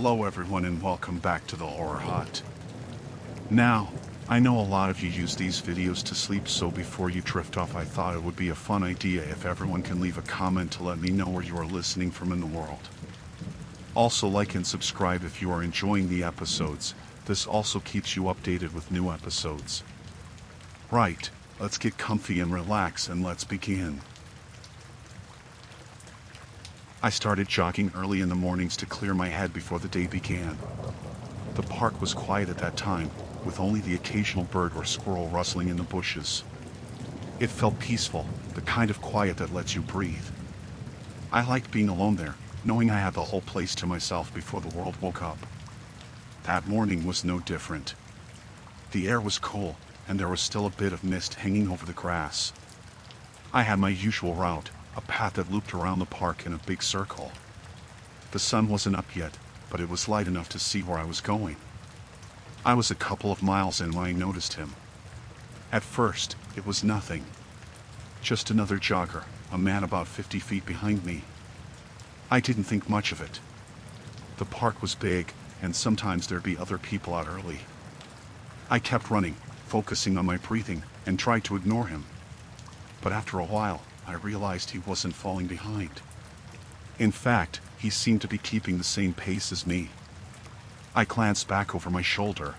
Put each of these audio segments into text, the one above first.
Hello everyone and welcome back to the Horror Hut. Now, I know a lot of you use these videos to sleep, so before you drift off I thought it would be a fun idea if everyone can leave a comment to let me know where you are listening from in the world. Also like and subscribe if you are enjoying the episodes. This also keeps you updated with new episodes. Right, let's get comfy and relax and let's begin. I started jogging early in the mornings to clear my head before the day began. The park was quiet at that time, with only the occasional bird or squirrel rustling in the bushes. It felt peaceful, the kind of quiet that lets you breathe. I liked being alone there, knowing I had the whole place to myself before the world woke up. That morning was no different. The air was cool, and there was still a bit of mist hanging over the grass. I had my usual route, a path that looped around the park in a big circle. The sun wasn't up yet, but it was light enough to see where I was going. I was a couple of miles in when I noticed him. At first, it was nothing. Just another jogger, a man about 50 feet behind me. I didn't think much of it. The park was big, and sometimes there'd be other people out early. I kept running, focusing on my breathing, and tried to ignore him. But after a while, I realized he wasn't falling behind. In fact, he seemed to be keeping the same pace as me. I glanced back over my shoulder.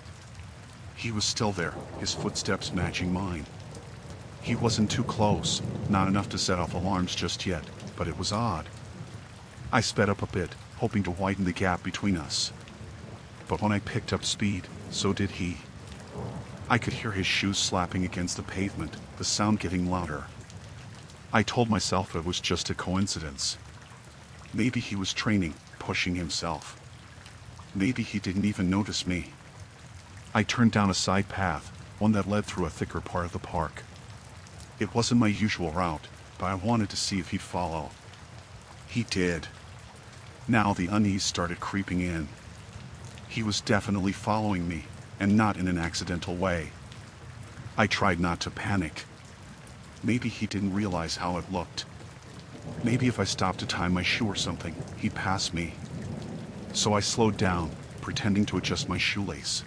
He was still there, his footsteps matching mine. He wasn't too close, not enough to set off alarms just yet, but it was odd. I sped up a bit, hoping to widen the gap between us. But when I picked up speed, so did he. I could hear his shoes slapping against the pavement, the sound getting louder. I told myself it was just a coincidence. Maybe he was training, pushing himself. Maybe he didn't even notice me. I turned down a side path, one that led through a thicker part of the park. It wasn't my usual route, but I wanted to see if he'd follow. He did. Now the unease started creeping in. He was definitely following me, and not in an accidental way. I tried not to panic. Maybe he didn't realize how it looked. Maybe if I stopped to tie my shoe or something, he'd pass me. So I slowed down, pretending to adjust my shoelace.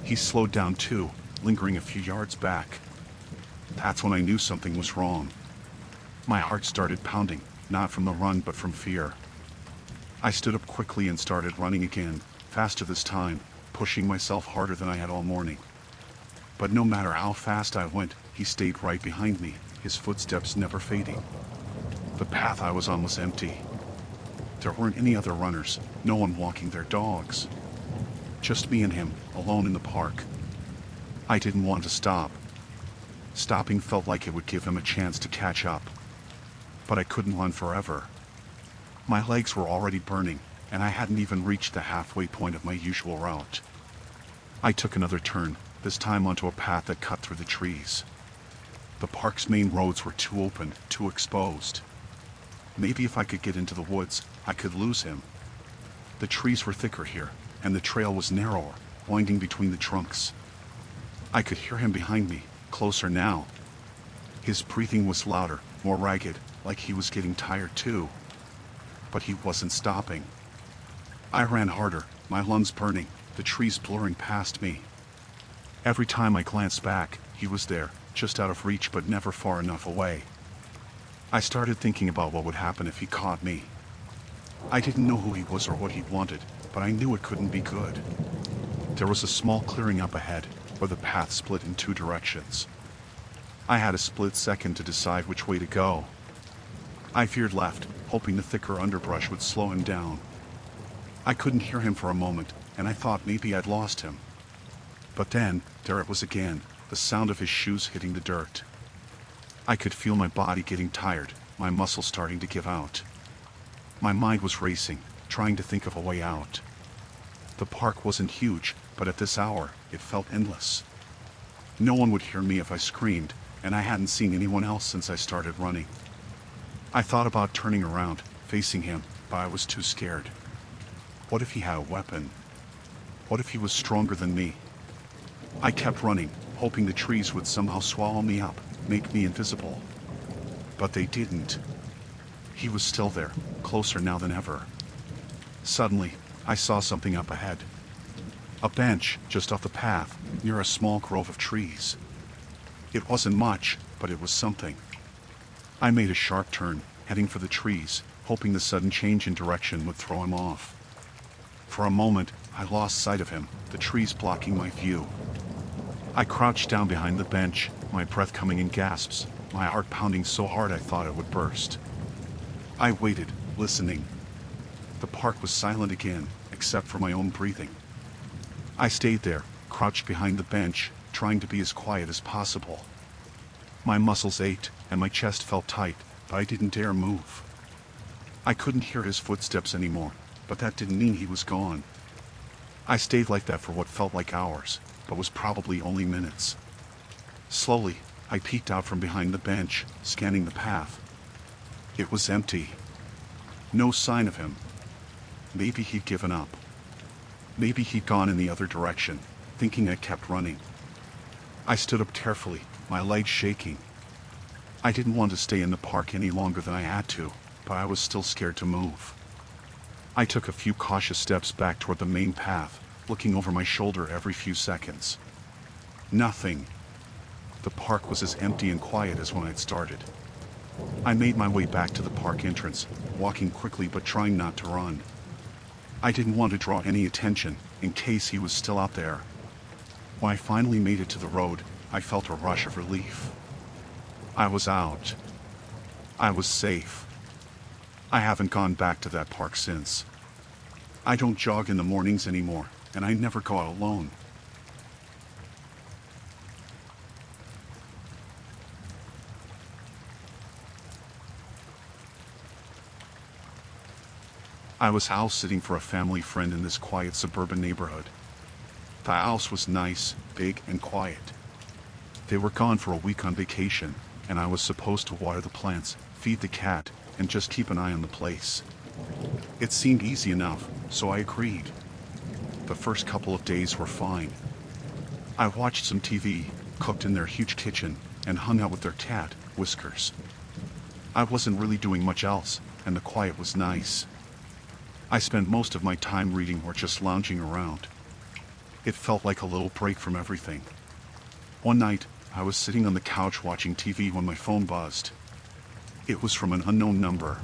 He slowed down too, lingering a few yards back. That's when I knew something was wrong. My heart started pounding, not from the run but from fear. I stood up quickly and started running again, faster this time, pushing myself harder than I had all morning. But no matter how fast I went, he stayed right behind me, his footsteps never fading. The path I was on was empty. There weren't any other runners, no one walking their dogs. Just me and him, alone in the park. I didn't want to stop. Stopping felt like it would give him a chance to catch up. But I couldn't run forever. My legs were already burning, and I hadn't even reached the halfway point of my usual route. I took another turn, this time onto a path that cut through the trees. The park's main roads were too open, too exposed. Maybe if I could get into the woods, I could lose him. The trees were thicker here, and the trail was narrower, winding between the trunks. I could hear him behind me, closer now. His breathing was louder, more ragged, like he was getting tired too. But he wasn't stopping. I ran harder, my lungs burning, the trees blurring past me. Every time I glanced back, he was there, just out of reach but never far enough away. I started thinking about what would happen if he caught me. I didn't know who he was or what he wanted, but I knew it couldn't be good. There was a small clearing up ahead, where the path split in two directions. I had a split second to decide which way to go. I veered left, hoping the thicker underbrush would slow him down. I couldn't hear him for a moment, and I thought maybe I'd lost him. But then, there it was again, the sound of his shoes hitting the dirt. I could feel my body getting tired, my muscles starting to give out. My mind was racing, trying to think of a way out. The park wasn't huge, but at this hour, it felt endless. No one would hear me if I screamed, and I hadn't seen anyone else since I started running. I thought about turning around, facing him, but I was too scared. What if he had a weapon? What if he was stronger than me? I kept running, hoping the trees would somehow swallow me up, make me invisible. But they didn't. He was still there, closer now than ever. Suddenly, I saw something up ahead. A bench just off the path, near a small grove of trees. It wasn't much, but it was something. I made a sharp turn, heading for the trees, hoping the sudden change in direction would throw him off. For a moment, I lost sight of him, the trees blocking my view. I crouched down behind the bench, my breath coming in gasps, my heart pounding so hard I thought it would burst. I waited, listening. The park was silent again, except for my own breathing. I stayed there, crouched behind the bench, trying to be as quiet as possible. My muscles ached, and my chest felt tight, but I didn't dare move. I couldn't hear his footsteps anymore, but that didn't mean he was gone. I stayed like that for what felt like hours, but was probably only minutes. Slowly, I peeked out from behind the bench, scanning the path. It was empty. No sign of him. Maybe he'd given up. Maybe he'd gone in the other direction, thinking I kept running. I stood up carefully, my legs shaking. I didn't want to stay in the park any longer than I had to, but I was still scared to move. I took a few cautious steps back toward the main path, looking over my shoulder every few seconds. Nothing. The park was as empty and quiet as when I'd started. I made my way back to the park entrance, walking quickly but trying not to run. I didn't want to draw any attention, in case he was still out there. When I finally made it to the road, I felt a rush of relief. I was out. I was safe. I haven't gone back to that park since. I don't jog in the mornings anymore, and I never go out alone. I was house sitting for a family friend in this quiet suburban neighborhood. The house was nice, big, and quiet. They were gone for a week on vacation, and I was supposed to water the plants, feed the cat, and just keep an eye on the place. It seemed easy enough, so I agreed. The first couple of days were fine. I watched some TV, cooked in their huge kitchen, and hung out with their cat, Whiskers. I wasn't really doing much else, and the quiet was nice. I spent most of my time reading or just lounging around. It felt like a little break from everything. One night, I was sitting on the couch watching TV when my phone buzzed. It was from an unknown number.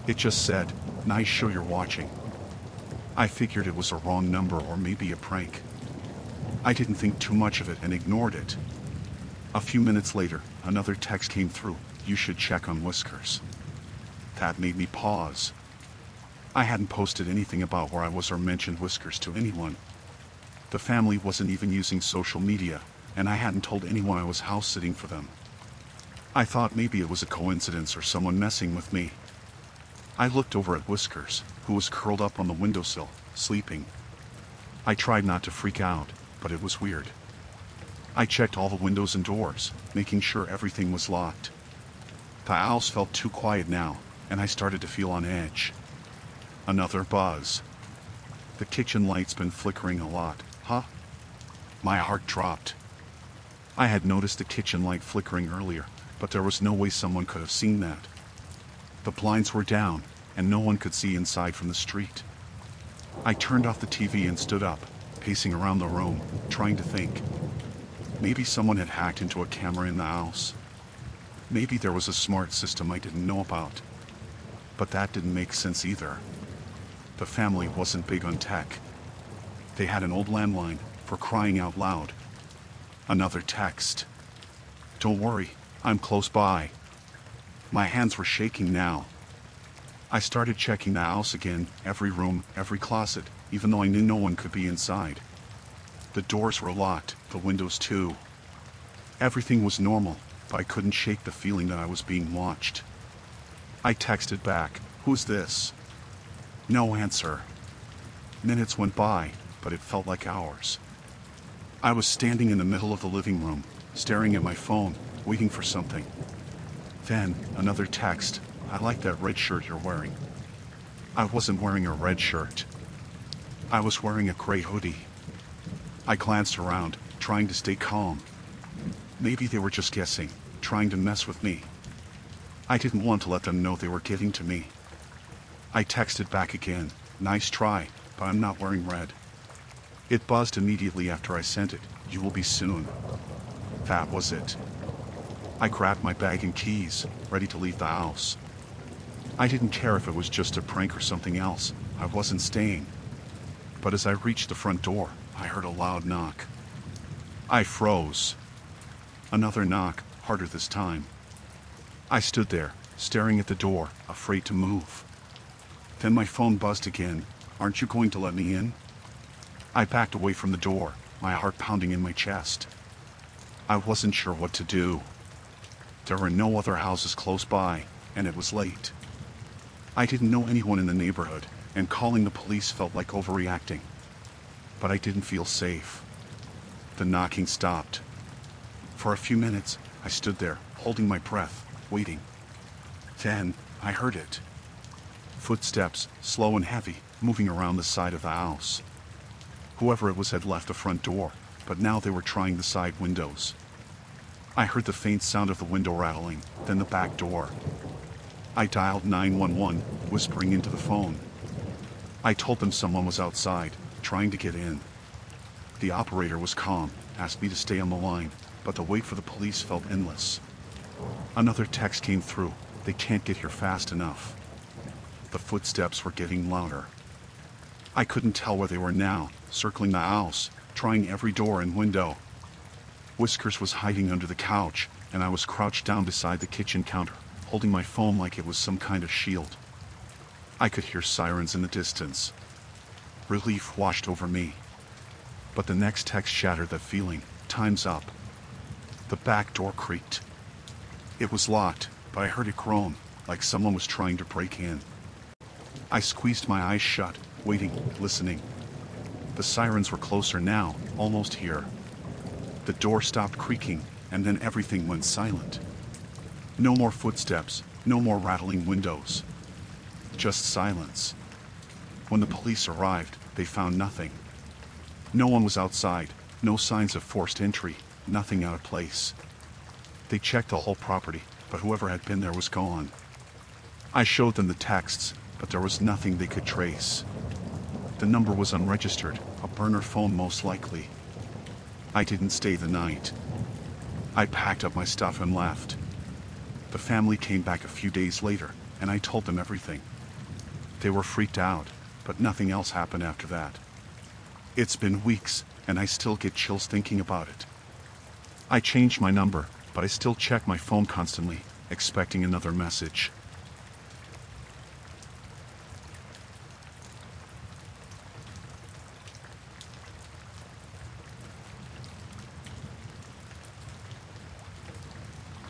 It just said, "Nice show you're watching." I figured it was a wrong number or maybe a prank. I didn't think too much of it and ignored it. A few minutes later, another text came through, "You should check on Whiskers." That made me pause. I hadn't posted anything about where I was or mentioned Whiskers to anyone. The family wasn't even using social media, and I hadn't told anyone I was house sitting for them. I thought maybe it was a coincidence or someone messing with me. I looked over at Whiskers, who was curled up on the windowsill, sleeping. I tried not to freak out, but it was weird. I checked all the windows and doors, making sure everything was locked. The house felt too quiet now, and I started to feel on edge. Another buzz. The kitchen light's been flickering a lot, huh? My heart dropped. I had noticed the kitchen light flickering earlier, but there was no way someone could have seen that. The blinds were down, and no one could see inside from the street. I turned off the TV and stood up, pacing around the room, trying to think. Maybe someone had hacked into a camera in the house. Maybe there was a smart system I didn't know about. But that didn't make sense either. The family wasn't big on tech. They had an old landline, for crying out loud. Another text. "Don't worry, I'm close by." My hands were shaking now. I started checking the house again, every room, every closet, even though I knew no one could be inside. The doors were locked, the windows too. Everything was normal, but I couldn't shake the feeling that I was being watched. I texted back, "Who's this?" No answer. Minutes went by, but it felt like hours. I was standing in the middle of the living room, staring at my phone, waiting for something. Then, another text, "I like that red shirt you're wearing." I wasn't wearing a red shirt. I was wearing a gray hoodie. I glanced around, trying to stay calm. Maybe they were just guessing, trying to mess with me. I didn't want to let them know they were getting to me. I texted back again, "Nice try, but I'm not wearing red. It buzzed immediately after I sent it. You will be soon. That was it. I grabbed my bag and keys, ready to leave the house. I didn't care if it was just a prank or something else. I wasn't staying. But as I reached the front door, I heard a loud knock. I froze. Another knock, harder this time. I stood there, staring at the door, afraid to move. Then my phone buzzed again. Aren't you going to let me in? I backed away from the door, my heart pounding in my chest. I wasn't sure what to do. There were no other houses close by, and it was late. I didn't know anyone in the neighborhood, and calling the police felt like overreacting. But I didn't feel safe. The knocking stopped. For a few minutes, I stood there, holding my breath, waiting. Then, I heard it. Footsteps, slow and heavy, moving around the side of the house. Whoever it was had left the front door, but now they were trying the side windows. I heard the faint sound of the window rattling, then the back door. I dialed 911, whispering into the phone. I told them someone was outside, trying to get in. The operator was calm, asked me to stay on the line, but the wait for the police felt endless. Another text came through. They can't get here fast enough. The footsteps were getting louder. I couldn't tell where they were now, circling the house, trying every door and window. Whiskers was hiding under the couch, and I was crouched down beside the kitchen counter, holding my phone like it was some kind of shield. I could hear sirens in the distance. Relief washed over me. But the next text shattered that feeling. Time's up. The back door creaked. It was locked, but I heard it groan, like someone was trying to break in. I squeezed my eyes shut, waiting, listening. The sirens were closer now, almost here. The door stopped creaking, and then everything went silent. No more footsteps, no more rattling windows. Just silence. When the police arrived, they found nothing. No one was outside, no signs of forced entry, nothing out of place. They checked the whole property, but whoever had been there was gone. I showed them the texts, but there was nothing they could trace. The number was unregistered, a burner phone most likely. I didn't stay the night. I packed up my stuff and left. The family came back a few days later, and I told them everything. They were freaked out, but nothing else happened after that. It's been weeks, and I still get chills thinking about it. I changed my number, but I still check my phone constantly, expecting another message.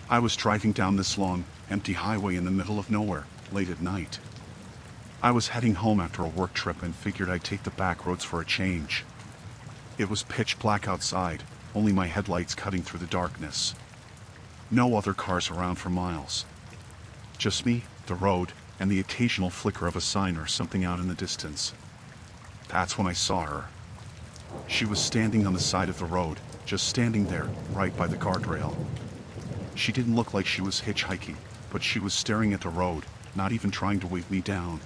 I was driving down this long, empty highway in the middle of nowhere, late at night. I was heading home after a work trip and figured I'd take the back roads for a change. It was pitch black outside, only my headlights cutting through the darkness. No other cars around for miles. Just me, the road, and the occasional flicker of a sign or something out in the distance. That's when I saw her. She was standing on the side of the road, just standing there, right by the guardrail. She didn't look like she was hitchhiking, but she was staring at the road, not even trying to wave me down.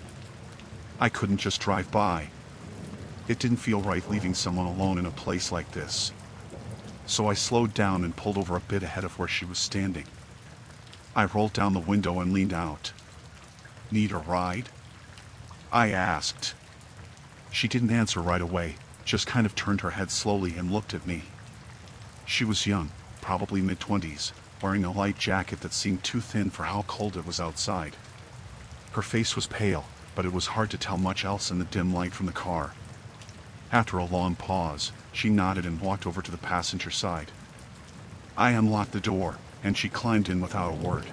I couldn't just drive by. It didn't feel right leaving someone alone in a place like this. So I slowed down and pulled over a bit ahead of where she was standing. I rolled down the window and leaned out. "Need a ride?" I asked. She didn't answer right away, just kind of turned her head slowly and looked at me. She was young, probably mid-20s, wearing a light jacket that seemed too thin for how cold it was outside. Her face was pale, but it was hard to tell much else in the dim light from the car. After a long pause, she nodded and walked over to the passenger side. I unlocked the door, and she climbed in without a word.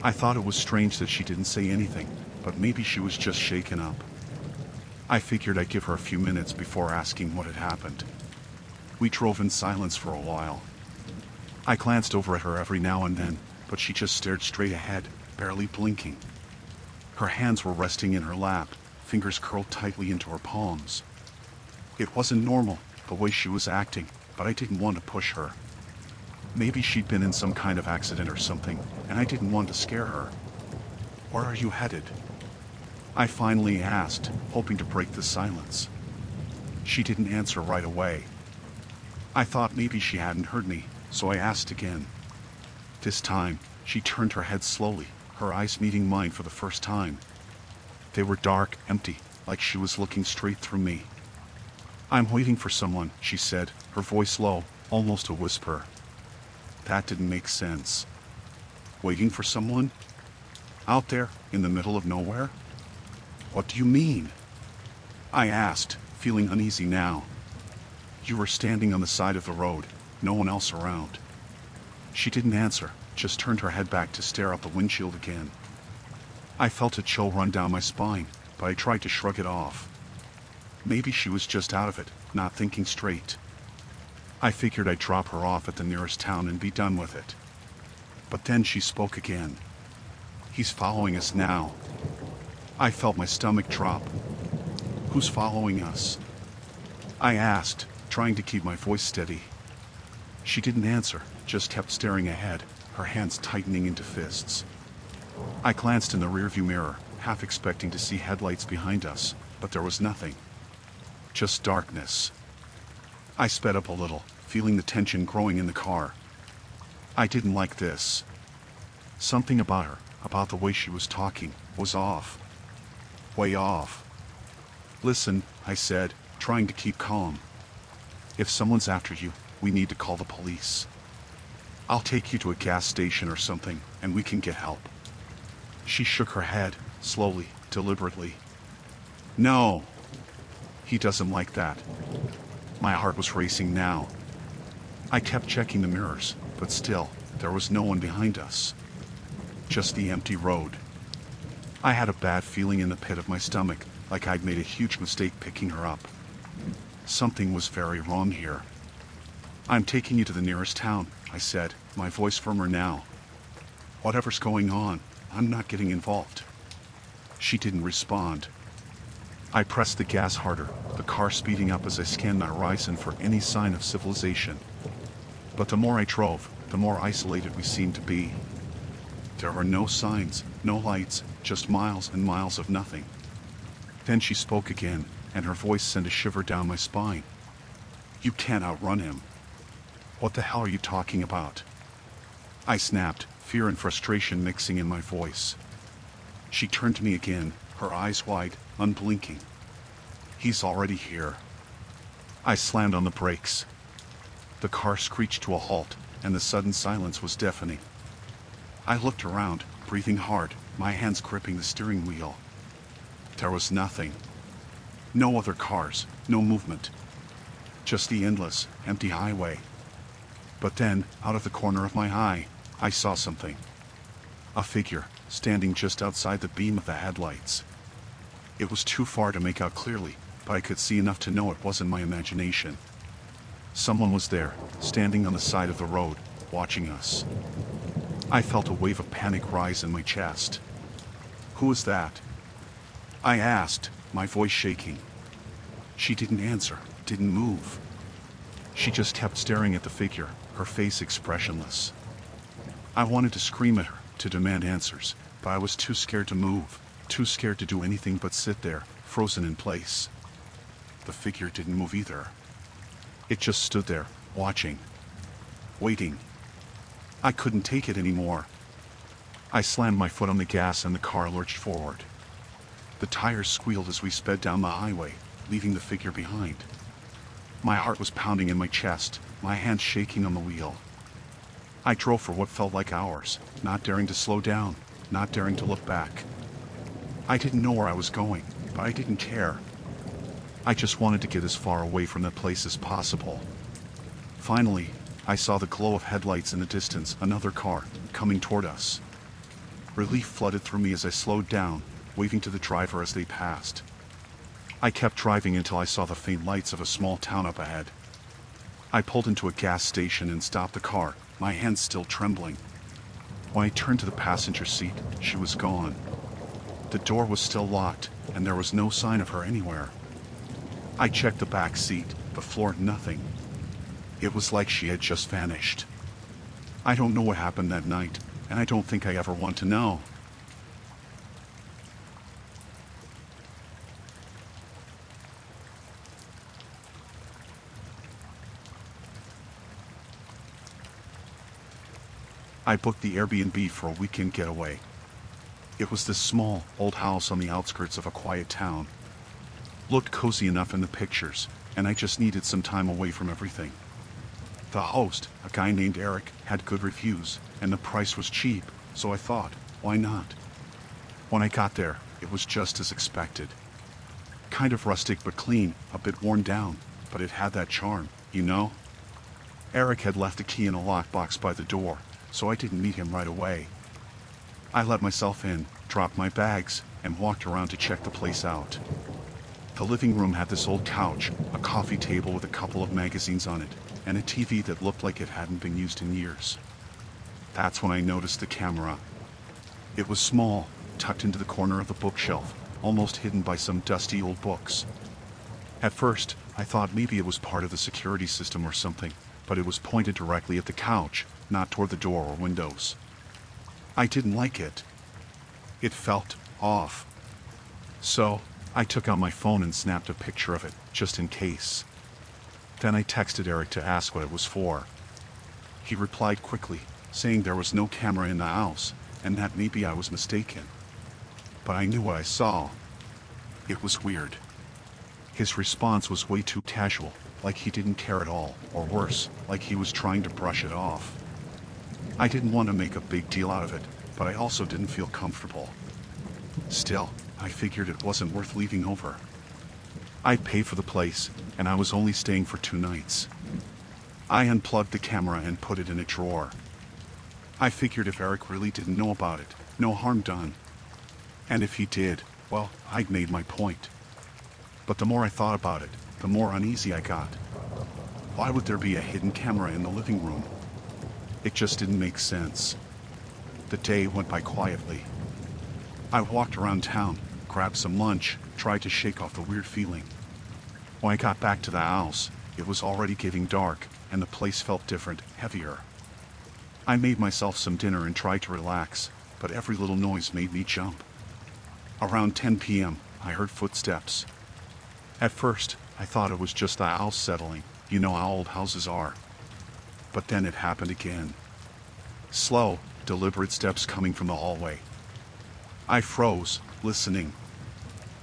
I thought it was strange that she didn't say anything, but maybe she was just shaken up. I figured I'd give her a few minutes before asking what had happened. We drove in silence for a while. I glanced over at her every now and then, but she just stared straight ahead, barely blinking. Her hands were resting in her lap, fingers curled tightly into her palms. It wasn't normal, the way she was acting, but I didn't want to push her. Maybe she'd been in some kind of accident or something, and I didn't want to scare her. "Where are you headed?" I finally asked, hoping to break the silence. She didn't answer right away. I thought maybe she hadn't heard me, so I asked again. This time, she turned her head slowly, her eyes meeting mine for the first time. They were dark, empty, like she was looking straight through me. "I'm waiting for someone," she said, her voice low, almost a whisper. That didn't make sense. Waiting for someone? Out there, in the middle of nowhere? What do you mean? I asked, feeling uneasy now. You were standing on the side of the road, no one else around. She didn't answer, just turned her head back to stare out the windshield again. I felt a chill run down my spine, but I tried to shrug it off. Maybe she was just out of it, not thinking straight. I figured I'd drop her off at the nearest town and be done with it. But then she spoke again. "He's following us now." I felt my stomach drop. "Who's following us?" I asked, trying to keep my voice steady. She didn't answer, just kept staring ahead, her hands tightening into fists. I glanced in the rearview mirror, half expecting to see headlights behind us, but there was nothing. Just darkness. I sped up a little, feeling the tension growing in the car. I didn't like this. Something about her, about the way she was talking, was off. Way off. "Listen," I said, trying to keep calm. "If someone's after you, we need to call the police. I'll take you to a gas station or something, and we can get help." She shook her head, slowly, deliberately. "No. He doesn't like that." My heart was racing now. I kept checking the mirrors, but still, there was no one behind us. Just the empty road. I had a bad feeling in the pit of my stomach, like I'd made a huge mistake picking her up. Something was very wrong here. "I'm taking you to the nearest town," I said, my voice firmer now. "Whatever's going on, I'm not getting involved." She didn't respond. I pressed the gas harder, the car speeding up as I scanned the horizon for any sign of civilization. But the more I drove, the more isolated we seemed to be. There were no signs, no lights, just miles and miles of nothing. Then she spoke again, and her voice sent a shiver down my spine. "You can't outrun him." "What the hell are you talking about?" I snapped, fear and frustration mixing in my voice. She turned to me again, her eyes wide, unblinking. "He's already here." I slammed on the brakes. The car screeched to a halt, and the sudden silence was deafening. I looked around, breathing hard, my hands gripping the steering wheel. There was nothing. No other cars, no movement. Just the endless, empty highway. But then, out of the corner of my eye, I saw something. A figure, standing just outside the beam of the headlights. It was too far to make out clearly, but I could see enough to know it wasn't my imagination. Someone was there, standing on the side of the road, watching us. I felt a wave of panic rise in my chest. "Who was that?" I asked, my voice shaking. She didn't answer, didn't move. She just kept staring at the figure, her face expressionless. I wanted to scream at her, to demand answers, but I was too scared to move, too scared to do anything but sit there, frozen in place. The figure didn't move either. It just stood there, watching. Waiting. I couldn't take it anymore. I slammed my foot on the gas and the car lurched forward. The tires squealed as we sped down the highway, leaving the figure behind. My heart was pounding in my chest, my hands shaking on the wheel. I drove for what felt like hours, not daring to slow down, not daring to look back. I didn't know where I was going, but I didn't care. I just wanted to get as far away from that place as possible. Finally, I saw the glow of headlights in the distance, another car, coming toward us. Relief flooded through me as I slowed down, waving to the driver as they passed. I kept driving until I saw the faint lights of a small town up ahead. I pulled into a gas station and stopped the car, my hands still trembling. When I turned to the passenger seat, she was gone. The door was still locked, and there was no sign of her anywhere. I checked the back seat, but floored nothing. It was like she had just vanished. I don't know what happened that night, and I don't think I ever want to know. I booked the Airbnb for a weekend getaway. It was this small, old house on the outskirts of a quiet town. Looked cozy enough in the pictures, and I just needed some time away from everything. The host, a guy named Eric, had good reviews, and the price was cheap, so I thought, why not? When I got there, it was just as expected. Kind of rustic but clean, a bit worn down, but it had that charm, you know? Eric had left a key in a lockbox by the door, so I didn't meet him right away. I let myself in, dropped my bags, and walked around to check the place out. The living room had this old couch, a coffee table with a couple of magazines on it, and a TV that looked like it hadn't been used in years. That's when I noticed the camera. It was small, tucked into the corner of the bookshelf, almost hidden by some dusty old books. At first, I thought maybe it was part of the security system or something, but it was pointed directly at the couch, not toward the door or windows. I didn't like it. It felt off. So, I took out my phone and snapped a picture of it, just in case. Then I texted Eric to ask what it was for. He replied quickly, saying there was no camera in the house, and that maybe I was mistaken. But I knew what I saw. It was weird. His response was way too casual, like he didn't care at all, or worse, like he was trying to brush it off. I didn't want to make a big deal out of it, but I also didn't feel comfortable. Still, I figured it wasn't worth leaving over. I'd paid for the place, and I was only staying for 2 nights. I unplugged the camera and put it in a drawer. I figured if Eric really didn't know about it, no harm done. And if he did, well, I'd made my point. But the more I thought about it, the more uneasy I got. Why would there be a hidden camera in the living room? It just didn't make sense. The day went by quietly. I walked around town, grabbed some lunch, tried to shake off the weird feeling. When I got back to the house, it was already getting dark, and the place felt different, heavier. I made myself some dinner and tried to relax, but every little noise made me jump. Around 10 p.m., I heard footsteps. At first, I thought it was just the house settling, you know how old houses are. But then it happened again. Slow, deliberate steps coming from the hallway. I froze, listening.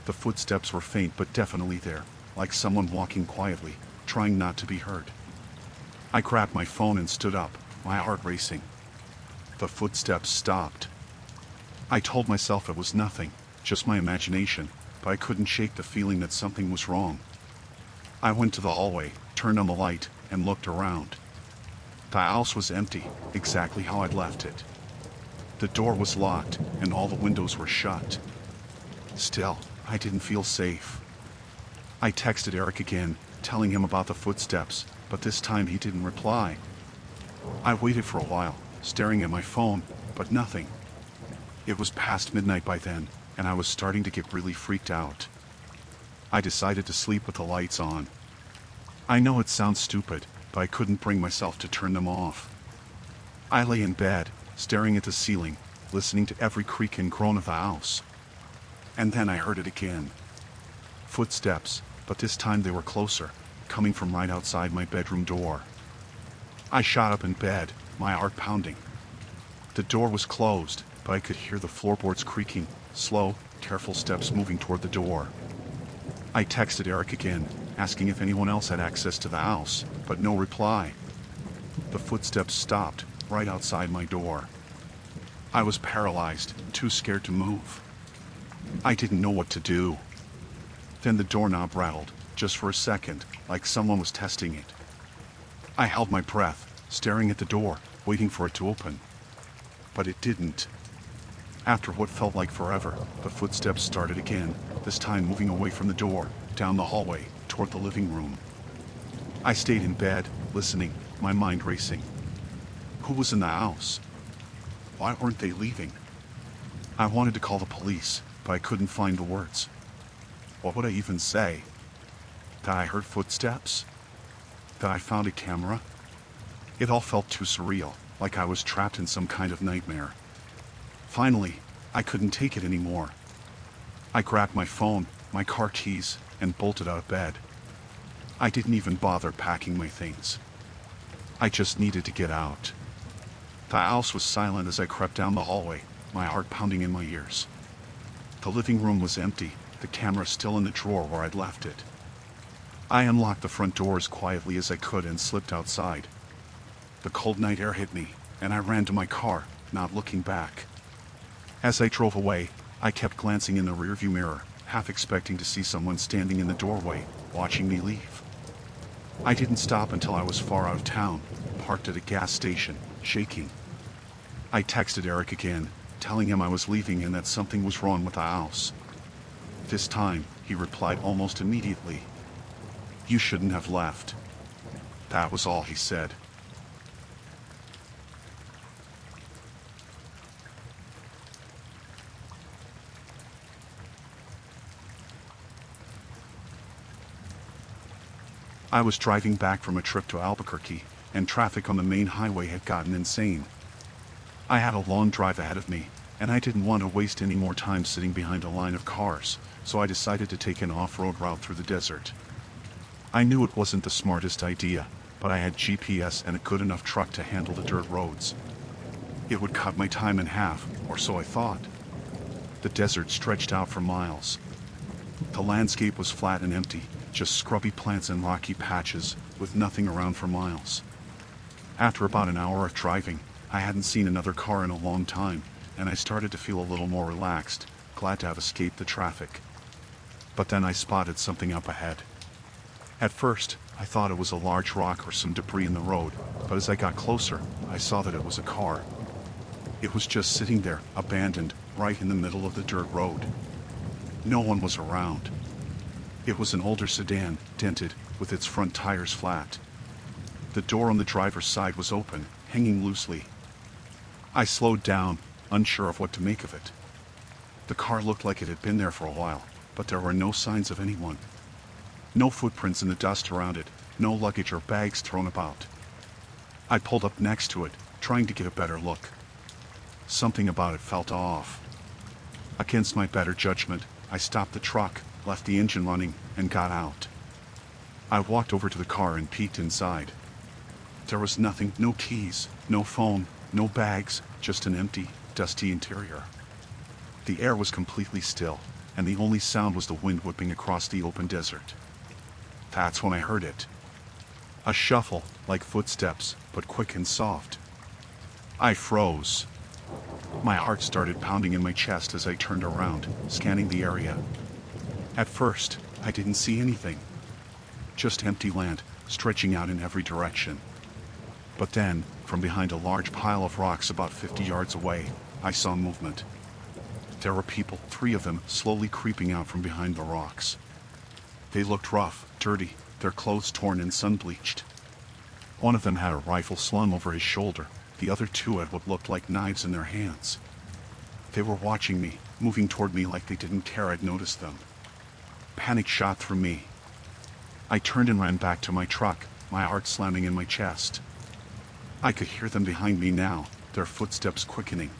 The footsteps were faint but definitely there, like someone walking quietly, trying not to be heard. I grabbed my phone and stood up, my heart racing. The footsteps stopped. I told myself it was nothing, just my imagination, but I couldn't shake the feeling that something was wrong. I went to the hallway, turned on the light, and looked around. The house was empty, exactly how I'd left it. The door was locked, and all the windows were shut. Still, I didn't feel safe. I texted Eric again, telling him about the footsteps, but this time he didn't reply. I waited for a while, staring at my phone, but nothing. It was past midnight by then, and I was starting to get really freaked out. I decided to sleep with the lights on. I know it sounds stupid, but I couldn't bring myself to turn them off. I lay in bed, staring at the ceiling, listening to every creak and groan of the house. And then I heard it again. Footsteps, but this time they were closer, coming from right outside my bedroom door. I shot up in bed, my heart pounding. The door was closed, but I could hear the floorboards creaking, slow, careful steps moving toward the door. I texted Eric again, asking if anyone else had access to the house, but no reply. The footsteps stopped, right outside my door. I was paralyzed, too scared to move. I didn't know what to do. Then the doorknob rattled, just for a second, like someone was testing it. I held my breath, staring at the door, waiting for it to open. But it didn't. After what felt like forever, the footsteps started again, this time moving away from the door, down the hallway, toward the living room. I stayed in bed, listening, my mind racing. Who was in the house? Why weren't they leaving? I wanted to call the police, but I couldn't find the words. What would I even say? That I heard footsteps? That I found a camera? It all felt too surreal, like I was trapped in some kind of nightmare. Finally, I couldn't take it anymore. I grabbed my phone, my car keys, and bolted out of bed. I didn't even bother packing my things. I just needed to get out. The house was silent as I crept down the hallway, my heart pounding in my ears. The living room was empty, the camera still in the drawer where I'd left it. I unlocked the front door as quietly as I could and slipped outside. The cold night air hit me, and I ran to my car, not looking back. As I drove away, I kept glancing in the rearview mirror, half expecting to see someone standing in the doorway, watching me leave. I didn't stop until I was far out of town, parked at a gas station, shaking. I texted Eric again, telling him I was leaving and that something was wrong with the house. This time, he replied almost immediately. "You shouldn't have left." That was all he said. I was driving back from a trip to Albuquerque, and traffic on the main highway had gotten insane. I had a long drive ahead of me, and I didn't want to waste any more time sitting behind a line of cars, so I decided to take an off-road route through the desert. I knew it wasn't the smartest idea, but I had GPS and a good enough truck to handle the dirt roads. It would cut my time in half, or so I thought. The desert stretched out for miles. The landscape was flat and empty, just scrubby plants and rocky patches, with nothing around for miles. After about an hour of driving, I hadn't seen another car in a long time, and I started to feel a little more relaxed, glad to have escaped the traffic. But then I spotted something up ahead. At first, I thought it was a large rock or some debris in the road, but as I got closer, I saw that it was a car. It was just sitting there, abandoned, right in the middle of the dirt road. No one was around. It was an older sedan, dented, with its front tires flat. The door on the driver's side was open, hanging loosely. I slowed down, unsure of what to make of it. The car looked like it had been there for a while, but there were no signs of anyone. No footprints in the dust around it, no luggage or bags thrown about. I pulled up next to it, trying to get a better look. Something about it felt off. Against my better judgment, I stopped the truck, left the engine running, and got out. I walked over to the car and peeked inside. There was nothing, no keys, no phone, no bags, just an empty, dusty interior. The air was completely still, and the only sound was the wind whipping across the open desert. That's when I heard it. A shuffle, like footsteps, but quick and soft. I froze. My heart started pounding in my chest as I turned around, scanning the area. At first, I didn't see anything. Just empty land, stretching out in every direction. But then, from behind a large pile of rocks about 50 yards away, I saw movement. There were people, 3 of them, slowly creeping out from behind the rocks. They looked rough, dirty, their clothes torn and sun-bleached. One of them had a rifle slung over his shoulder, the other 2 had what looked like knives in their hands. They were watching me, moving toward me like they didn't care I'd noticed them. Panic shot through me. I turned and ran back to my truck, my heart slamming in my chest. I could hear them behind me now, their footsteps quickening.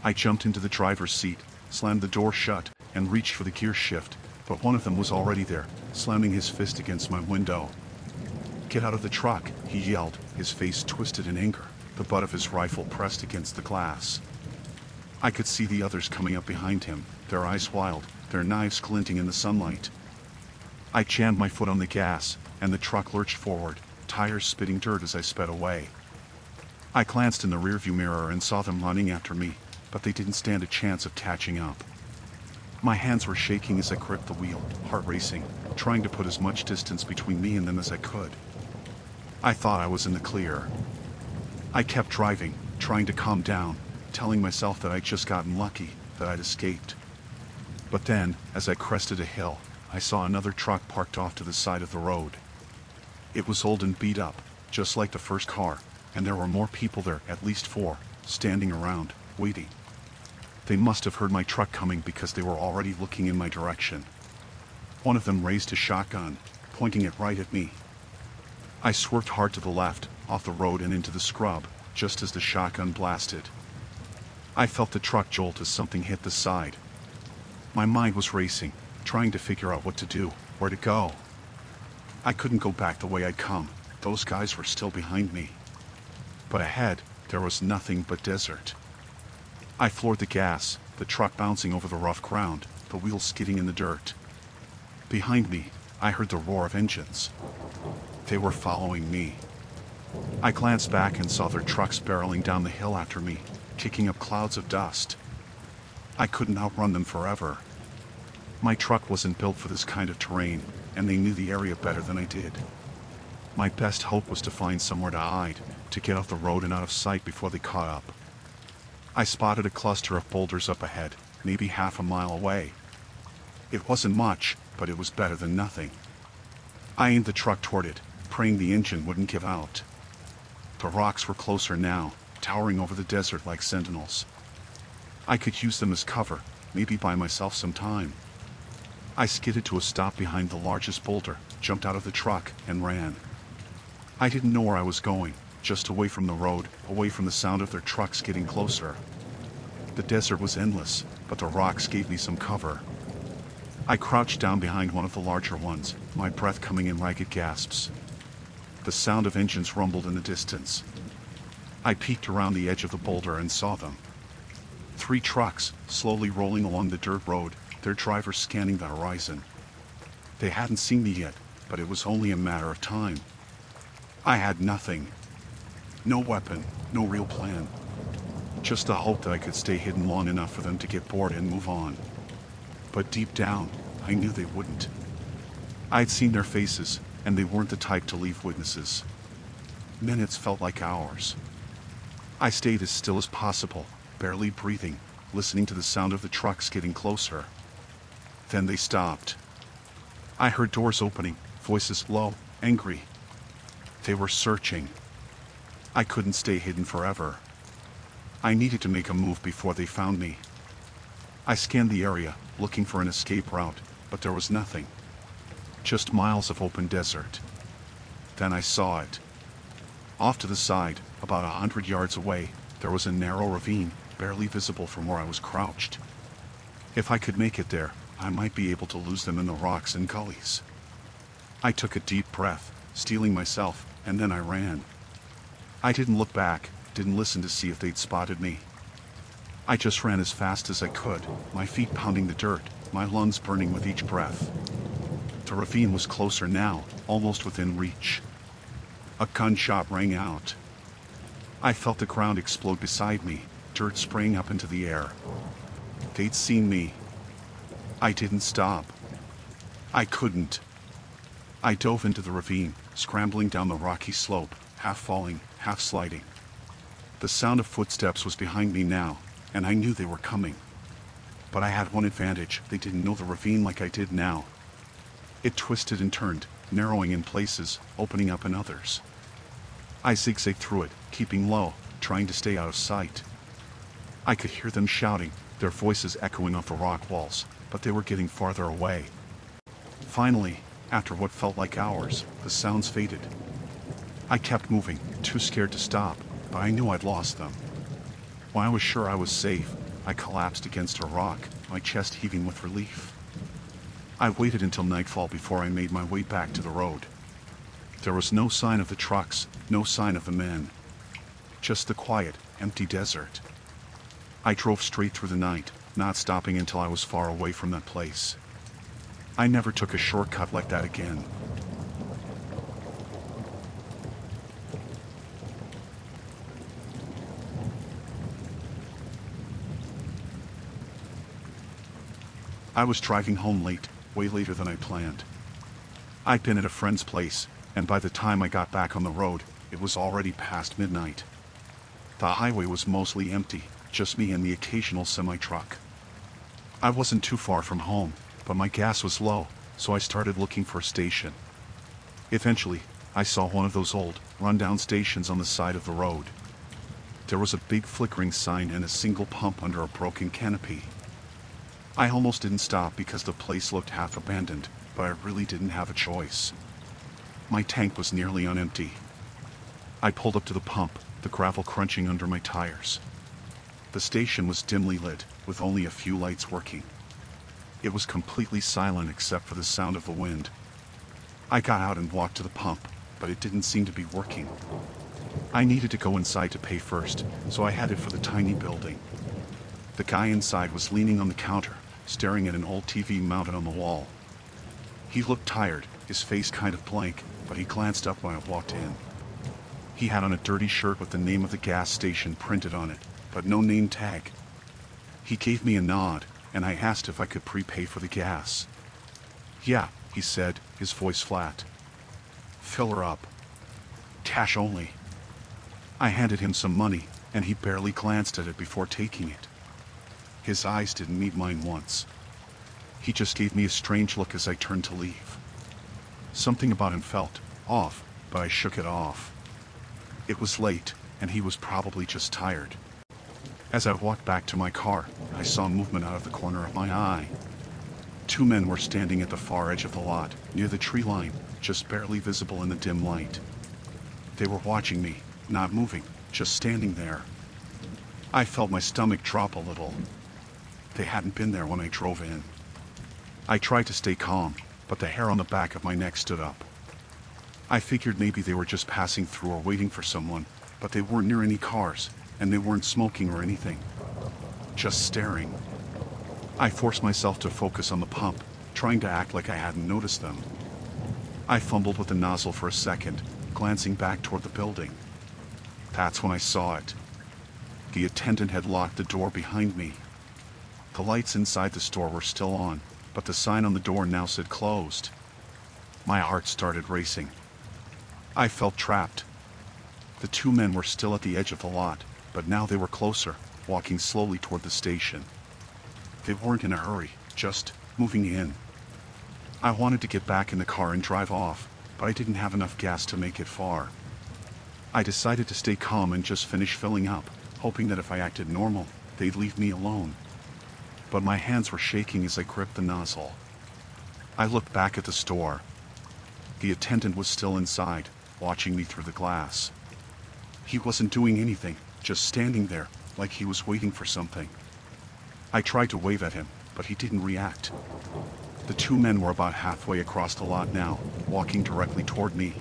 I jumped into the driver's seat, slammed the door shut, and reached for the gear shift, but one of them was already there, slamming his fist against my window. "Get out of the truck," he yelled, his face twisted in anger, the butt of his rifle pressed against the glass. I could see the others coming up behind him, their eyes wild, their knives glinting in the sunlight. I jammed my foot on the gas, and the truck lurched forward, tires spitting dirt as I sped away. I glanced in the rearview mirror and saw them running after me, but they didn't stand a chance of catching up. My hands were shaking as I gripped the wheel, heart racing, trying to put as much distance between me and them as I could. I thought I was in the clear. I kept driving, trying to calm down, telling myself that I'd just gotten lucky, that I'd escaped. But then, as I crested a hill, I saw another truck parked off to the side of the road. It was old and beat up, just like the first car, and there were more people there, at least 4, standing around, waiting. They must have heard my truck coming because they were already looking in my direction. One of them raised his shotgun, pointing it right at me. I swerved hard to the left, off the road and into the scrub, just as the shotgun blasted. I felt the truck jolt as something hit the side. My mind was racing, trying to figure out what to do, where to go. I couldn't go back the way I'd come. Those guys were still behind me. But ahead, There was nothing but desert. I floored the gas, the truck bouncing over the rough ground, the wheels skidding in the dirt. Behind me, I heard the roar of engines. They were following me. I glanced back and saw their trucks barreling down the hill after me, kicking up clouds of dust. I couldn't outrun them forever. My truck wasn't built for this kind of terrain, and they knew the area better than I did. My best hope was to find somewhere to hide, to get off the road and out of sight before they caught up. I spotted a cluster of boulders up ahead, maybe half a mile away. It wasn't much, but it was better than nothing. I aimed the truck toward it, praying the engine wouldn't give out. The rocks were closer now, towering over the desert like sentinels. I could use them as cover, maybe buy myself some time. I skidded to a stop behind the largest boulder, jumped out of the truck, and ran. I didn't know where I was going, just away from the road, away from the sound of their trucks getting closer. The desert was endless, but the rocks gave me some cover. I crouched down behind one of the larger ones, my breath coming in ragged gasps. The sound of engines rumbled in the distance. I peeked around the edge of the boulder and saw them. 3 trucks, slowly rolling along the dirt road, their drivers scanning the horizon. They hadn't seen me yet, but it was only a matter of time. I had nothing. No weapon, no real plan. Just the hope that I could stay hidden long enough for them to get bored and move on. But deep down, I knew they wouldn't. I'd seen their faces, and they weren't the type to leave witnesses. Minutes felt like hours. I stayed as still as possible, barely breathing, listening to the sound of the trucks getting closer. Then they stopped. I heard doors opening, voices low, angry. They were searching. I couldn't stay hidden forever. I needed to make a move before they found me. I scanned the area, looking for an escape route, but there was nothing. Just miles of open desert. Then I saw it. Off to the side, about 100 yards away, there was a narrow ravine, barely visible from where I was crouched. If I could make it there, I might be able to lose them in the rocks and gullies. I took a deep breath, steeling myself, and then I ran. I didn't look back, didn't listen to see if they'd spotted me. I just ran as fast as I could, my feet pounding the dirt, my lungs burning with each breath. The ravine was closer now, almost within reach. A gunshot rang out. I felt the ground explode beside me, dirt spraying up into the air. They'd seen me. I didn't stop. I couldn't. I dove into the ravine, scrambling down the rocky slope, half falling, half sliding. The sound of footsteps was behind me now, and I knew they were coming. But I had one advantage: they didn't know the ravine like I did now. It twisted and turned, narrowing in places, opening up in others. I zigzagged through it, keeping low, trying to stay out of sight. I could hear them shouting, their voices echoing off the rock walls, but they were getting farther away. Finally, after what felt like hours, the sounds faded. I kept moving, too scared to stop, but I knew I'd lost them. When I was sure I was safe, I collapsed against a rock, my chest heaving with relief. I waited until nightfall before I made my way back to the road. There was no sign of the trucks, no sign of the men. Just the quiet, empty desert. I drove straight through the night, not stopping until I was far away from that place. I never took a shortcut like that again. I was driving home late, way later than I planned. I'd been at a friend's place, and by the time I got back on the road, it was already past midnight. The highway was mostly empty, just me and the occasional semi-truck. I wasn't too far from home, but my gas was low, so I started looking for a station. Eventually, I saw one of those old, run-down stations on the side of the road. There was a big flickering sign and a single pump under a broken canopy. I almost didn't stop because the place looked half abandoned, but I really didn't have a choice. My tank was nearly on empty. I pulled up to the pump, the gravel crunching under my tires. The station was dimly lit, with only a few lights working. It was completely silent except for the sound of the wind. I got out and walked to the pump, but it didn't seem to be working. I needed to go inside to pay first, so I headed for the tiny building. The guy inside was leaning on the counter, staring at an old TV mounted on the wall. He looked tired, his face kind of blank, but he glanced up when I walked in. He had on a dirty shirt with the name of the gas station printed on it, but no name tag. He gave me a nod, and I asked if I could prepay for the gas. "Yeah," he said, his voice flat. "Fill her up. Cash only." I handed him some money, and he barely glanced at it before taking it. His eyes didn't meet mine once. He just gave me a strange look as I turned to leave. Something about him felt off, but I shook it off. It was late, and he was probably just tired. As I walked back to my car, I saw movement out of the corner of my eye. Two men were standing at the far edge of the lot, near the tree line, just barely visible in the dim light. They were watching me, not moving, just standing there. I felt my stomach drop a little. They hadn't been there when I drove in. I tried to stay calm, but the hair on the back of my neck stood up. I figured maybe they were just passing through or waiting for someone, but they weren't near any cars, and they weren't smoking or anything. Just staring. I forced myself to focus on the pump, trying to act like I hadn't noticed them. I fumbled with the nozzle for a second, glancing back toward the building. That's when I saw it. The attendant had locked the door behind me. The lights inside the store were still on, but the sign on the door now said closed. My heart started racing. I felt trapped. The two men were still at the edge of the lot, but now they were closer, walking slowly toward the station. They weren't in a hurry, just moving in. I wanted to get back in the car and drive off, but I didn't have enough gas to make it far. I decided to stay calm and just finish filling up, hoping that if I acted normal, they'd leave me alone. But my hands were shaking as I gripped the nozzle. I looked back at the store. The attendant was still inside, watching me through the glass. He wasn't doing anything, just standing there, like he was waiting for something. I tried to wave at him, but he didn't react. The two men were about halfway across the lot now, walking directly toward me.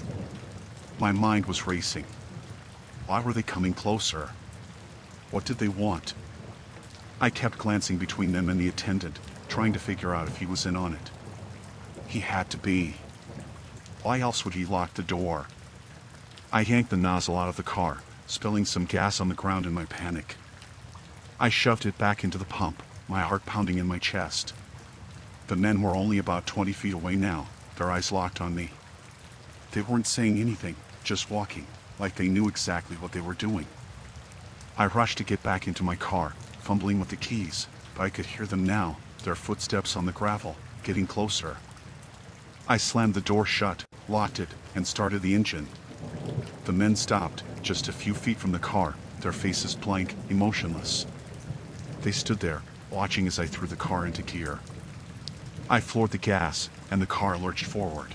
My mind was racing. Why were they coming closer? What did they want? I kept glancing between them and the attendant, trying to figure out if he was in on it. He had to be. Why else would he lock the door? I yanked the nozzle out of the car, spilling some gas on the ground in my panic. I shoved it back into the pump, my heart pounding in my chest. The men were only about 20 feet away now, their eyes locked on me. They weren't saying anything, just walking, like they knew exactly what they were doing. I rushed to get back into my car, fumbling with the keys, but I could hear them now, their footsteps on the gravel, getting closer. I slammed the door shut, locked it, and started the engine. The men stopped, just a few feet from the car, their faces blank, emotionless. They stood there, watching as I threw the car into gear. I floored the gas, and the car lurched forward.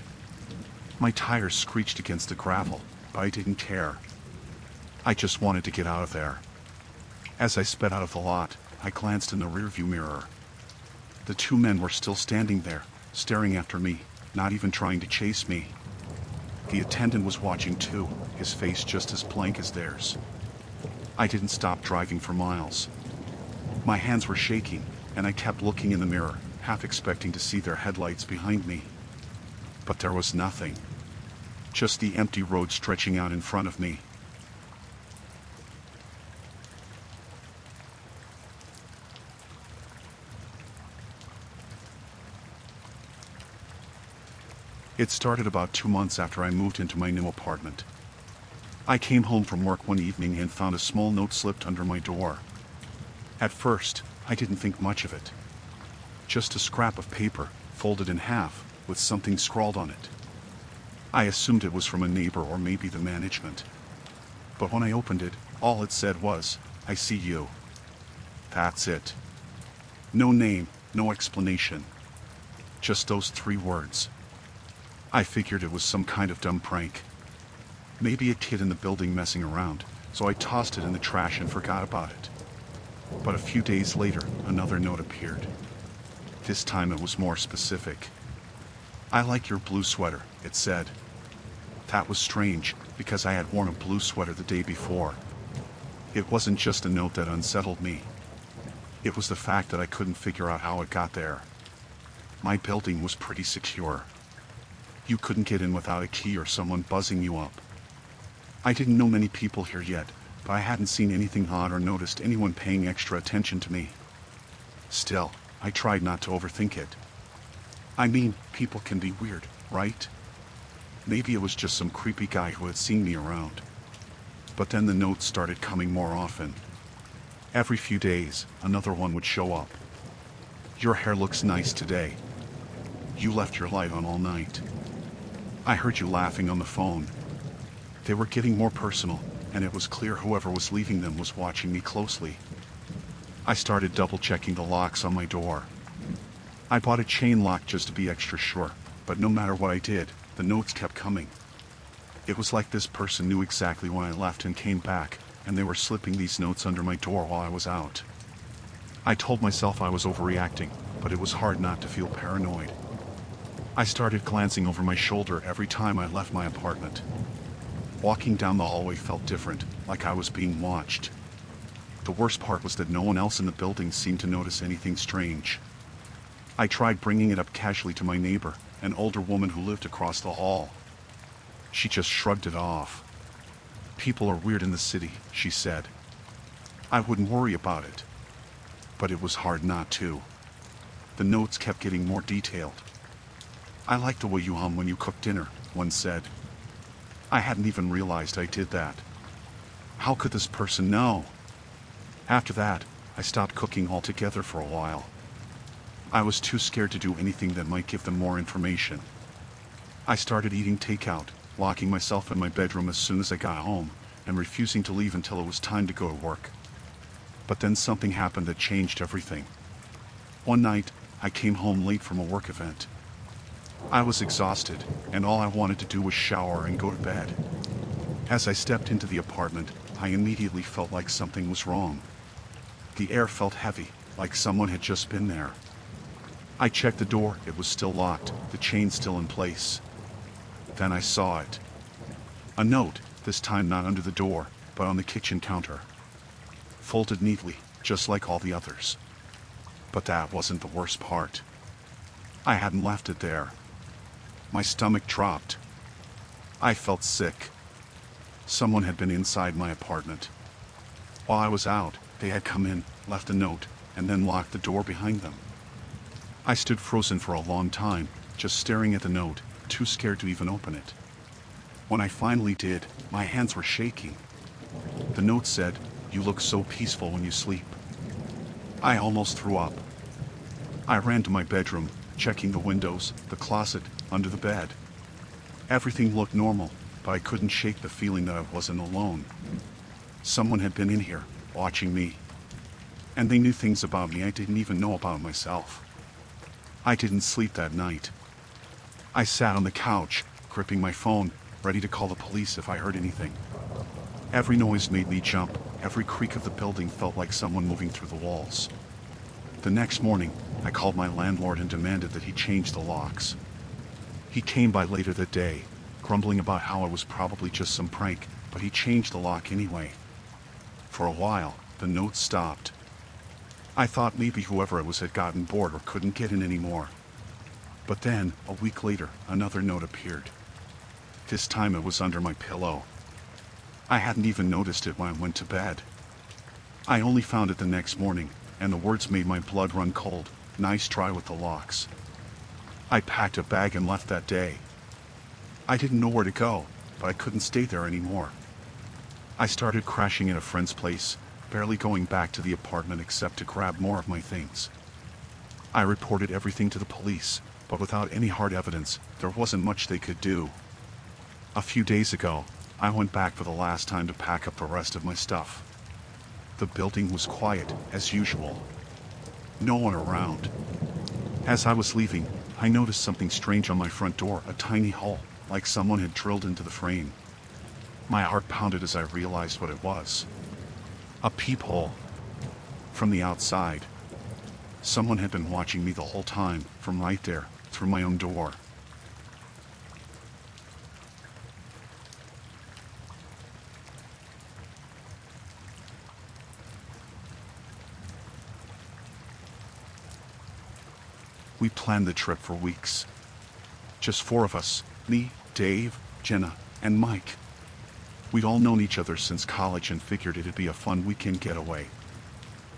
My tires screeched against the gravel, but I didn't care. I just wanted to get out of there. As I sped out of the lot, I glanced in the rearview mirror. The two men were still standing there, staring after me, not even trying to chase me. The attendant was watching too, his face just as blank as theirs. I didn't stop driving for miles. My hands were shaking, and I kept looking in the mirror, half expecting to see their headlights behind me. But there was nothing. Just the empty road stretching out in front of me. It started about 2 months after I moved into my new apartment. I came home from work one evening and found a small note slipped under my door. At first, I didn't think much of it. Just a scrap of paper, folded in half, with something scrawled on it. I assumed it was from a neighbor or maybe the management. But when I opened it, all it said was, "I see you." That's it. No name, no explanation. Just those 3 words. I figured it was some kind of dumb prank. Maybe a kid in the building messing around, so I tossed it in the trash and forgot about it. But a few days later, another note appeared. This time it was more specific. "I like your blue sweater," it said. That was strange, because I had worn a blue sweater the day before. It wasn't just a note that unsettled me. It was the fact that I couldn't figure out how it got there. My building was pretty secure. You couldn't get in without a key or someone buzzing you up. I didn't know many people here yet, but I hadn't seen anything odd or noticed anyone paying extra attention to me. Still, I tried not to overthink it. I mean, people can be weird, right? Maybe it was just some creepy guy who had seen me around. But then the notes started coming more often. Every few days, another one would show up. Your hair looks nice today. You left your light on all night. I heard you laughing on the phone. They were getting more personal, and it was clear whoever was leaving them was watching me closely. I started double-checking the locks on my door. I bought a chain lock just to be extra sure, but no matter what I did, the notes kept coming. It was like this person knew exactly when I left and came back, and they were slipping these notes under my door while I was out. I told myself I was overreacting, but it was hard not to feel paranoid. I started glancing over my shoulder every time I left my apartment. Walking down the hallway felt different, like I was being watched. The worst part was that no one else in the building seemed to notice anything strange. I tried bringing it up casually to my neighbor, an older woman who lived across the hall. She just shrugged it off. "People are weird in the city," she said. I wouldn't worry about it. But it was hard not to. The notes kept getting more detailed. "I like the way you hum when you cook dinner," one said. I hadn't even realized I did that. How could this person know? After that, I stopped cooking altogether for a while. I was too scared to do anything that might give them more information. I started eating takeout, locking myself in my bedroom as soon as I got home, and refusing to leave until it was time to go to work. But then something happened that changed everything. One night, I came home late from a work event. I was exhausted, and all I wanted to do was shower and go to bed. As I stepped into the apartment, I immediately felt like something was wrong. The air felt heavy, like someone had just been there. I checked the door, it was still locked, the chain still in place. Then I saw it. A note, this time not under the door, but on the kitchen counter. Folded neatly, just like all the others. But that wasn't the worst part. I hadn't left it there. My stomach dropped. I felt sick. Someone had been inside my apartment. While I was out, they had come in, left a note, and then locked the door behind them. I stood frozen for a long time, just staring at the note, too scared to even open it. When I finally did, my hands were shaking. The note said, "You look so peaceful when you sleep." I almost threw up. I ran to my bedroom, checking the windows, the closet, under the bed. Everything looked normal, but I couldn't shake the feeling that I wasn't alone. Someone had been in here, watching me. And they knew things about me I didn't even know about myself. I didn't sleep that night. I sat on the couch, gripping my phone, ready to call the police if I heard anything. Every noise made me jump, every creak of the building felt like someone moving through the walls. The next morning, I called my landlord and demanded that he change the locks. He came by later that day, grumbling about how it was probably just some prank, but he changed the lock anyway. For a while, the notes stopped. I thought maybe whoever it was had gotten bored or couldn't get in anymore. But then, a week later, another note appeared. This time it was under my pillow. I hadn't even noticed it when I went to bed. I only found it the next morning, and the words made my blood run cold. "Nice try with the locks." I packed a bag and left that day. I didn't know where to go, but I couldn't stay there anymore. I started crashing at a friend's place, barely going back to the apartment except to grab more of my things. I reported everything to the police, but without any hard evidence, there wasn't much they could do. A few days ago, I went back for the last time to pack up the rest of my stuff. The building was quiet, as usual. No one around. As I was leaving, I noticed something strange on my front door, a tiny hole, like someone had drilled into the frame. My heart pounded as I realized what it was. A peephole. From the outside. Someone had been watching me the whole time, from right there, through my own door. We planned the trip for weeks. Just 4 of us, me, Dave, Jenna, and Mike. We'd all known each other since college and figured it'd be a fun weekend getaway.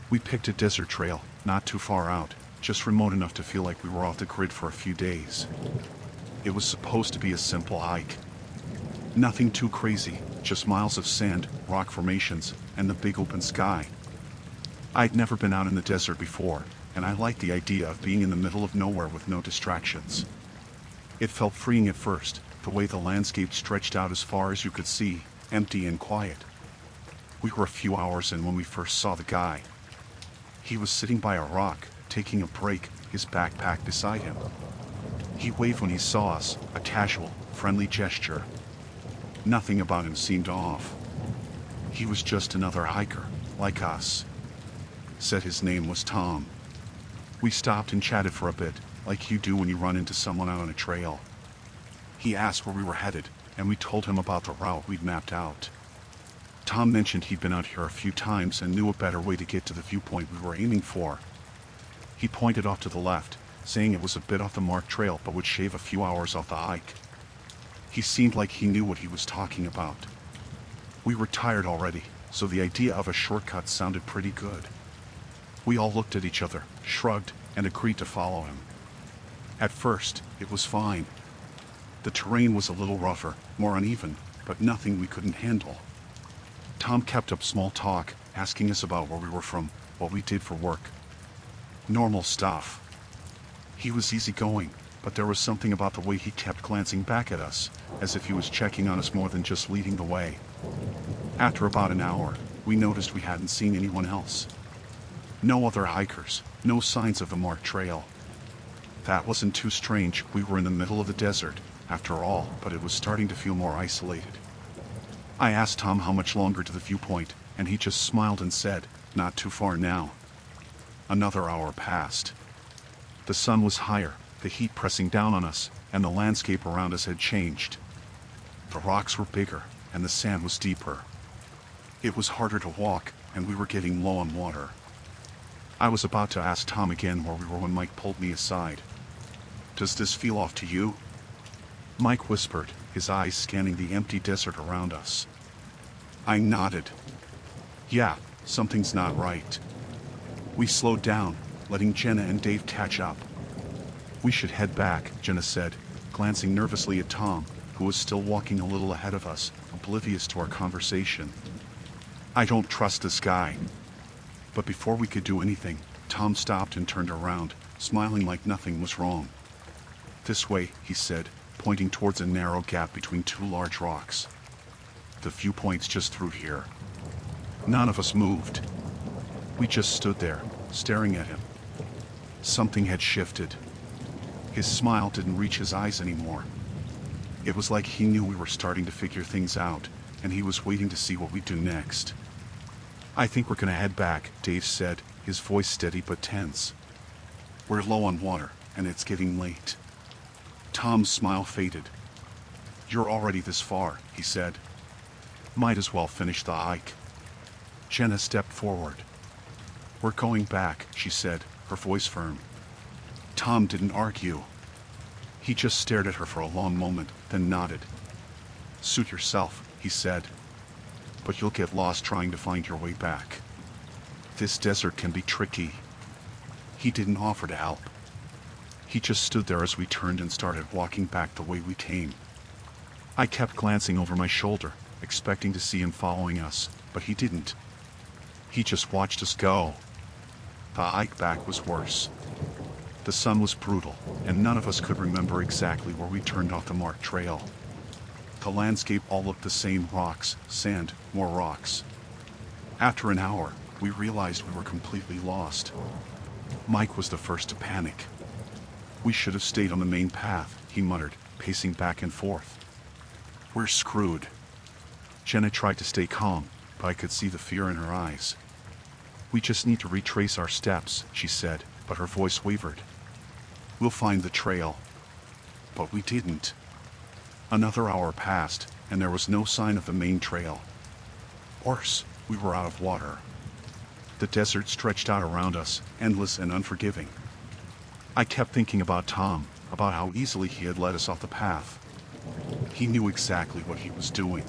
We picked a desert trail, not too far out, just remote enough to feel like we were off the grid for a few days. It was supposed to be a simple hike. Nothing too crazy, just miles of sand, rock formations, and the big open sky. I'd never been out in the desert before, and I liked the idea of being in the middle of nowhere with no distractions. It felt freeing at first, the way the landscape stretched out as far as you could see, empty and quiet. We were a few hours in when we first saw the guy. He was sitting by a rock, taking a break, his backpack beside him. He waved when he saw us, a casual, friendly gesture. Nothing about him seemed off. He was just another hiker, like us. Said his name was Tom. We stopped and chatted for a bit, like you do when you run into someone out on a trail. He asked where we were headed, and we told him about the route we'd mapped out. Tom mentioned he'd been out here a few times and knew a better way to get to the viewpoint we were aiming for. He pointed off to the left, saying it was a bit off the marked trail but would shave a few hours off the hike. He seemed like he knew what he was talking about. We were tired already, so the idea of a shortcut sounded pretty good. We all looked at each other, shrugged, and agreed to follow him. At first, it was fine. The terrain was a little rougher, more uneven, but nothing we couldn't handle. Tom kept up small talk, asking us about where we were from, what we did for work. Normal stuff. He was easygoing, but there was something about the way he kept glancing back at us, as if he was checking on us more than just leading the way. After about an hour, we noticed we hadn't seen anyone else. No other hikers, no signs of the marked trail. That wasn't too strange, we were in the middle of the desert, after all, but it was starting to feel more isolated. I asked Tom how much longer to the viewpoint, and he just smiled and said, "Not too far now." Another hour passed. The sun was higher, the heat pressing down on us, and the landscape around us had changed. The rocks were bigger, and the sand was deeper. It was harder to walk, and we were getting low on water. I was about to ask Tom again where we were when Mike pulled me aside. "Does this feel off to you?" Mike whispered, his eyes scanning the empty desert around us. I nodded. "Yeah, something's not right." We slowed down, letting Jenna and Dave catch up. "We should head back," Jenna said, glancing nervously at Tom, who was still walking a little ahead of us, oblivious to our conversation. "I don't trust this guy." But before we could do anything, Tom stopped and turned around, smiling like nothing was wrong. "This way," he said, pointing towards a narrow gap between 2 large rocks. "The viewpoint's just through here." None of us moved. We just stood there, staring at him. Something had shifted. His smile didn't reach his eyes anymore. It was like he knew we were starting to figure things out, and he was waiting to see what we'd do next. "I think we're gonna head back," Dave said, his voice steady but tense. "We're low on water, and it's getting late." Tom's smile faded. "You're already this far," he said. "Might as well finish the hike." Jenna stepped forward. "We're going back," she said, her voice firm. Tom didn't argue. He just stared at her for a long moment, then nodded. "Suit yourself," he said. "But you'll get lost trying to find your way back. This desert can be tricky." He didn't offer to help. He just stood there as we turned and started walking back the way we came. I kept glancing over my shoulder, expecting to see him following us, but he didn't. He just watched us go. The hike back was worse. The sun was brutal, and none of us could remember exactly where we turned off the marked trail. The landscape all looked the same: rocks, sand, more rocks. After an hour, we realized we were completely lost. Mike was the first to panic. "We should have stayed on the main path," he muttered, pacing back and forth. "We're screwed." Jenna tried to stay calm, but I could see the fear in her eyes. "We just need to retrace our steps," she said, but her voice wavered. "We'll find the trail." But we didn't. Another hour passed, and there was no sign of the main trail. Worse, we were out of water. The desert stretched out around us, endless and unforgiving. I kept thinking about Tom, about how easily he had led us off the path. He knew exactly what he was doing.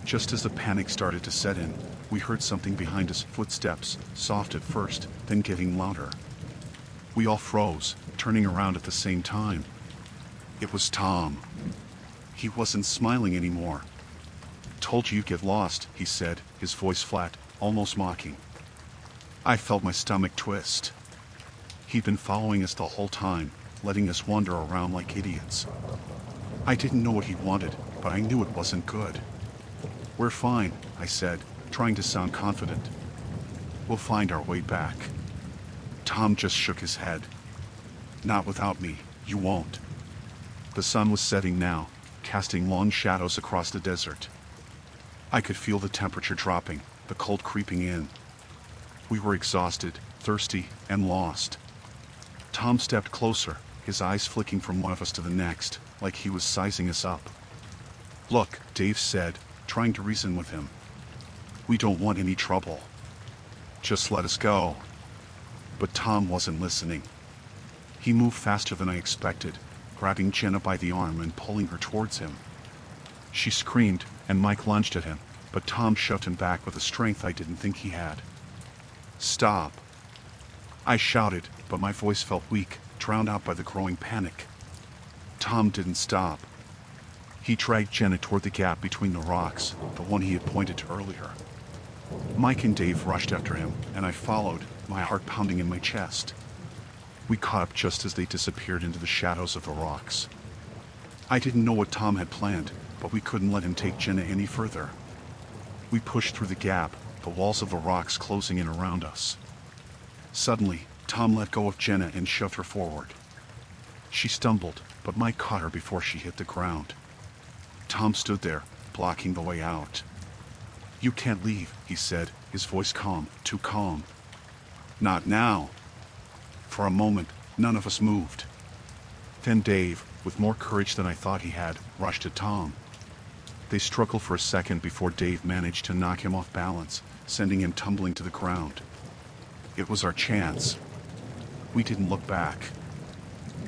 Just as the panic started to set in, we heard something behind us, footsteps, soft at first, then getting louder. We all froze, turning around at the same time. It was Tom. He wasn't smiling anymore. "Told you you'd get lost," he said, his voice flat, almost mocking. I felt my stomach twist. He'd been following us the whole time, letting us wander around like idiots. I didn't know what he wanted, but I knew it wasn't good. "We're fine," I said, trying to sound confident. "We'll find our way back." Tom just shook his head. "Not without me, you won't." The sun was setting now, casting long shadows across the desert. I could feel the temperature dropping, the cold creeping in. We were exhausted, thirsty, and lost. Tom stepped closer, his eyes flicking from one of us to the next, like he was sizing us up. "Look," Dave said, trying to reason with him. "We don't want any trouble. Just let us go." But Tom wasn't listening. He moved faster than I expected, grabbing Jenna by the arm and pulling her towards him. She screamed, and Mike lunged at him, but Tom shoved him back with a strength I didn't think he had. "Stop!" I shouted, but my voice felt weak, drowned out by the growing panic. Tom didn't stop. He dragged Jenna toward the gap between the rocks, the one he had pointed to earlier. Mike and Dave rushed after him, and I followed, my heart pounding in my chest. We caught up just as they disappeared into the shadows of the rocks. I didn't know what Tom had planned, but we couldn't let him take Jenna any further. We pushed through the gap, the walls of the rocks closing in around us. Suddenly, Tom let go of Jenna and shoved her forward. She stumbled, but Mike caught her before she hit the ground. Tom stood there, blocking the way out. "You can't leave," he said, his voice calm, too calm. "Not now." For a moment, none of us moved. Then Dave, with more courage than I thought he had, rushed at Tom. They struggled for a second before Dave managed to knock him off balance, sending him tumbling to the ground. It was our chance. We didn't look back.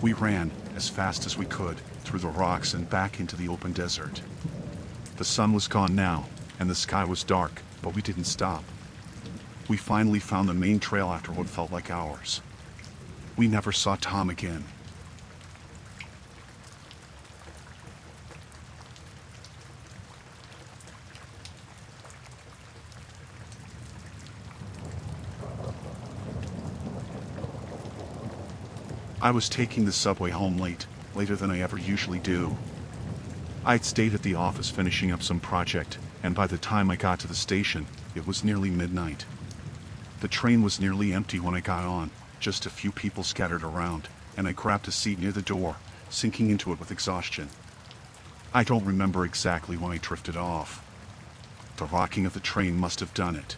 We ran, as fast as we could, through the rocks and back into the open desert. The sun was gone now, and the sky was dark, but we didn't stop. We finally found the main trail after what felt like hours. We never saw Tom again. I was taking the subway home late, later than I ever usually do. I'd stayed at the office finishing up some project, and by the time I got to the station, it was nearly midnight. The train was nearly empty when I got on, just a few people scattered around, and I grabbed a seat near the door, sinking into it with exhaustion. I don't remember exactly when I drifted off. The rocking of the train must have done it.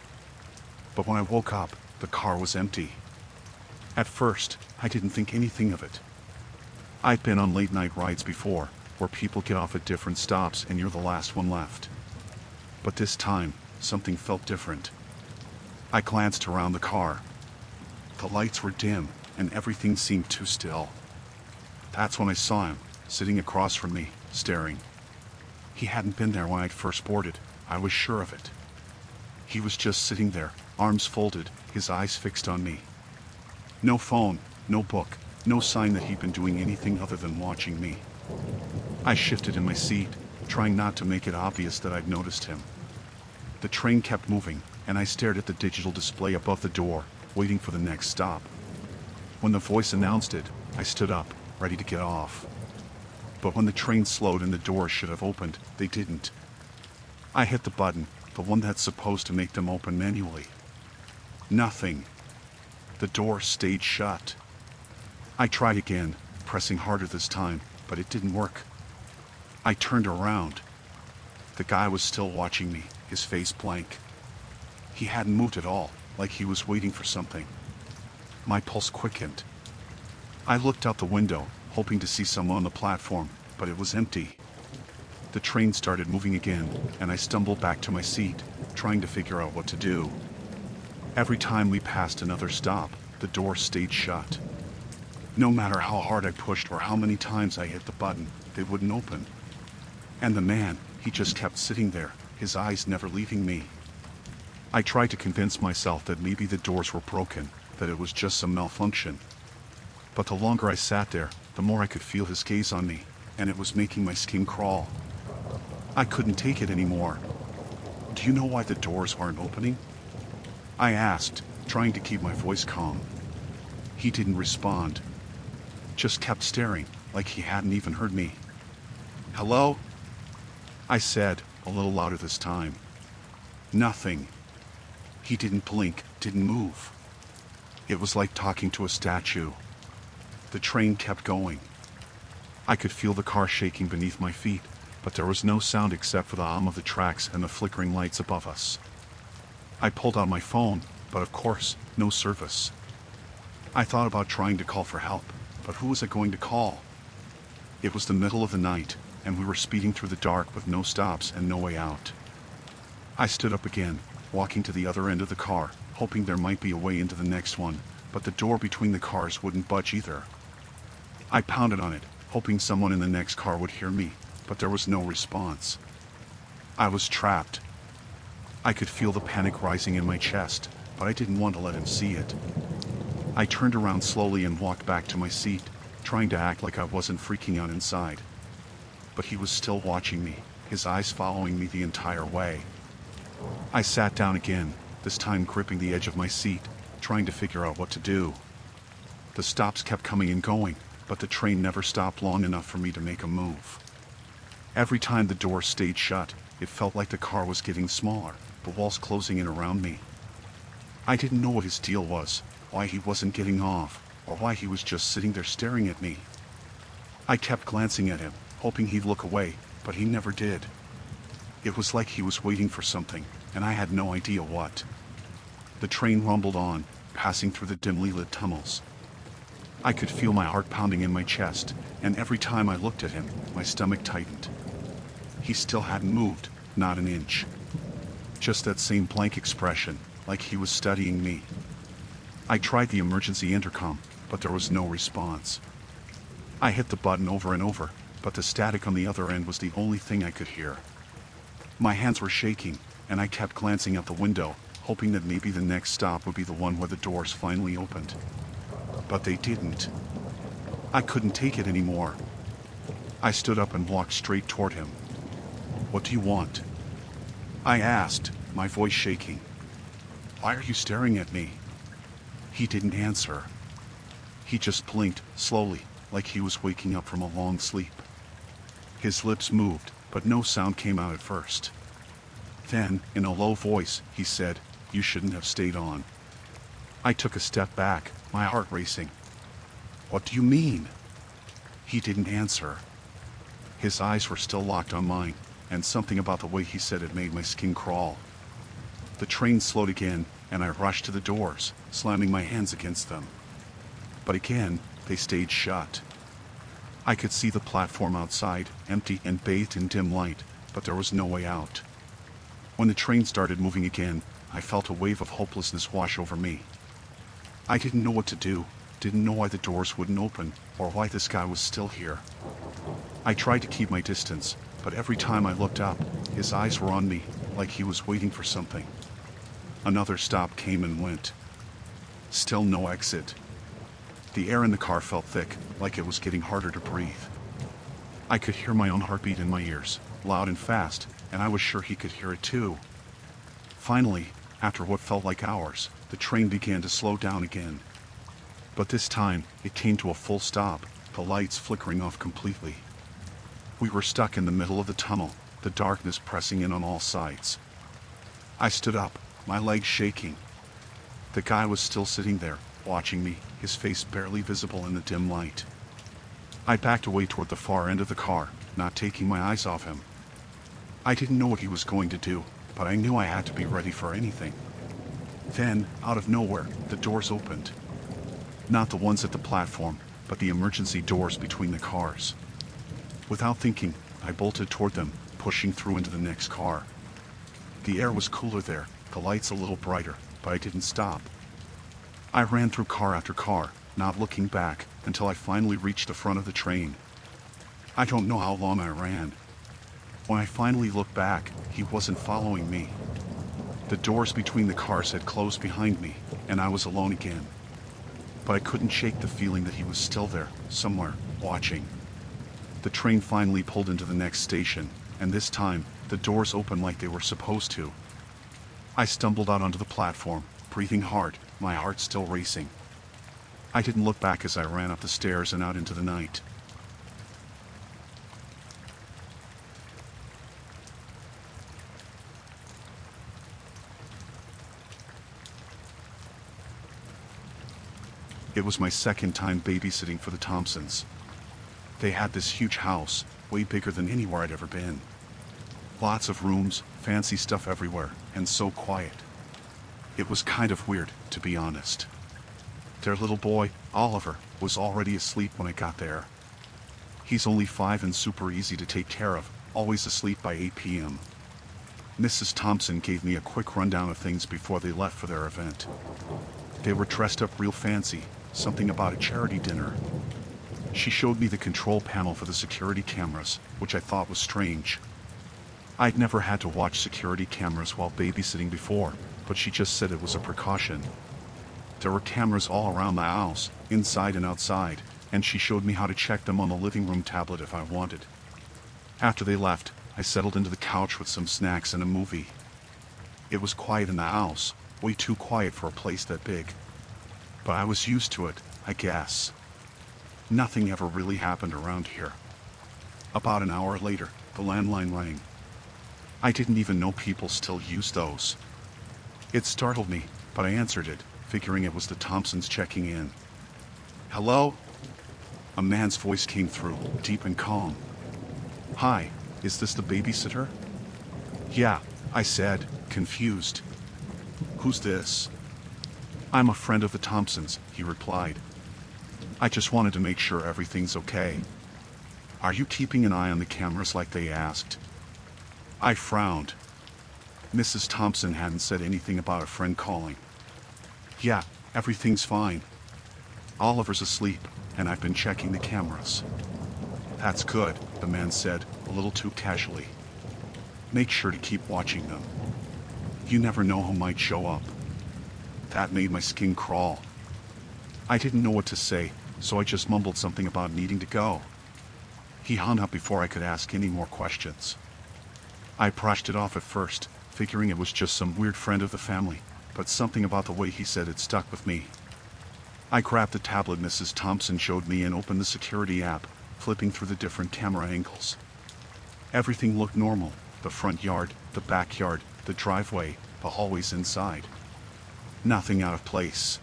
But when I woke up, the car was empty. At first, I didn't think anything of it. I'd been on late-night rides before, where people get off at different stops and you're the last one left. But this time, something felt different. I glanced around the car. The lights were dim, and everything seemed too still. That's when I saw him, sitting across from me, staring. He hadn't been there when I'd first boarded, I was sure of it. He was just sitting there, arms folded, his eyes fixed on me. No phone, no book, no sign that he'd been doing anything other than watching me. I shifted in my seat, trying not to make it obvious that I'd noticed him. The train kept moving, and I stared at the digital display above the door, waiting for the next stop. When the voice announced it, I stood up, ready to get off. But when the train slowed and the doors should have opened, they didn't. I hit the button, the one that's supposed to make them open manually. Nothing. The door stayed shut. I tried again, pressing harder this time, but it didn't work. I turned around. The guy was still watching me, his face blank. He hadn't moved at all, like he was waiting for something. My pulse quickened. I looked out the window, hoping to see someone on the platform, but it was empty. The train started moving again, and I stumbled back to my seat, trying to figure out what to do. Every time we passed another stop, the door stayed shut. No matter how hard I pushed or how many times I hit the button, they wouldn't open. And the man, he just kept sitting there, his eyes never leaving me. I tried to convince myself that maybe the doors were broken, that it was just some malfunction. But the longer I sat there, the more I could feel his gaze on me, and it was making my skin crawl. I couldn't take it anymore. "Do you know why the doors aren't opening?" I asked, trying to keep my voice calm. He didn't respond. Just kept staring, like he hadn't even heard me. "Hello?" I said, a little louder this time. Nothing. He didn't blink, didn't move. It was like talking to a statue. The train kept going. I could feel the car shaking beneath my feet, but there was no sound except for the hum of the tracks and the flickering lights above us. I pulled out my phone, but of course, no service. I thought about trying to call for help, but who was I going to call? It was the middle of the night, and we were speeding through the dark with no stops and no way out. I stood up again, walking to the other end of the car, hoping there might be a way into the next one, but the door between the cars wouldn't budge either. I pounded on it, hoping someone in the next car would hear me, but there was no response. I was trapped. I could feel the panic rising in my chest, but I didn't want to let him see it. I turned around slowly and walked back to my seat, trying to act like I wasn't freaking out inside. But he was still watching me, his eyes following me the entire way. I sat down again, this time gripping the edge of my seat, trying to figure out what to do. The stops kept coming and going, but the train never stopped long enough for me to make a move. Every time the door stayed shut, it felt like the car was getting smaller, the walls closing in around me. I didn't know what his deal was, why he wasn't getting off, or why he was just sitting there staring at me. I kept glancing at him, hoping he'd look away, but he never did. It was like he was waiting for something, and I had no idea what. The train rumbled on, passing through the dimly lit tunnels. I could feel my heart pounding in my chest, and every time I looked at him, my stomach tightened. He still hadn't moved, not an inch. Just that same blank expression, like he was studying me. I tried the emergency intercom, but there was no response. I hit the button over and over, but the static on the other end was the only thing I could hear. My hands were shaking, and I kept glancing out the window, hoping that maybe the next stop would be the one where the doors finally opened. But they didn't. I couldn't take it anymore. I stood up and walked straight toward him. "What do you want?" I asked, my voice shaking. "Why are you staring at me?" He didn't answer. He just blinked, slowly, like he was waking up from a long sleep. His lips moved, but no sound came out at first. Then, in a low voice, he said, "You shouldn't have stayed on." I took a step back, my heart racing. "What do you mean?" He didn't answer. His eyes were still locked on mine, and something about the way he said it made my skin crawl. The train slowed again, and I rushed to the doors, slamming my hands against them. But again, they stayed shut. I could see the platform outside, empty and bathed in dim light, but there was no way out. When the train started moving again, I felt a wave of hopelessness wash over me. I didn't know what to do, didn't know why the doors wouldn't open, or why this guy was still here. I tried to keep my distance, but every time I looked up, his eyes were on me, like he was waiting for something. Another stop came and went. Still no exit. The air in the car felt thick, like it was getting harder to breathe. I could hear my own heartbeat in my ears, loud and fast, and I was sure he could hear it too. Finally, after what felt like hours, the train began to slow down again. But this time, it came to a full stop, the lights flickering off completely. We were stuck in the middle of the tunnel, the darkness pressing in on all sides. I stood up, my legs shaking. The guy was still sitting there, watching me, his face barely visible in the dim light. I backed away toward the far end of the car, not taking my eyes off him. I didn't know what he was going to do, but I knew I had to be ready for anything. Then, out of nowhere, the doors opened. Not the ones at the platform, but the emergency doors between the cars. Without thinking, I bolted toward them, pushing through into the next car. The air was cooler there, the lights a little brighter, but I didn't stop. I ran through car after car, not looking back until I finally reached the front of the train. I don't know how long I ran. When I finally looked back, he wasn't following me. The doors between the cars had closed behind me, and I was alone again. But I couldn't shake the feeling that he was still there, somewhere, watching. The train finally pulled into the next station, and this time, the doors opened like they were supposed to. I stumbled out onto the platform, breathing hard, my heart still racing. I didn't look back as I ran up the stairs and out into the night. It was my second time babysitting for the Thompsons. They had this huge house, way bigger than anywhere I'd ever been. Lots of rooms, fancy stuff everywhere, and so quiet. It was kind of weird, to be honest. Their little boy, Oliver, was already asleep when I got there. He's only 5 and super easy to take care of, always asleep by 8 p.m. Mrs. Thompson gave me a quick rundown of things before they left for their event. They were dressed up real fancy, something about a charity dinner. She showed me the control panel for the security cameras, which I thought was strange. I'd never had to watch security cameras while babysitting before, but she just said it was a precaution. There were cameras all around the house, inside and outside, and she showed me how to check them on the living room tablet if I wanted. After they left, I settled into the couch with some snacks and a movie. It was quiet in the house, way too quiet for a place that big. But I was used to it, I guess. Nothing ever really happened around here. About an hour later, the landline rang. I didn't even know people still used those. It startled me, but I answered it, figuring it was the Thompsons checking in. "Hello?" A man's voice came through, deep and calm. "Hi, is this the babysitter?" "Yeah," I said, confused. "Who's this?" "I'm a friend of the Thompsons," he replied. "I just wanted to make sure everything's okay. Are you keeping an eye on the cameras like they asked?" I frowned. Mrs. Thompson hadn't said anything about a friend calling. "Yeah, everything's fine. Oliver's asleep, and I've been checking the cameras." "That's good," the man said, a little too casually. "Make sure to keep watching them. You never know who might show up." That made my skin crawl. I didn't know what to say, so I just mumbled something about needing to go. He hung up before I could ask any more questions. I brushed it off at first, figuring it was just some weird friend of the family, but something about the way he said it stuck with me. I grabbed the tablet Mrs. Thompson showed me and opened the security app, flipping through the different camera angles. Everything looked normal: the front yard, the backyard, the driveway, the hallways inside. Nothing out of place.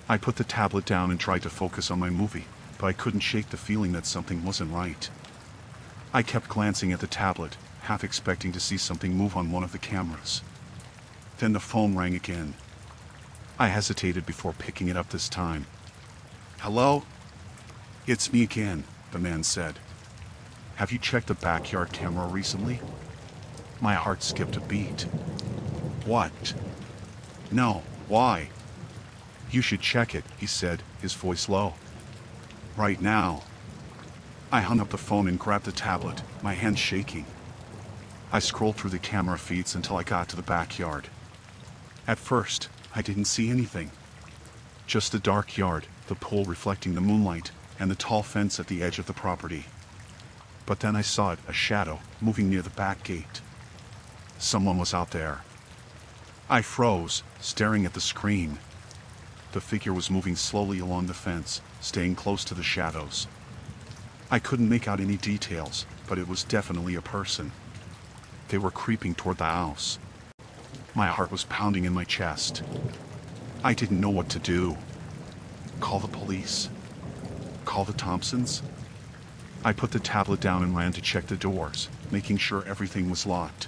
I put the tablet down and tried to focus on my movie, but I couldn't shake the feeling that something wasn't right. I kept glancing at the tablet, half expecting to see something move on one of the cameras. Then the phone rang again. I hesitated before picking it up this time. "Hello?" "It's me again," the man said. "Have you checked the backyard camera recently?" My heart skipped a beat. "What?" "No, why?" "You should check it," he said, his voice low. "Right now." I hung up the phone and grabbed the tablet, my hands shaking. I scrolled through the camera feeds until I got to the backyard. At first, I didn't see anything. Just the dark yard, the pool reflecting the moonlight, and the tall fence at the edge of the property. But then I saw it, a shadow, moving near the back gate. Someone was out there. I froze, staring at the screen. The figure was moving slowly along the fence, staying close to the shadows. I couldn't make out any details, but it was definitely a person. They were creeping toward the house. My heart was pounding in my chest. I didn't know what to do. Call the police? Call the Thompsons? I put the tablet down and ran to check the doors, making sure everything was locked.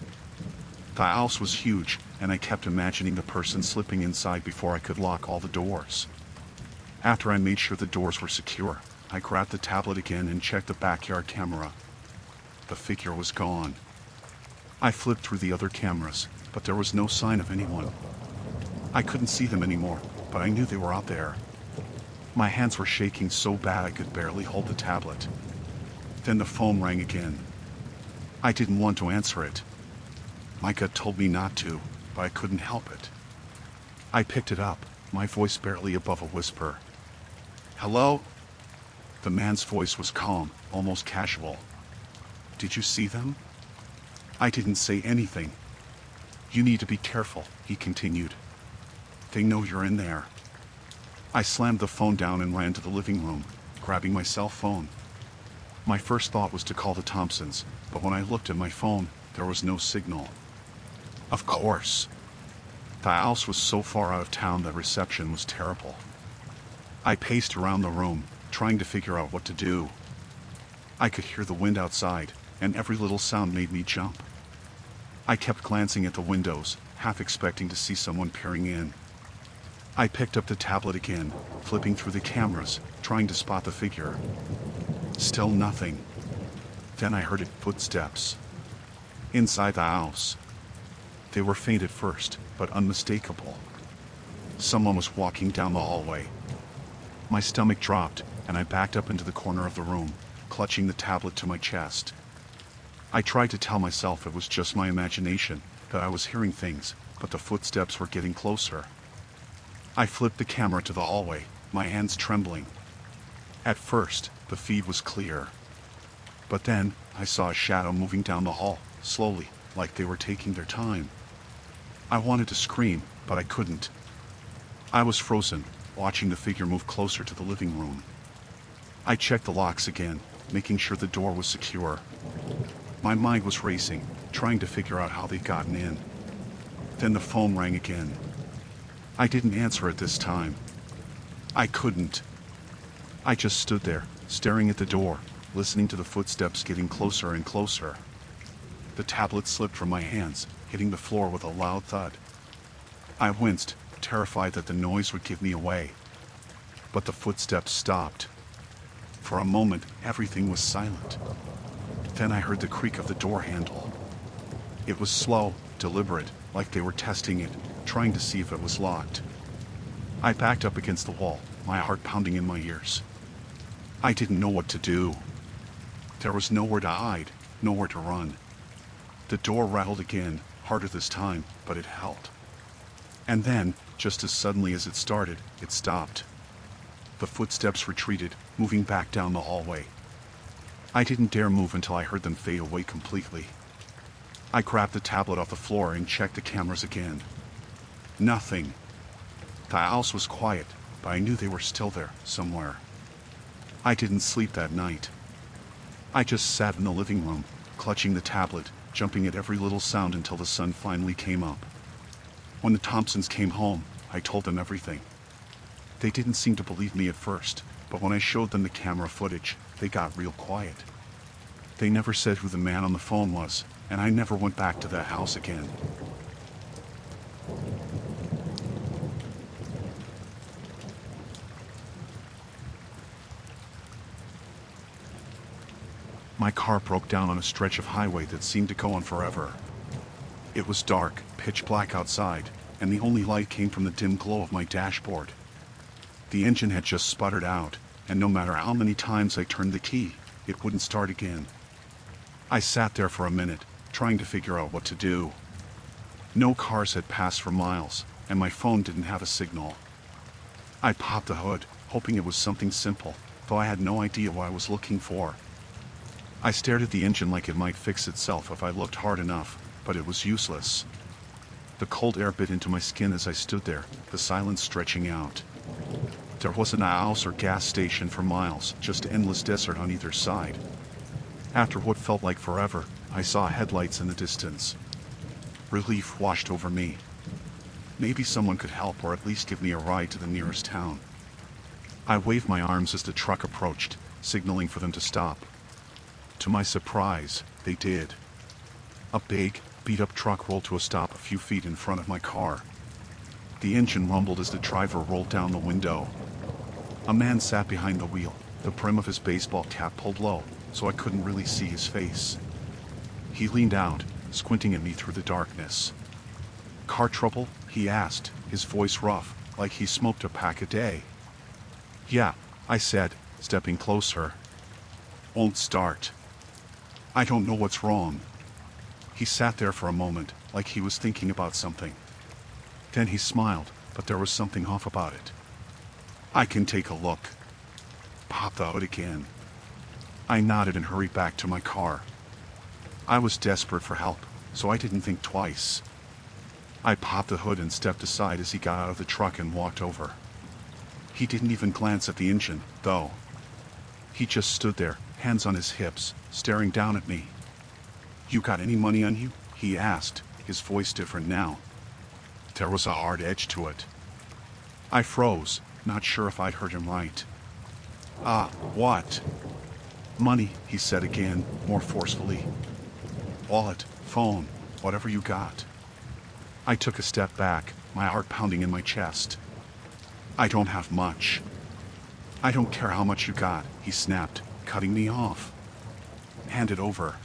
The house was huge, and I kept imagining the person slipping inside before I could lock all the doors. After I made sure the doors were secure, I grabbed the tablet again and checked the backyard camera. The figure was gone. I flipped through the other cameras, but there was no sign of anyone. I couldn't see them anymore, but I knew they were out there. My hands were shaking so bad I could barely hold the tablet. Then the phone rang again. I didn't want to answer it. My gut told me not to, but I couldn't help it. I picked it up, my voice barely above a whisper. "Hello?" The man's voice was calm, almost casual. "Did you see them?" I didn't say anything. "You need to be careful," he continued. "They know you're in there." I slammed the phone down and ran to the living room, grabbing my cell phone. My first thought was to call the Thompsons, but when I looked at my phone, there was no signal. Of course. The house was so far out of town that reception was terrible. I paced around the room, trying to figure out what to do. I could hear the wind outside, and every little sound made me jump. I kept glancing at the windows, half expecting to see someone peering in. I picked up the tablet again, flipping through the cameras, trying to spot the figure. Still nothing. Then I heard footsteps. Inside the house. They were faint at first, but unmistakable. Someone was walking down the hallway. My stomach dropped, and I backed up into the corner of the room, clutching the tablet to my chest. I tried to tell myself it was just my imagination, that I was hearing things, but the footsteps were getting closer. I flipped the camera to the hallway, my hands trembling. At first, the feed was clear. But then, I saw a shadow moving down the hall, slowly, like they were taking their time. I wanted to scream, but I couldn't. I was frozen, watching the figure move closer to the living room. I checked the locks again, making sure the door was secure. My mind was racing, trying to figure out how they'd gotten in. Then the phone rang again. I didn't answer it this time. I couldn't. I just stood there, staring at the door, listening to the footsteps getting closer and closer. The tablet slipped from my hands, hitting the floor with a loud thud. I winced, terrified that the noise would give me away. But the footsteps stopped. For a moment, everything was silent. Then I heard the creak of the door handle. It was slow, deliberate, like they were testing it, trying to see if it was locked. I backed up against the wall, my heart pounding in my ears. I didn't know what to do. There was nowhere to hide, nowhere to run. The door rattled again, harder this time, but it held. And then, just as suddenly as it started, it stopped. The footsteps retreated, moving back down the hallway. I didn't dare move until I heard them fade away completely. I grabbed the tablet off the floor and checked the cameras again. Nothing. The house was quiet, but I knew they were still there, somewhere. I didn't sleep that night. I just sat in the living room, clutching the tablet, jumping at every little sound until the sun finally came up. When the Thompsons came home, I told them everything. They didn't seem to believe me at first, but when I showed them the camera footage, they got real quiet. They never said who the man on the phone was, and I never went back to that house again. My car broke down on a stretch of highway that seemed to go on forever. It was dark, pitch black outside, and the only light came from the dim glow of my dashboard. The engine had just sputtered out, and no matter how many times I turned the key, it wouldn't start again. I sat there for a minute, trying to figure out what to do. No cars had passed for miles, and my phone didn't have a signal. I popped the hood, hoping it was something simple, though I had no idea what I was looking for. I stared at the engine like it might fix itself if I looked hard enough, but it was useless. The cold air bit into my skin as I stood there, the silence stretching out. There wasn't a house or gas station for miles, just endless desert on either side. After what felt like forever, I saw headlights in the distance. Relief washed over me. Maybe someone could help or at least give me a ride to the nearest town. I waved my arms as the truck approached, signaling for them to stop. To my surprise, they did. A big, beat-up truck rolled to a stop a few feet in front of my car. The engine rumbled as the driver rolled down the window. A man sat behind the wheel, the brim of his baseball cap pulled low, so I couldn't really see his face. He leaned out, squinting at me through the darkness. "Car trouble?" he asked, his voice rough, like he smoked a pack a day. Yeah, I said, stepping closer. Won't start. I don't know what's wrong. He sat there for a moment, like he was thinking about something. Then he smiled, but there was something off about it. I can take a look. Pop the hood again. I nodded and hurried back to my car. I was desperate for help, so I didn't think twice. I popped the hood and stepped aside as he got out of the truck and walked over. He didn't even glance at the engine, though. He just stood there, hands on his hips, staring down at me. You got any money on you? He asked, his voice different now. There was a hard edge to it. I froze, not sure if I'd heard him right. What? Money, he said again, more forcefully. Wallet, phone, whatever you got. I took a step back, my heart pounding in my chest. I don't have much. I don't care how much you got, he snapped, cutting me off. Hand it over.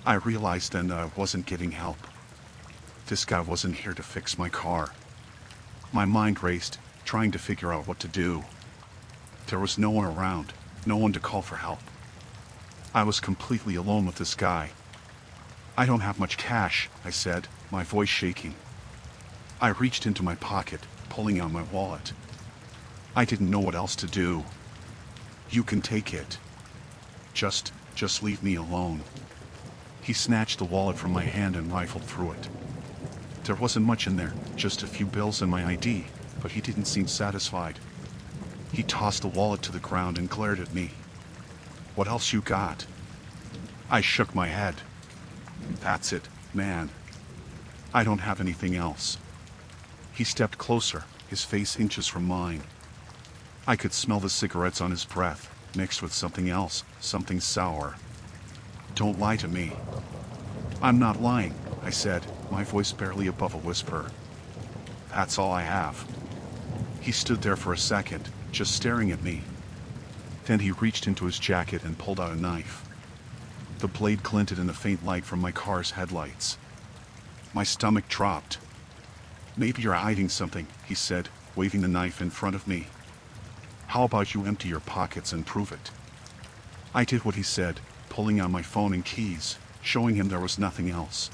I realized then that I wasn't getting help. This guy wasn't here to fix my car. My mind raced, trying to figure out what to do. There was no one around, no one to call for help. I was completely alone with this guy. I don't have much cash, I said, my voice shaking. I reached into my pocket, pulling out my wallet. I didn't know what else to do. You can take it. Just leave me alone. He snatched the wallet from my hand and rifled through it. There wasn't much in there, just a few bills and my ID, but he didn't seem satisfied. He tossed the wallet to the ground and glared at me. What else you got? I shook my head. That's it, man. I don't have anything else. He stepped closer, his face inches from mine. I could smell the cigarettes on his breath, mixed with something else, something sour. Don't lie to me. I'm not lying, I said, my voice barely above a whisper. That's all I have. He stood there for a second, just staring at me. Then he reached into his jacket and pulled out a knife. The blade glinted in the faint light from my car's headlights. My stomach dropped. Maybe you're hiding something, he said, waving the knife in front of me. How about you empty your pockets and prove it? I did what he said, pulling out my phone and keys, showing him there was nothing else.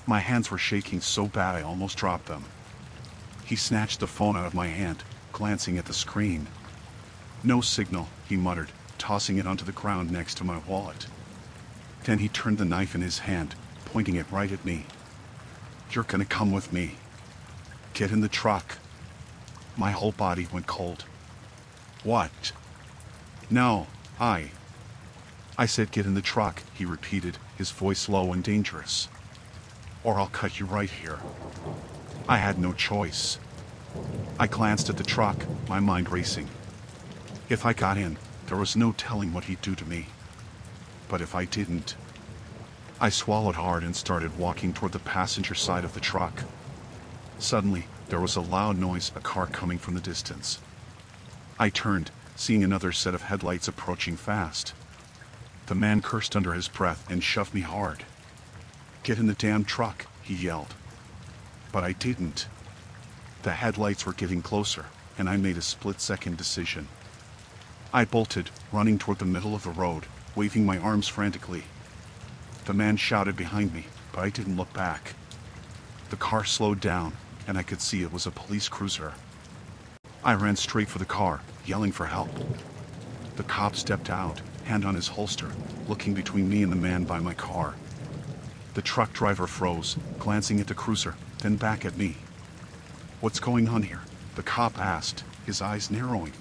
My hands were shaking so bad I almost dropped them. He snatched the phone out of my hand, glancing at the screen. No signal, he muttered, tossing it onto the ground next to my wallet. Then he turned the knife in his hand, pointing it right at me. You're gonna come with me. Get in the truck. My whole body went cold. What? No, I said get in the truck, he repeated, his voice low and dangerous. Or I'll cut you right here. I had no choice. I glanced at the truck, my mind racing. If I got in, there was no telling what he'd do to me. But if I didn't... I swallowed hard and started walking toward the passenger side of the truck. Suddenly, there was a loud noise, a car coming from the distance. I turned, seeing another set of headlights approaching fast. The man cursed under his breath and shoved me hard. Get in the damn truck, he yelled. But I didn't. The headlights were getting closer, and I made a split-second decision. I bolted, running toward the middle of the road, waving my arms frantically. The man shouted behind me, but I didn't look back. The car slowed down, and I could see it was a police cruiser. I ran straight for the car, yelling for help. The cop stepped out, hand on his holster, looking between me and the man by my car. The truck driver froze, glancing at the cruiser, then back at me. What's going on here? The cop asked, his eyes narrowing.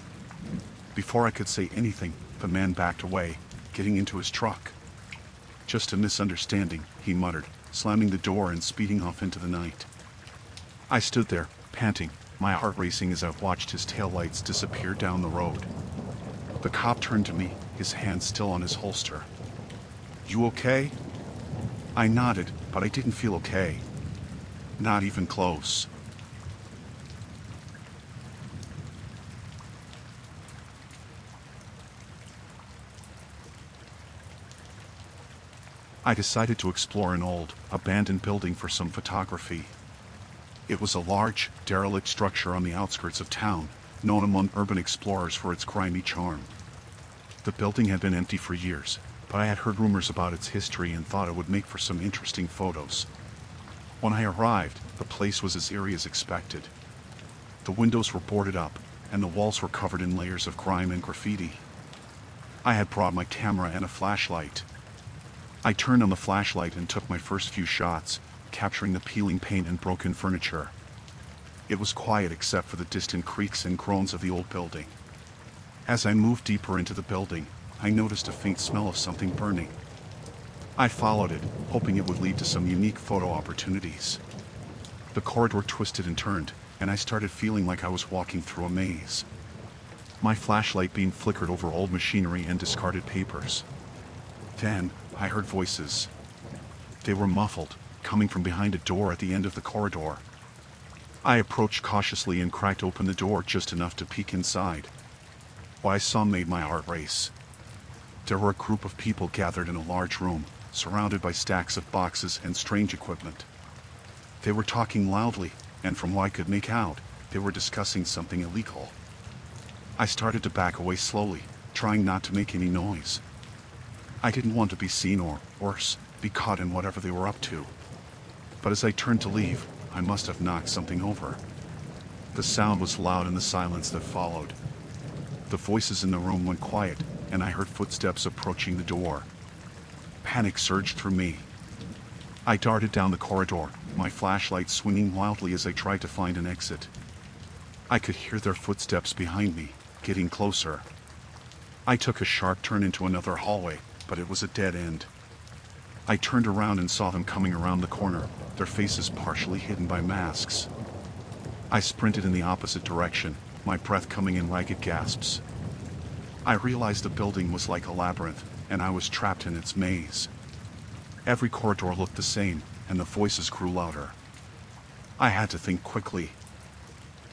Before I could say anything, the man backed away, getting into his truck. Just a misunderstanding, he muttered, slamming the door and speeding off into the night. I stood there, panting, my heart racing as I watched his taillights disappear down the road. The cop turned to me, his hand still on his holster. You okay? I nodded, but I didn't feel okay. Not even close. I decided to explore an old, abandoned building for some photography. It was a large, derelict structure on the outskirts of town, known among urban explorers for its grimy charm. The building had been empty for years, but I had heard rumors about its history and thought it would make for some interesting photos. When I arrived, the place was as eerie as expected. The windows were boarded up, and the walls were covered in layers of grime and graffiti. I had brought my camera and a flashlight. I turned on the flashlight and took my first few shots, capturing the peeling paint and broken furniture. It was quiet except for the distant creaks and groans of the old building. As I moved deeper into the building, I noticed a faint smell of something burning. I followed it, hoping it would lead to some unique photo opportunities. The corridor twisted and turned, and I started feeling like I was walking through a maze. My flashlight beam flickered over old machinery and discarded papers. Then, I heard voices. They were muffled, coming from behind a door at the end of the corridor. I approached cautiously and cracked open the door just enough to peek inside. What I saw made my heart race. There were a group of people gathered in a large room, surrounded by stacks of boxes and strange equipment. They were talking loudly, and from what I could make out, they were discussing something illegal. I started to back away slowly, trying not to make any noise. I didn't want to be seen or, worse, be caught in whatever they were up to. But as I turned to leave, I must have knocked something over. The sound was loud in the silence that followed. The voices in the room went quiet, and I heard footsteps approaching the door. Panic surged through me. I darted down the corridor, my flashlight swinging wildly as I tried to find an exit. I could hear their footsteps behind me, getting closer. I took a sharp turn into another hallway, but it was a dead end. I turned around and saw them coming around the corner, their faces partially hidden by masks. I sprinted in the opposite direction, my breath coming in ragged gasps. I realized the building was like a labyrinth, and I was trapped in its maze. Every corridor looked the same, and the voices grew louder. I had to think quickly.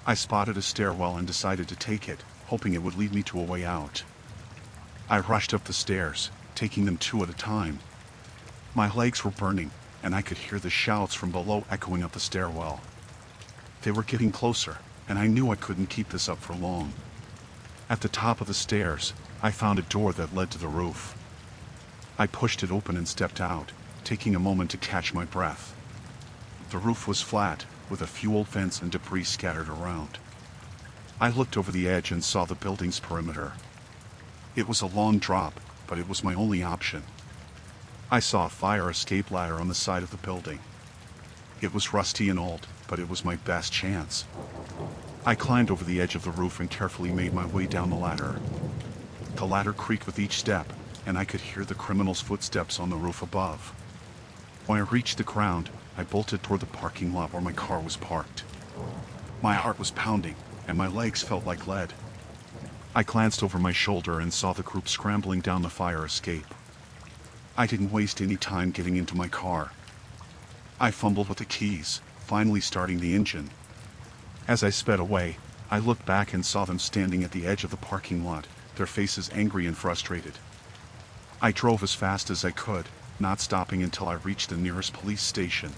I spotted a stairwell and decided to take it, hoping it would lead me to a way out. I rushed up the stairs, taking them two at a time. My legs were burning, and I could hear the shouts from below echoing up the stairwell. They were getting closer, and I knew I couldn't keep this up for long. At the top of the stairs, I found a door that led to the roof. I pushed it open and stepped out, taking a moment to catch my breath. The roof was flat, with a few old vents and debris scattered around. I looked over the edge and saw the building's perimeter. It was a long drop, but it was my only option. I saw a fire escape ladder on the side of the building. It was rusty and old, but it was my best chance. I climbed over the edge of the roof and carefully made my way down the ladder. The ladder creaked with each step, and I could hear the criminal's footsteps on the roof above. When I reached the ground, I bolted toward the parking lot where my car was parked. My heart was pounding, and my legs felt like lead. I glanced over my shoulder and saw the group scrambling down the fire escape. I didn't waste any time getting into my car. I fumbled with the keys, finally starting the engine. As I sped away, I looked back and saw them standing at the edge of the parking lot, their faces angry and frustrated. I drove as fast as I could, not stopping until I reached the nearest police station.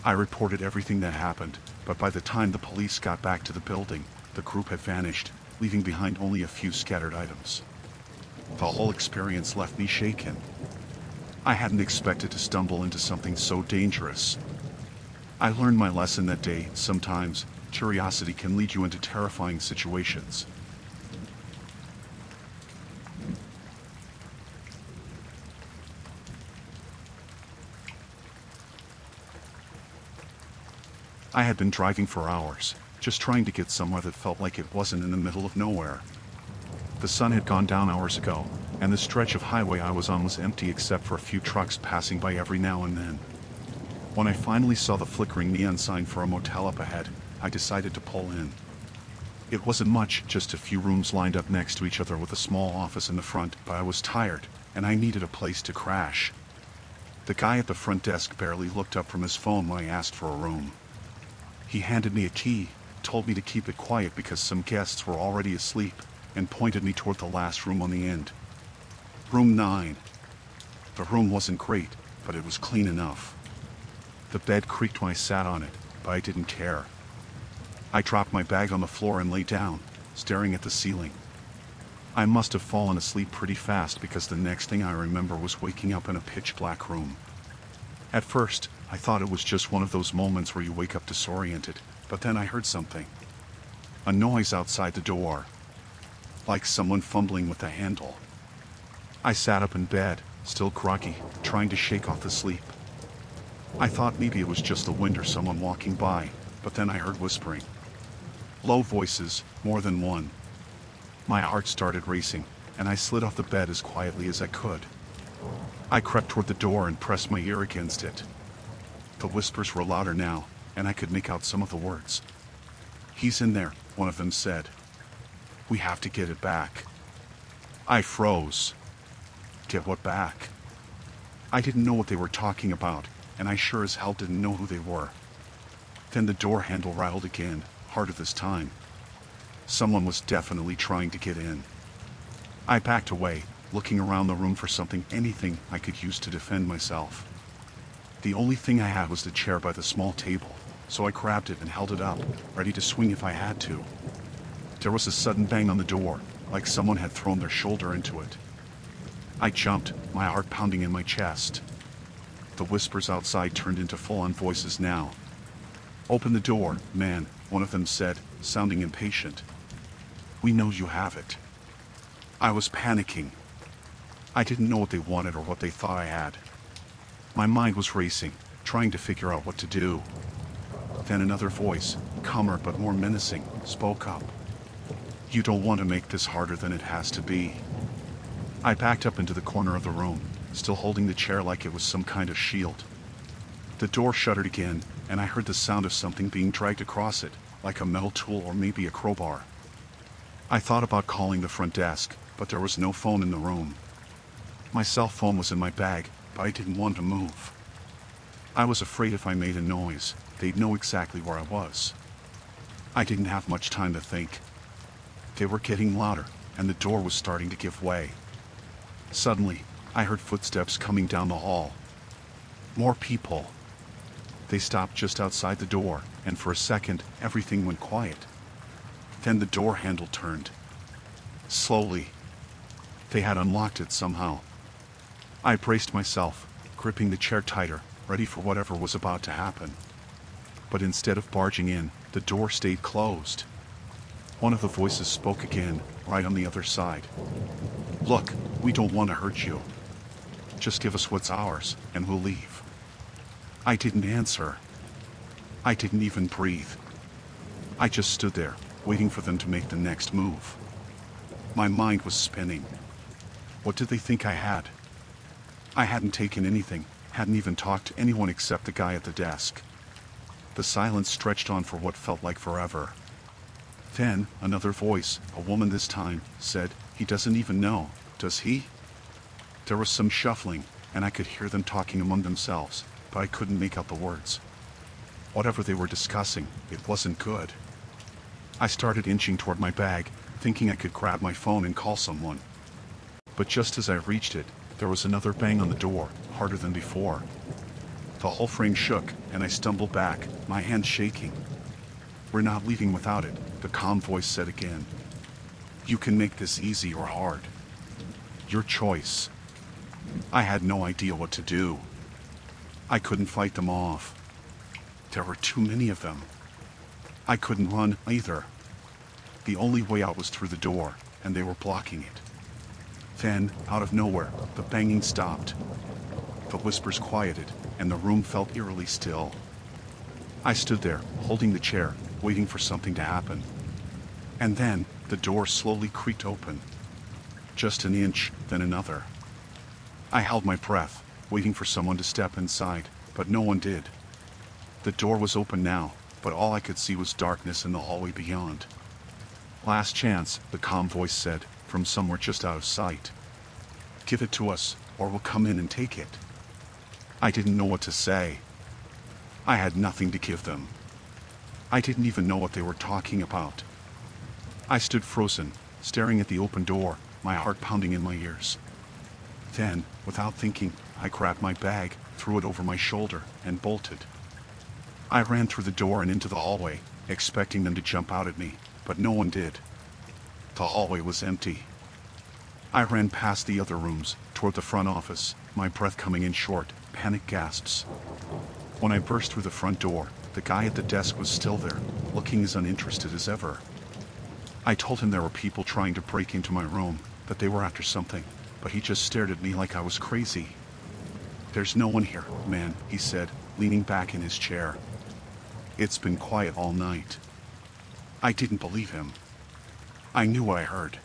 I reported everything that happened, but by the time the police got back to the building, the group had vanished, leaving behind only a few scattered items. The whole experience left me shaken. I hadn't expected to stumble into something so dangerous. I learned my lesson that day. Sometimes, curiosity can lead you into terrifying situations. I had been driving for hours, just trying to get somewhere that felt like it wasn't in the middle of nowhere. The sun had gone down hours ago, and the stretch of highway I was on was empty except for a few trucks passing by every now and then. When I finally saw the flickering neon sign for a motel up ahead, I decided to pull in. It wasn't much, just a few rooms lined up next to each other with a small office in the front, but I was tired, and I needed a place to crash. The guy at the front desk barely looked up from his phone when I asked for a room. He handed me a key, told me to keep it quiet because some guests were already asleep, and pointed me toward the last room on the end. Room 9. The room wasn't great, but it was clean enough. The bed creaked when I sat on it, but I didn't care. I dropped my bag on the floor and lay down, staring at the ceiling. I must have fallen asleep pretty fast because the next thing I remember was waking up in a pitch-black room. At first, I thought it was just one of those moments where you wake up disoriented, but then I heard something. A noise outside the door. Like someone fumbling with the handle. I sat up in bed, still groggy, trying to shake off the sleep. I thought maybe it was just the wind or someone walking by, but then I heard whispering. Low voices, more than one. My heart started racing, and I slid off the bed as quietly as I could. I crept toward the door and pressed my ear against it. The whispers were louder now, and I could make out some of the words. He's in there, one of them said. We have to get it back. I froze. Get what back? I didn't know what they were talking about, and I sure as hell didn't know who they were. Then the door handle rattled again, harder this time. Someone was definitely trying to get in. I backed away, looking around the room for something, anything I could use to defend myself. The only thing I had was the chair by the small table, so I grabbed it and held it up, ready to swing if I had to. There was a sudden bang on the door, like someone had thrown their shoulder into it. I jumped, my heart pounding in my chest. The whispers outside turned into full-on voices now. Open the door, man, one of them said, sounding impatient. We know you have it. I was panicking. I didn't know what they wanted or what they thought I had. My mind was racing, trying to figure out what to do. Then another voice, calmer but more menacing, spoke up. You don't want to make this harder than it has to be. I backed up into the corner of the room, still holding the chair like it was some kind of shield. The door shuttered again, and I heard the sound of something being dragged across it, like a metal tool or maybe a crowbar. I thought about calling the front desk, but there was no phone in the room. My cell phone was in my bag, but I didn't want to move. I was afraid if I made a noise, they'd know exactly where I was. I didn't have much time to think. They were getting louder, and the door was starting to give way. Suddenly, I heard footsteps coming down the hall. More people. They stopped just outside the door, and for a second, everything went quiet. Then the door handle turned. Slowly. They had unlocked it somehow. I braced myself, gripping the chair tighter, ready for whatever was about to happen. But instead of barging in, the door stayed closed. One of the voices spoke again, right on the other side. Look, we don't want to hurt you. Just give us what's ours, and we'll leave. I didn't answer. I didn't even breathe. I just stood there, waiting for them to make the next move. My mind was spinning. What did they think I had? I hadn't taken anything, hadn't even talked to anyone except the guy at the desk. The silence stretched on for what felt like forever. Then, another voice, a woman this time, said, He doesn't even know, does he? There was some shuffling, and I could hear them talking among themselves, but I couldn't make out the words. Whatever they were discussing, it wasn't good. I started inching toward my bag, thinking I could grab my phone and call someone. But just as I reached it, there was another bang on the door, harder than before. The whole frame shook, and I stumbled back, my hands shaking. We're not leaving without it, the calm voice said again. You can make this easy or hard. Your choice. I had no idea what to do. I couldn't fight them off. There were too many of them. I couldn't run either. The only way out was through the door, and they were blocking it. Then, out of nowhere, the banging stopped. The whispers quieted, and the room felt eerily still. I stood there, holding the chair, waiting for something to happen. And then, the door slowly creaked open. Just an inch, then another. I held my breath, waiting for someone to step inside, but no one did. The door was open now, but all I could see was darkness in the hallway beyond. Last chance, the calm voice said, from somewhere just out of sight. Give it to us, or we'll come in and take it. I didn't know what to say. I had nothing to give them. I didn't even know what they were talking about. I stood frozen, staring at the open door, my heart pounding in my ears. Then, without thinking, I grabbed my bag, threw it over my shoulder, and bolted. I ran through the door and into the hallway, expecting them to jump out at me, but no one did. The hallway was empty. I ran past the other rooms, toward the front office, my breath coming in short, panic gasps. When I burst through the front door, the guy at the desk was still there, looking as uninterested as ever. I told him there were people trying to break into my room, that they were after something, but he just stared at me like I was crazy. "There's no one here, man," he said, leaning back in his chair. "It's been quiet all night." I didn't believe him. I knew what I heard.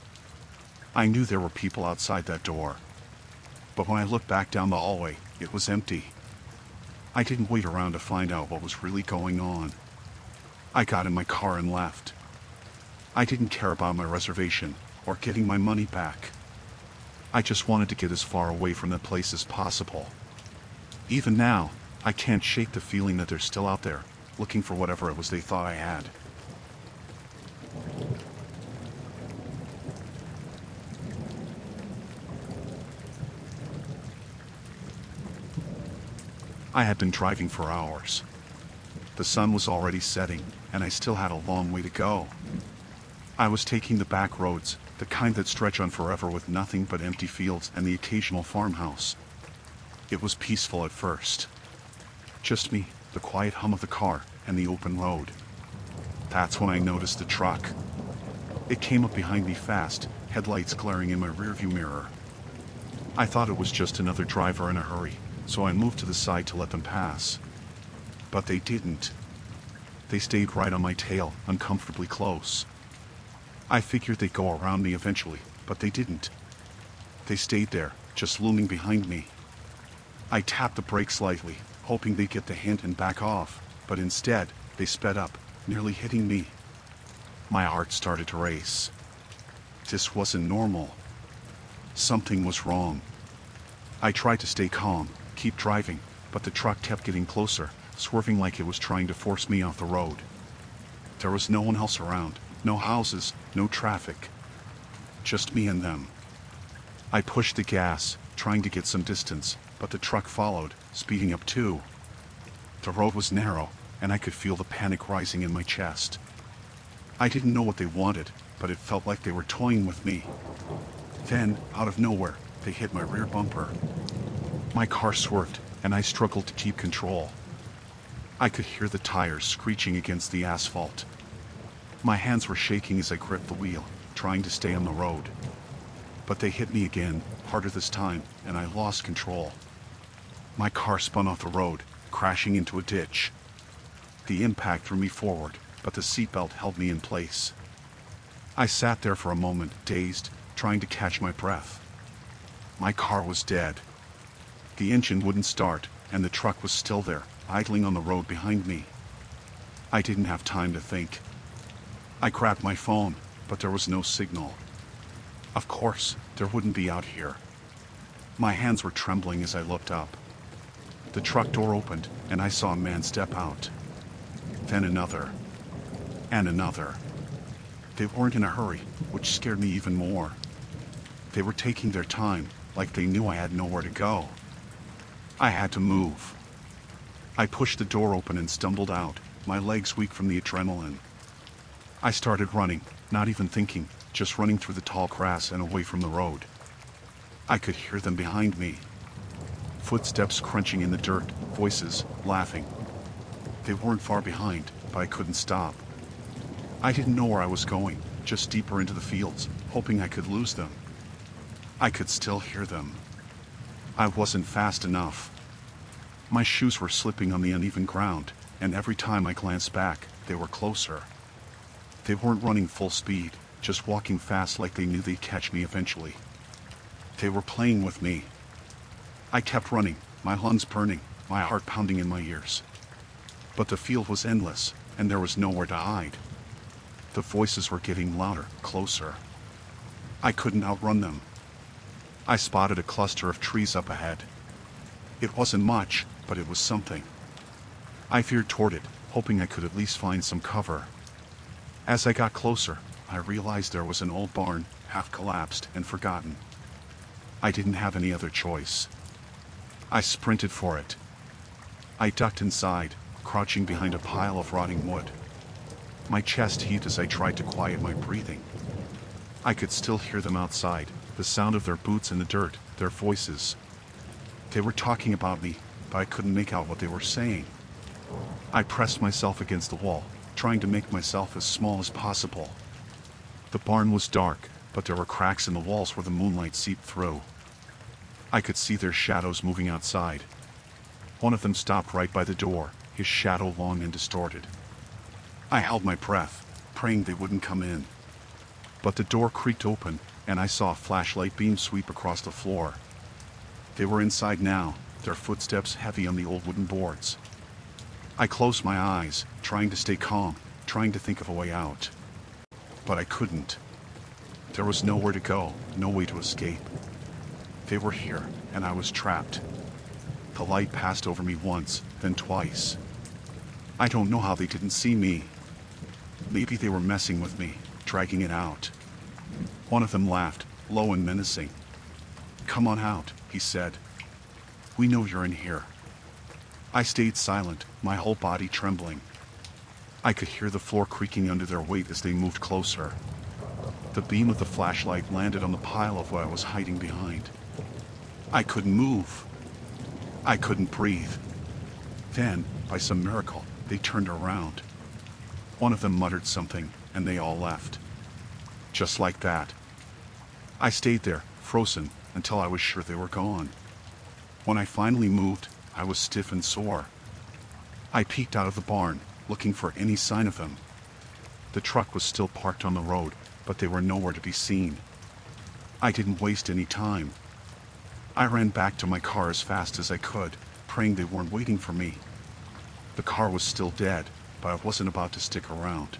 I knew there were people outside that door. But when I looked back down the hallway, it was empty. I didn't wait around to find out what was really going on. I got in my car and left. I didn't care about my reservation or getting my money back. I just wanted to get as far away from the place as possible. Even now, I can't shake the feeling that they're still out there, looking for whatever it was they thought I had. I had been driving for hours. The sun was already setting, and I still had a long way to go. I was taking the back roads, the kind that stretch on forever with nothing but empty fields and the occasional farmhouse. It was peaceful at first. Just me, the quiet hum of the car, and the open road. That's when I noticed the truck. It came up behind me fast, headlights glaring in my rearview mirror. I thought it was just another driver in a hurry, so I moved to the side to let them pass. But they didn't. They stayed right on my tail, uncomfortably close. I figured they'd go around me eventually, but they didn't. They stayed there, just looming behind me. I tapped the brakes lightly, hoping they'd get the hint and back off, but instead, they sped up, nearly hitting me. My heart started to race. This wasn't normal. Something was wrong. I tried to stay calm, keep driving, but the truck kept getting closer, swerving like it was trying to force me off the road. There was no one else around, no houses, no traffic. Just me and them. I pushed the gas, trying to get some distance, but the truck followed, speeding up too. The road was narrow, and I could feel the panic rising in my chest. I didn't know what they wanted, but it felt like they were toying with me. Then, out of nowhere, they hit my rear bumper. My car swerved, and I struggled to keep control. I could hear the tires screeching against the asphalt. My hands were shaking as I gripped the wheel, trying to stay on the road. But they hit me again, harder this time, and I lost control. My car spun off the road, crashing into a ditch. The impact threw me forward, but the seatbelt held me in place. I sat there for a moment, dazed, trying to catch my breath. My car was dead. The engine wouldn't start, and the truck was still there, idling on the road behind me. I didn't have time to think. I grabbed my phone, but there was no signal. Of course, there wouldn't be out here. My hands were trembling as I looked up. The truck door opened, and I saw a man step out. Then another. And another. They weren't in a hurry, which scared me even more. They were taking their time, like they knew I had nowhere to go. I had to move. I pushed the door open and stumbled out, my legs weak from the adrenaline. I started running, not even thinking, just running through the tall grass and away from the road. I could hear them behind me. Footsteps crunching in the dirt, voices, laughing. They weren't far behind, but I couldn't stop. I didn't know where I was going, just deeper into the fields, hoping I could lose them. I could still hear them. I wasn't fast enough. My shoes were slipping on the uneven ground, and every time I glanced back, they were closer. They weren't running full speed, just walking fast like they knew they'd catch me eventually. They were playing with me. I kept running, my lungs burning, my heart pounding in my ears. But the field was endless, and there was nowhere to hide. The voices were getting louder, closer. I couldn't outrun them. I spotted a cluster of trees up ahead. It wasn't much, but it was something. I veered toward it, hoping I could at least find some cover. As I got closer, I realized there was an old barn, half collapsed and forgotten. I didn't have any other choice. I sprinted for it. I ducked inside, crouching behind a pile of rotting wood. My chest heaved as I tried to quiet my breathing. I could still hear them outside, the sound of their boots in the dirt, their voices. They were talking about me, but I couldn't make out what they were saying. I pressed myself against the wall, trying to make myself as small as possible. The barn was dark, but there were cracks in the walls where the moonlight seeped through. I could see their shadows moving outside. One of them stopped right by the door, his shadow long and distorted. I held my breath, praying they wouldn't come in. But the door creaked open, and I saw a flashlight beam sweep across the floor. They were inside now, their footsteps heavy on the old wooden boards. I closed my eyes, trying to stay calm, trying to think of a way out. But I couldn't. There was nowhere to go, no way to escape. They were here, and I was trapped. The light passed over me once, then twice. I don't know how they didn't see me. Maybe they were messing with me, dragging it out. One of them laughed, low and menacing. "Come on out," he said. "We know you're in here." I stayed silent, my whole body trembling. I could hear the floor creaking under their weight as they moved closer. The beam of the flashlight landed on the pile of what I was hiding behind. I couldn't move. I couldn't breathe. Then, by some miracle, they turned around. One of them muttered something, and they all left. Just like that. I stayed there, frozen, until I was sure they were gone. When I finally moved, I was stiff and sore. I peeked out of the barn, looking for any sign of them. The truck was still parked on the road, but they were nowhere to be seen. I didn't waste any time. I ran back to my car as fast as I could, praying they weren't waiting for me. The car was still dead, but I wasn't about to stick around.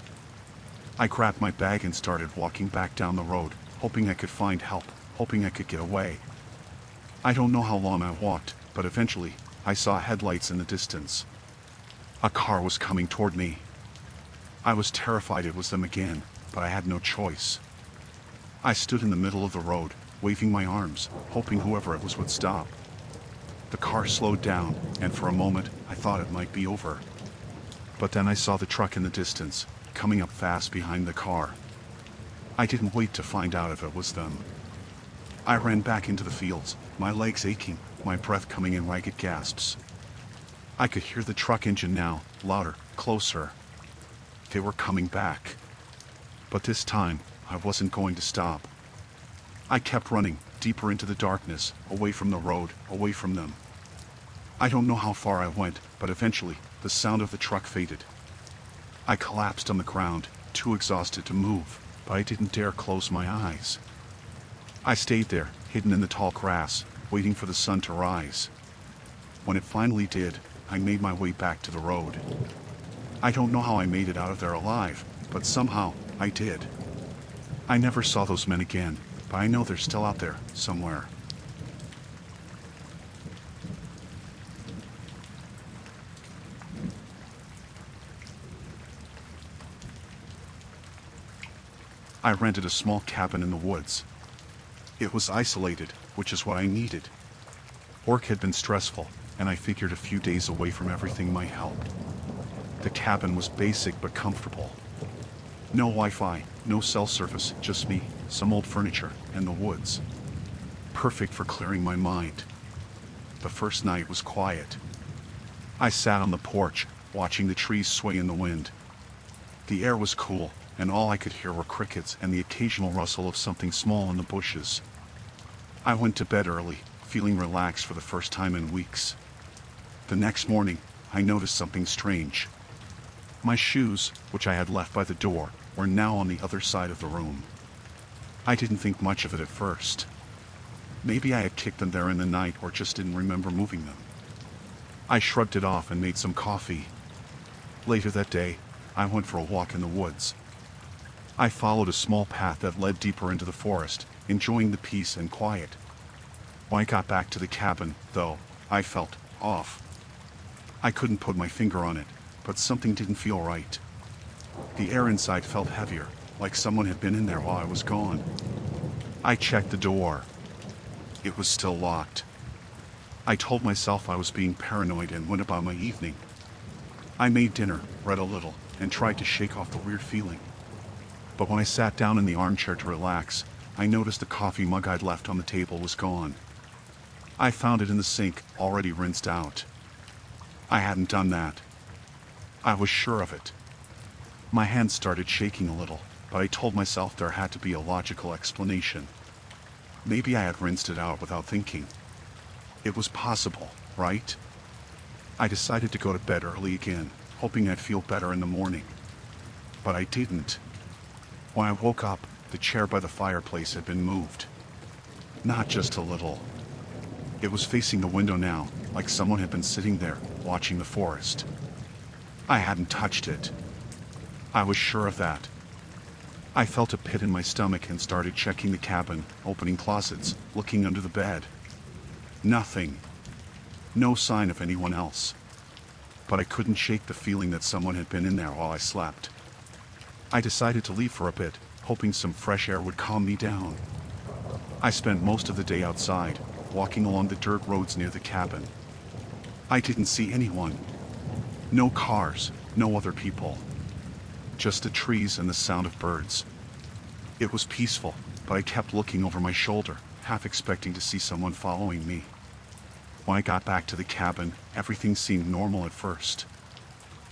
I grabbed my bag and started walking back down the road, hoping I could find help, hoping I could get away. I don't know how long I walked, but eventually, I saw headlights in the distance. A car was coming toward me. I was terrified it was them again, but I had no choice. I stood in the middle of the road, waving my arms, hoping whoever it was would stop. The car slowed down, and for a moment, I thought it might be over. But then I saw the truck in the distance, coming up fast behind the car. I didn't wait to find out if it was them. I ran back into the fields, my legs aching, my breath coming in ragged gasps. I could hear the truck engine now, louder, closer. They were coming back. But this time, I wasn't going to stop. I kept running, deeper into the darkness, away from the road, away from them. I don't know how far I went, but eventually, the sound of the truck faded. I collapsed on the ground, too exhausted to move, but I didn't dare close my eyes. I stayed there, hidden in the tall grass, waiting for the sun to rise. When it finally did, I made my way back to the road. I don't know how I made it out of there alive, but somehow, I did. I never saw those men again, but I know they're still out there, somewhere. I rented a small cabin in the woods. It was isolated, which is what I needed. Work had been stressful, and I figured a few days away from everything might help. The cabin was basic but comfortable. No Wi-Fi, no cell service, just me, some old furniture, and the woods. Perfect for clearing my mind. The first night was quiet. I sat on the porch, watching the trees sway in the wind. The air was cool, and all I could hear were crickets and the occasional rustle of something small in the bushes. I went to bed early, feeling relaxed for the first time in weeks. The next morning, I noticed something strange. My shoes, which I had left by the door, were now on the other side of the room. I didn't think much of it at first. Maybe I had kicked them there in the night or just didn't remember moving them. I shrugged it off and made some coffee. Later that day, I went for a walk in the woods. I followed a small path that led deeper into the forest, enjoying the peace and quiet. When I got back to the cabin, though, I felt off. I couldn't put my finger on it, but something didn't feel right. The air inside felt heavier, like someone had been in there while I was gone. I checked the door. It was still locked. I told myself I was being paranoid and went about my evening. I made dinner, read a little, and tried to shake off the weird feeling. But when I sat down in the armchair to relax, I noticed the coffee mug I'd left on the table was gone. I found it in the sink, already rinsed out. I hadn't done that. I was sure of it. My hands started shaking a little, but I told myself there had to be a logical explanation. Maybe I had rinsed it out without thinking. It was possible, right? I decided to go to bed early again, hoping I'd feel better in the morning. But I didn't. When I woke up, the chair by the fireplace had been moved. Not just a little. It was facing the window now, like someone had been sitting there, watching the forest. I hadn't touched it. I was sure of that. I felt a pit in my stomach and started checking the cabin, opening closets, looking under the bed. Nothing. No sign of anyone else. But I couldn't shake the feeling that someone had been in there while I slept. I decided to leave for a bit, hoping some fresh air would calm me down. I spent most of the day outside, walking along the dirt roads near the cabin. I didn't see anyone. No cars, no other people. Just the trees and the sound of birds. It was peaceful, but I kept looking over my shoulder, half expecting to see someone following me. When I got back to the cabin, everything seemed normal at first.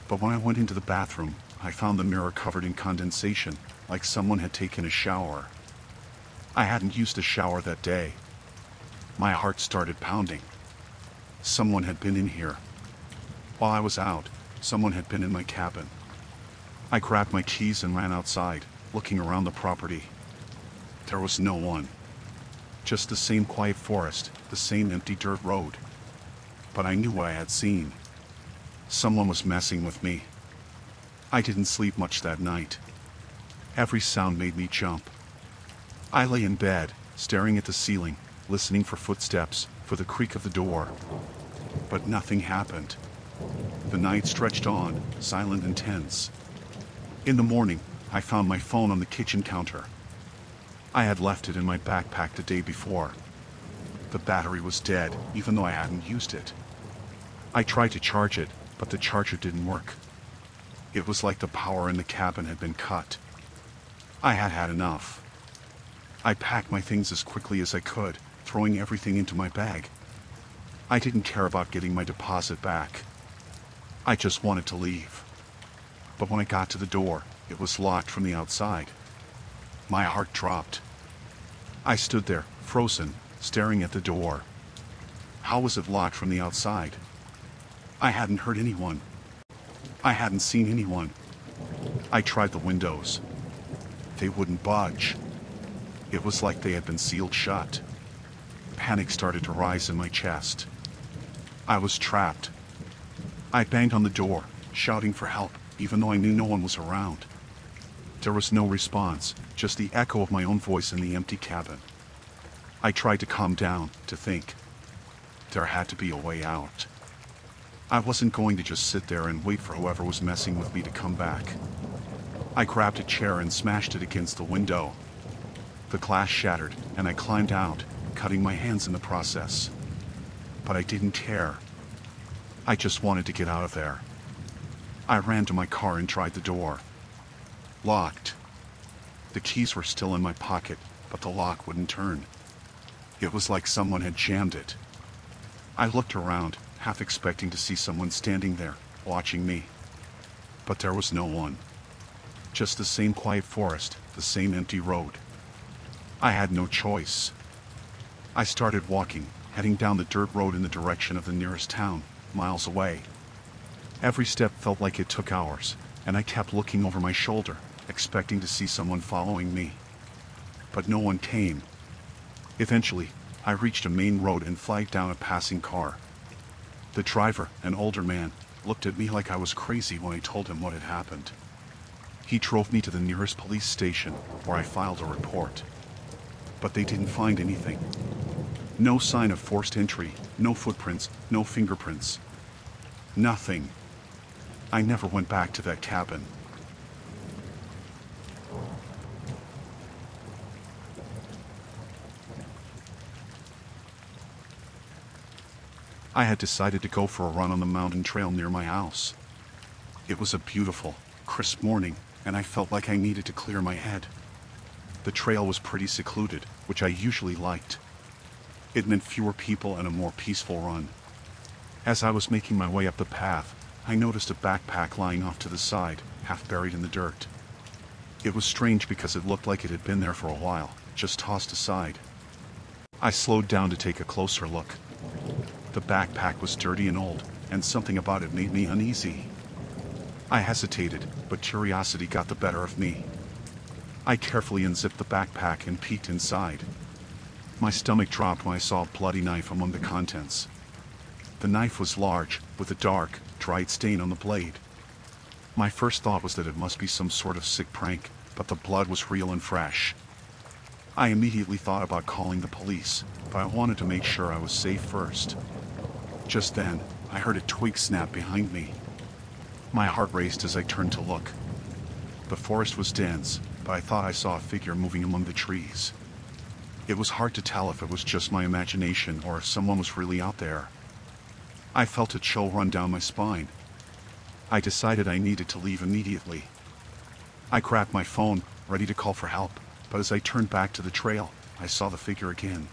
But when I went into the bathroom, I found the mirror covered in condensation, like someone had taken a shower. I hadn't used a shower that day. My heart started pounding. Someone had been in here. While I was out, someone had been in my cabin. I grabbed my keys and ran outside, looking around the property. There was no one. Just the same quiet forest, the same empty dirt road. But I knew what I had seen. Someone was messing with me. I didn't sleep much that night. Every sound made me jump. I lay in bed, staring at the ceiling, listening for footsteps, for the creak of the door. But nothing happened. The night stretched on, silent and tense. In the morning, I found my phone on the kitchen counter. I had left it in my backpack the day before. The battery was dead, even though I hadn't used it. I tried to charge it, but the charger didn't work. It was like the power in the cabin had been cut. I had had enough. I packed my things as quickly as I could, throwing everything into my bag. I didn't care about getting my deposit back. I just wanted to leave. But when I got to the door, it was locked from the outside. My heart dropped. I stood there, frozen, staring at the door. How was it locked from the outside? I hadn't heard anyone. I hadn't seen anyone. I tried the windows. They wouldn't budge. It was like they had been sealed shut. Panic started to rise in my chest. I was trapped. I banged on the door, shouting for help, even though I knew no one was around. There was no response, just the echo of my own voice in the empty cabin. I tried to calm down, to think. There had to be a way out. I wasn't going to just sit there and wait for whoever was messing with me to come back. I grabbed a chair and smashed it against the window. The glass shattered, and I climbed out, cutting my hands in the process. But I didn't care. I just wanted to get out of there. I ran to my car and tried the door. Locked. The keys were still in my pocket, but the lock wouldn't turn. It was like someone had jammed it. I looked around, half expecting to see someone standing there, watching me. But there was no one. Just the same quiet forest, the same empty road. I had no choice. I started walking, heading down the dirt road in the direction of the nearest town, miles away. Every step felt like it took hours, and I kept looking over my shoulder, expecting to see someone following me. But no one came. Eventually, I reached a main road and flagged down a passing car. The driver, an older man, looked at me like I was crazy when I told him what had happened. He drove me to the nearest police station, where I filed a report. But they didn't find anything. No sign of forced entry, no footprints, no fingerprints. Nothing. I never went back to that cabin. I had decided to go for a run on the mountain trail near my house. It was a beautiful, crisp morning, and I felt like I needed to clear my head. The trail was pretty secluded, which I usually liked. It meant fewer people and a more peaceful run. As I was making my way up the path, I noticed a backpack lying off to the side, half buried in the dirt. It was strange because it looked like it had been there for a while, just tossed aside. I slowed down to take a closer look. The backpack was dirty and old, and something about it made me uneasy. I hesitated, but curiosity got the better of me. I carefully unzipped the backpack and peeked inside. My stomach dropped when I saw a bloody knife among the contents. The knife was large, with a dark, dried stain on the blade. My first thought was that it must be some sort of sick prank, but the blood was real and fresh. I immediately thought about calling the police, but I wanted to make sure I was safe first. Just then, I heard a twig snap behind me. My heart raced as I turned to look. The forest was dense, but I thought I saw a figure moving among the trees. It was hard to tell if it was just my imagination or if someone was really out there. I felt a chill run down my spine. I decided I needed to leave immediately. I grabbed my phone, ready to call for help, but as I turned back to the trail, I saw the figure again.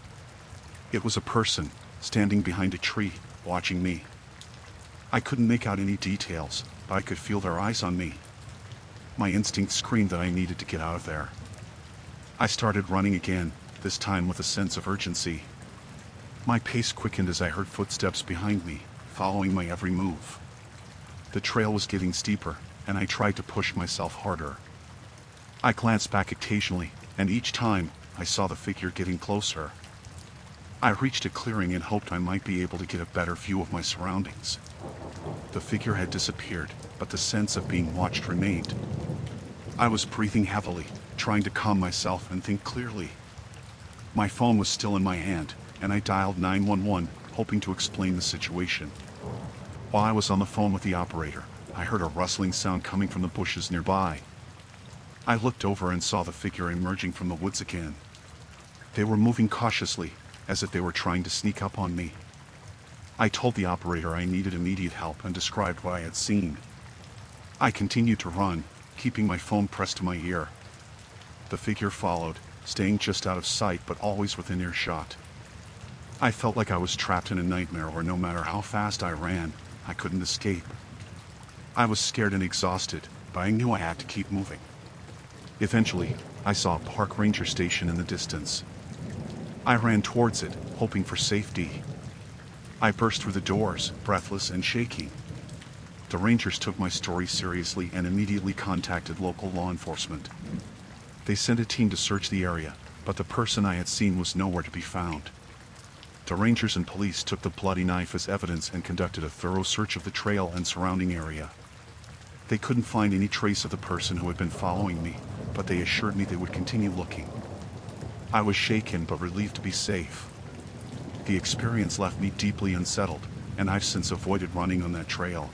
It was a person, standing behind a tree, watching me. I couldn't make out any details, but I could feel their eyes on me. My instinct screamed that I needed to get out of there. I started running again, this time with a sense of urgency. My pace quickened as I heard footsteps behind me, following my every move. The trail was getting steeper, and I tried to push myself harder. I glanced back occasionally, and each time, I saw the figure getting closer. I reached a clearing and hoped I might be able to get a better view of my surroundings. The figure had disappeared, but the sense of being watched remained. I was breathing heavily, trying to calm myself and think clearly. My phone was still in my hand, and I dialed 911, hoping to explain the situation. While I was on the phone with the operator, I heard a rustling sound coming from the bushes nearby. I looked over and saw the figure emerging from the woods again. They were moving cautiously, as if they were trying to sneak up on me. I told the operator I needed immediate help and described what I had seen. I continued to run, keeping my phone pressed to my ear. The figure followed, staying just out of sight but always within earshot. I felt like I was trapped in a nightmare where no matter how fast I ran, I couldn't escape. I was scared and exhausted, but I knew I had to keep moving. Eventually, I saw a park ranger station in the distance. I ran towards it, hoping for safety. I burst through the doors, breathless and shaking. The rangers took my story seriously and immediately contacted local law enforcement. They sent a team to search the area, but the person I had seen was nowhere to be found. The rangers and police took the bloody knife as evidence and conducted a thorough search of the trail and surrounding area. They couldn't find any trace of the person who had been following me, but they assured me they would continue looking. I was shaken but relieved to be safe. The experience left me deeply unsettled, and I've since avoided running on that trail.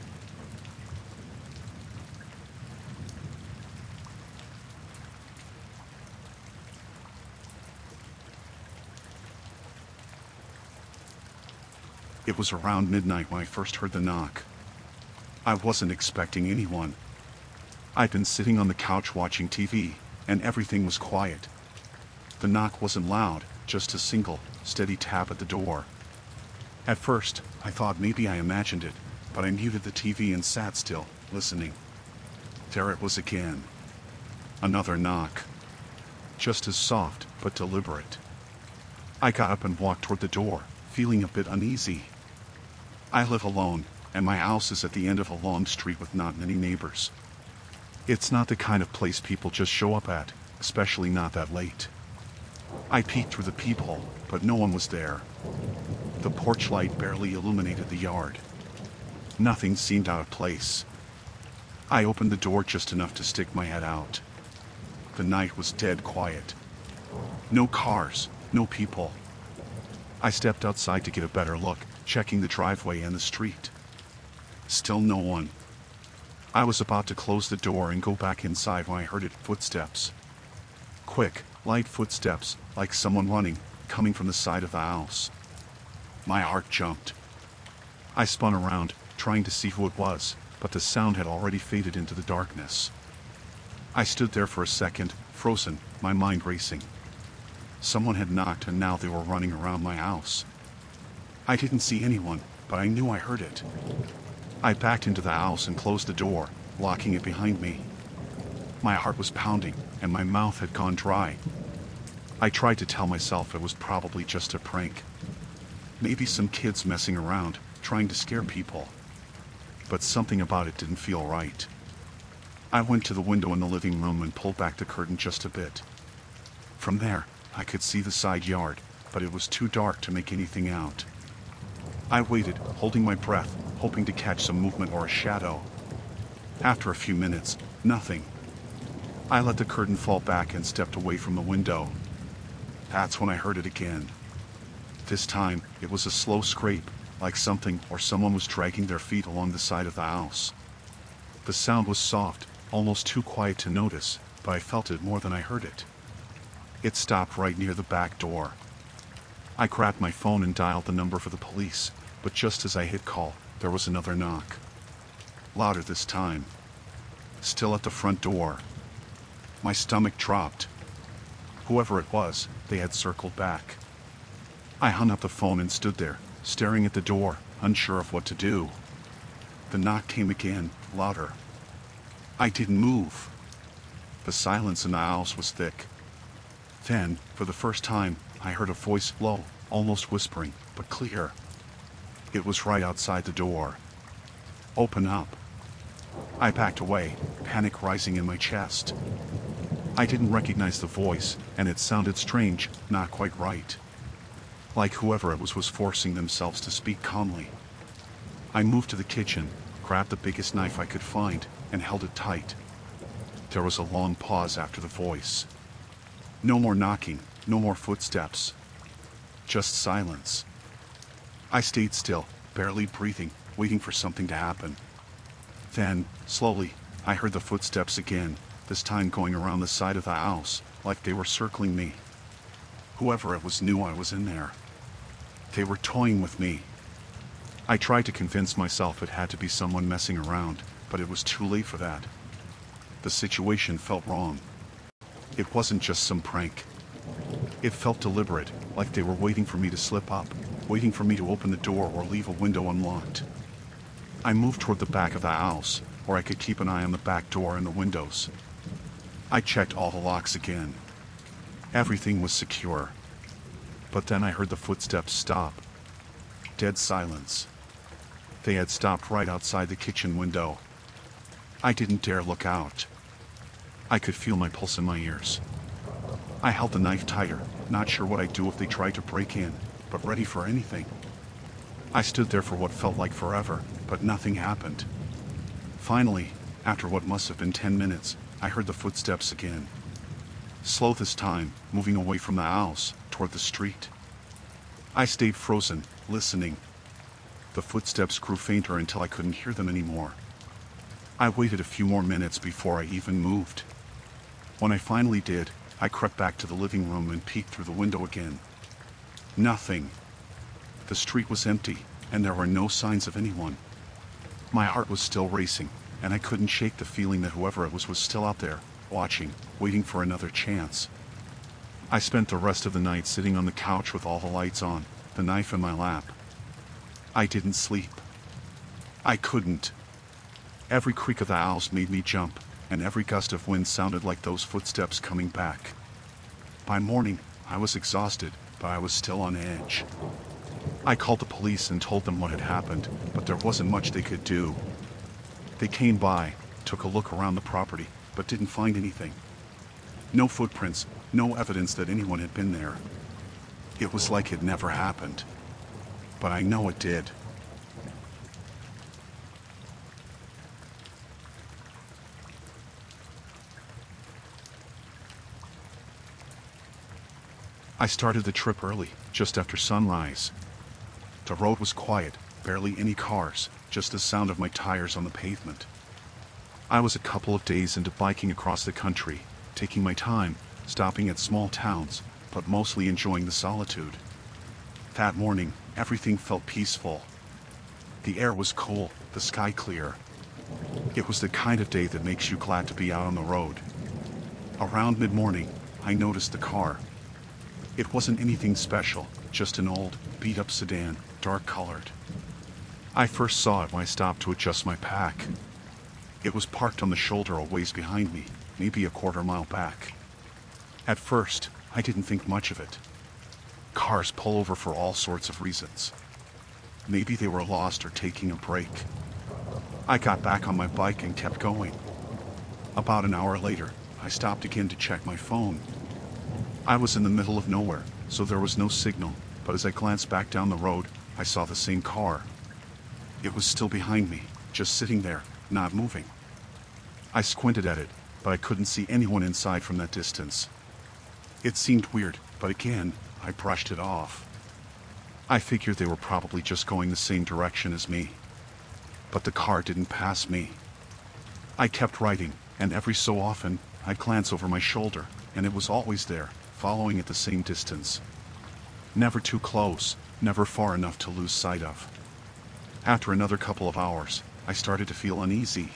It was around midnight when I first heard the knock. I wasn't expecting anyone. I'd been sitting on the couch watching TV, and everything was quiet. The knock wasn't loud, just a single, steady tap at the door. At first, I thought maybe I imagined it, but I muted the TV and sat still, listening. There it was again. Another knock. Just as soft, but deliberate. I got up and walked toward the door, feeling a bit uneasy. I live alone, and my house is at the end of a long street with not many neighbors. It's not the kind of place people just show up at, especially not that late. I peeked through the peephole, but no one was there. The porch light barely illuminated the yard. Nothing seemed out of place. I opened the door just enough to stick my head out. The night was dead quiet. No cars, no people. I stepped outside to get a better look, checking the driveway and the street. Still no one. I was about to close the door and go back inside when I heard footsteps. Quick, light footsteps, like someone running, coming from the side of the house. My heart jumped. I spun around, trying to see who it was, but the sound had already faded into the darkness. I stood there for a second, frozen, my mind racing. Someone had knocked and now they were running around my house. I didn't see anyone, but I knew I heard it. I backed into the house and closed the door, locking it behind me. My heart was pounding, and my mouth had gone dry. I tried to tell myself it was probably just a prank. Maybe some kids messing around, trying to scare people. But something about it didn't feel right. I went to the window in the living room and pulled back the curtain just a bit. From there, I could see the side yard, but it was too dark to make anything out. I waited, holding my breath, hoping to catch some movement or a shadow. After a few minutes, nothing. I let the curtain fall back and stepped away from the window. That's when I heard it again. This time, it was a slow scrape, like something or someone was dragging their feet along the side of the house. The sound was soft, almost too quiet to notice, but I felt it more than I heard it. It stopped right near the back door. I grabbed my phone and dialed the number for the police, but just as I hit call, there was another knock. Louder this time. Still at the front door. My stomach dropped. Whoever it was, they had circled back. I hung up the phone and stood there, staring at the door, unsure of what to do. The knock came again, louder. I didn't move. The silence in the house was thick. Then, for the first time, I heard a voice low, almost whispering, but clear. It was right outside the door. Open up. I backed away, panic rising in my chest. I didn't recognize the voice, and it sounded strange, not quite right. Like whoever it was forcing themselves to speak calmly. I moved to the kitchen, grabbed the biggest knife I could find, and held it tight. There was a long pause after the voice. No more knocking, no more footsteps. Just silence. I stayed still, barely breathing, waiting for something to happen. Then, slowly, I heard the footsteps again, this time going around the side of the house, like they were circling me. Whoever it was knew I was in there. They were toying with me. I tried to convince myself it had to be someone messing around, but it was too late for that. The situation felt wrong. It wasn't just some prank. It felt deliberate, like they were waiting for me to slip up, waiting for me to open the door or leave a window unlocked. I moved toward the back of the house, where I could keep an eye on the back door and the windows. I checked all the locks again. Everything was secure. But then I heard the footsteps stop. Dead silence. They had stopped right outside the kitchen window. I didn't dare look out. I could feel my pulse in my ears. I held the knife tighter, not sure what I'd do if they tried to break in, but ready for anything. I stood there for what felt like forever, but nothing happened. Finally, after what must have been 10 minutes, I heard the footsteps again. Slow this time, moving away from the house, toward the street. I stayed frozen, listening. The footsteps grew fainter until I couldn't hear them anymore. I waited a few more minutes before I even moved. When I finally did, I crept back to the living room and peeked through the window again. Nothing. The street was empty, and there were no signs of anyone. My heart was still racing, and I couldn't shake the feeling that whoever it was still out there, watching, waiting for another chance. I spent the rest of the night sitting on the couch with all the lights on, the knife in my lap. I didn't sleep. I couldn't. Every creak of the house made me jump, and every gust of wind sounded like those footsteps coming back. By morning, I was exhausted, but I was still on edge. I called the police and told them what had happened, but there wasn't much they could do. They came by, took a look around the property, but didn't find anything. No footprints, no evidence that anyone had been there. It was like it never happened. But I know it did. I started the trip early, just after sunrise. The road was quiet, barely any cars, just the sound of my tires on the pavement. I was a couple of days into biking across the country, taking my time, stopping at small towns, but mostly enjoying the solitude. That morning, everything felt peaceful. The air was cool, the sky clear. It was the kind of day that makes you glad to be out on the road. Around mid-morning, I noticed the car. It wasn't anything special, just an old, beat-up sedan, dark-colored. I first saw it when I stopped to adjust my pack. It was parked on the shoulder a ways behind me, maybe a quarter-mile back. At first, I didn't think much of it. Cars pull over for all sorts of reasons. Maybe they were lost or taking a break. I got back on my bike and kept going. About an hour later, I stopped again to check my phone. I was in the middle of nowhere, so there was no signal, but as I glanced back down the road, I saw the same car. It was still behind me, just sitting there, not moving. I squinted at it, but I couldn't see anyone inside from that distance. It seemed weird, but again, I brushed it off. I figured they were probably just going the same direction as me. But the car didn't pass me. I kept riding, and every so often, I'd glance over my shoulder, and it was always there, following at the same distance. Never too close, never far enough to lose sight of. After another couple of hours, I started to feel uneasy.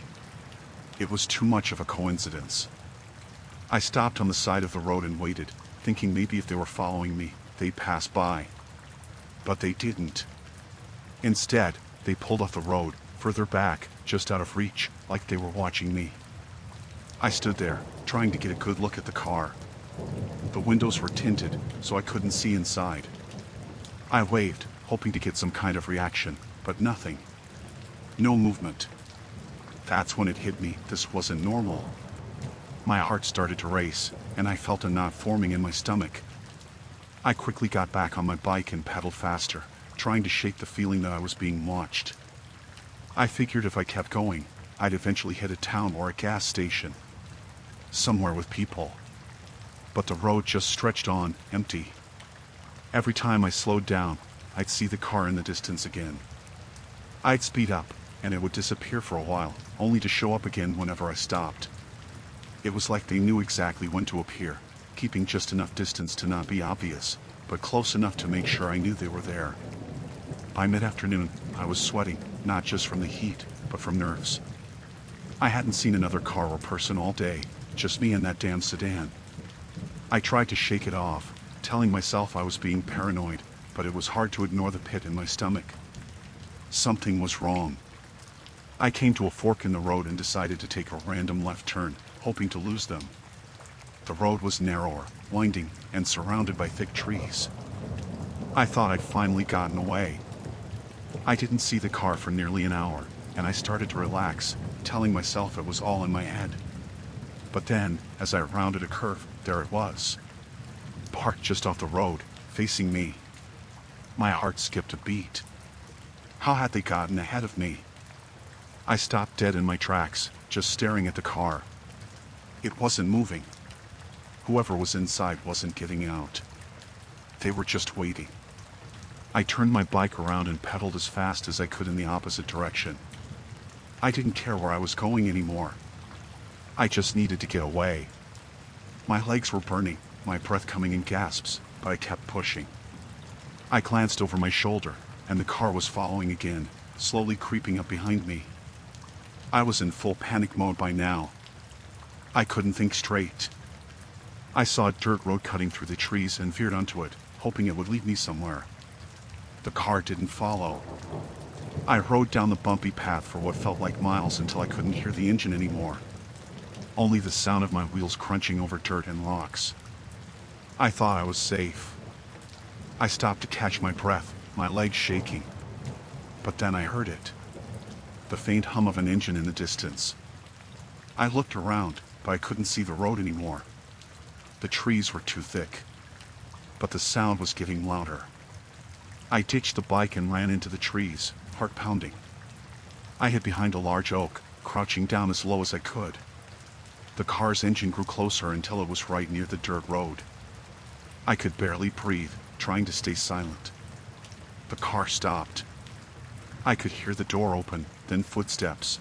It was too much of a coincidence. I stopped on the side of the road and waited, thinking maybe if they were following me, they'd pass by. But they didn't. Instead, they pulled off the road, further back, just out of reach, like they were watching me. I stood there, trying to get a good look at the car. The windows were tinted, so I couldn't see inside. I waved, hoping to get some kind of reaction, but nothing. No movement. That's when it hit me, this wasn't normal. My heart started to race, and I felt a knot forming in my stomach. I quickly got back on my bike and pedaled faster, trying to shake the feeling that I was being watched. I figured if I kept going, I'd eventually hit a town or a gas station. Somewhere with people. But the road just stretched on, empty. Every time I slowed down, I'd see the car in the distance again. I'd speed up, and it would disappear for a while, only to show up again whenever I stopped. It was like they knew exactly when to appear, keeping just enough distance to not be obvious, but close enough to make sure I knew they were there. By mid-afternoon, I was sweating, not just from the heat, but from nerves. I hadn't seen another car or person all day, just me and that damn sedan. I tried to shake it off, telling myself I was being paranoid, but it was hard to ignore the pit in my stomach. Something was wrong. I came to a fork in the road and decided to take a random left turn, hoping to lose them. The road was narrower, winding, and surrounded by thick trees. I thought I'd finally gotten away. I didn't see the car for nearly an hour, and I started to relax, telling myself it was all in my head. But then, as I rounded a curve, there it was. Parked just off the road, facing me. My heart skipped a beat. How had they gotten ahead of me? I stopped dead in my tracks, just staring at the car. It wasn't moving. Whoever was inside wasn't getting out. They were just waiting. I turned my bike around and pedaled as fast as I could in the opposite direction. I didn't care where I was going anymore. I just needed to get away. My legs were burning, my breath coming in gasps, but I kept pushing. I glanced over my shoulder, and the car was following again, slowly creeping up behind me. I was in full panic mode by now. I couldn't think straight. I saw a dirt road cutting through the trees and veered onto it, hoping it would lead me somewhere. The car didn't follow. I rode down the bumpy path for what felt like miles until I couldn't hear the engine anymore. Only the sound of my wheels crunching over dirt and rocks. I thought I was safe. I stopped to catch my breath, my legs shaking. But then I heard it. The faint hum of an engine in the distance. I looked around, but I couldn't see the road anymore. The trees were too thick. But the sound was getting louder. I ditched the bike and ran into the trees, heart pounding. I hid behind a large oak, crouching down as low as I could. The car's engine grew closer until it was right near the dirt road. I could barely breathe, trying to stay silent. The car stopped. I could hear the door open, then footsteps.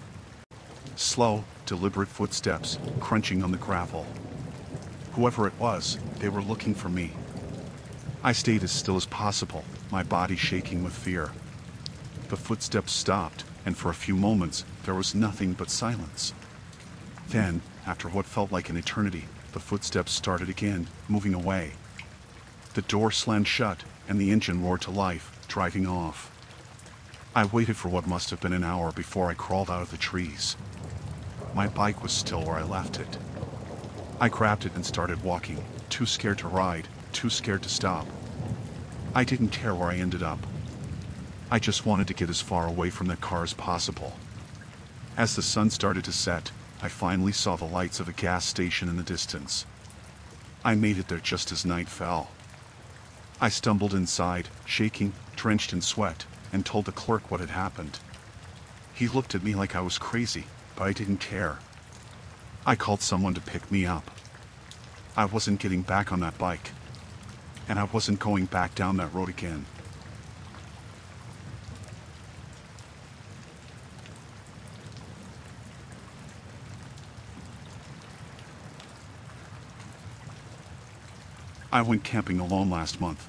Slow, deliberate footsteps, crunching on the gravel. Whoever it was, they were looking for me. I stayed as still as possible, my body shaking with fear. The footsteps stopped, and for a few moments, there was nothing but silence. Then, after what felt like an eternity, the footsteps started again, moving away. The door slammed shut, and the engine roared to life, driving off. I waited for what must have been an hour before I crawled out of the trees. My bike was still where I left it. I grabbed it and started walking, too scared to ride, too scared to stop. I didn't care where I ended up. I just wanted to get as far away from that car as possible. As the sun started to set, I finally saw the lights of a gas station in the distance. I made it there just as night fell. I stumbled inside, shaking, drenched in sweat, and told the clerk what had happened. He looked at me like I was crazy, but I didn't care. I called someone to pick me up. I wasn't getting back on that bike, and I wasn't going back down that road again. I went camping alone last month.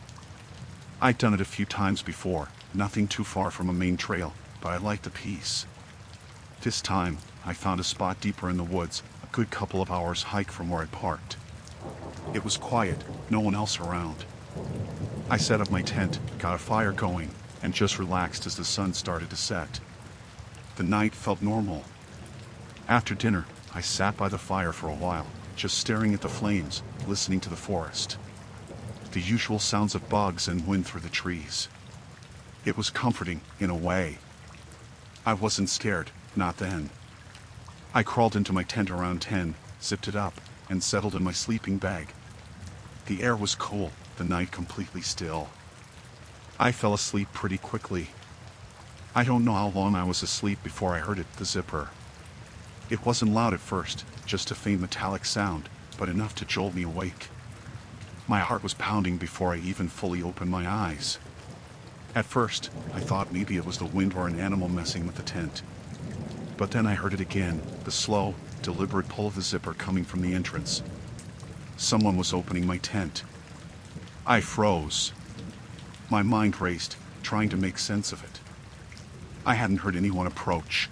I'd done it a few times before, nothing too far from a main trail, but I liked the peace. This time, I found a spot deeper in the woods, a good couple of hours hike from where I parked. It was quiet, no one else around. I set up my tent, got a fire going, and just relaxed as the sun started to set. The night felt normal. After dinner, I sat by the fire for a while, just staring at the flames, listening to the forest. The usual sounds of bugs and wind through the trees. It was comforting, in a way. I wasn't scared, not then. I crawled into my tent around 10, zipped it up, and settled in my sleeping bag. The air was cool, the night completely still. I fell asleep pretty quickly. I don't know how long I was asleep before I heard it, the zipper. It wasn't loud at first, just a faint metallic sound, but enough to jolt me awake. My heart was pounding before I even fully opened my eyes. At first, I thought maybe it was the wind or an animal messing with the tent. But then I heard it again, the slow, deliberate pull of the zipper coming from the entrance. Someone was opening my tent. I froze. My mind raced, trying to make sense of it. I hadn't heard anyone approach.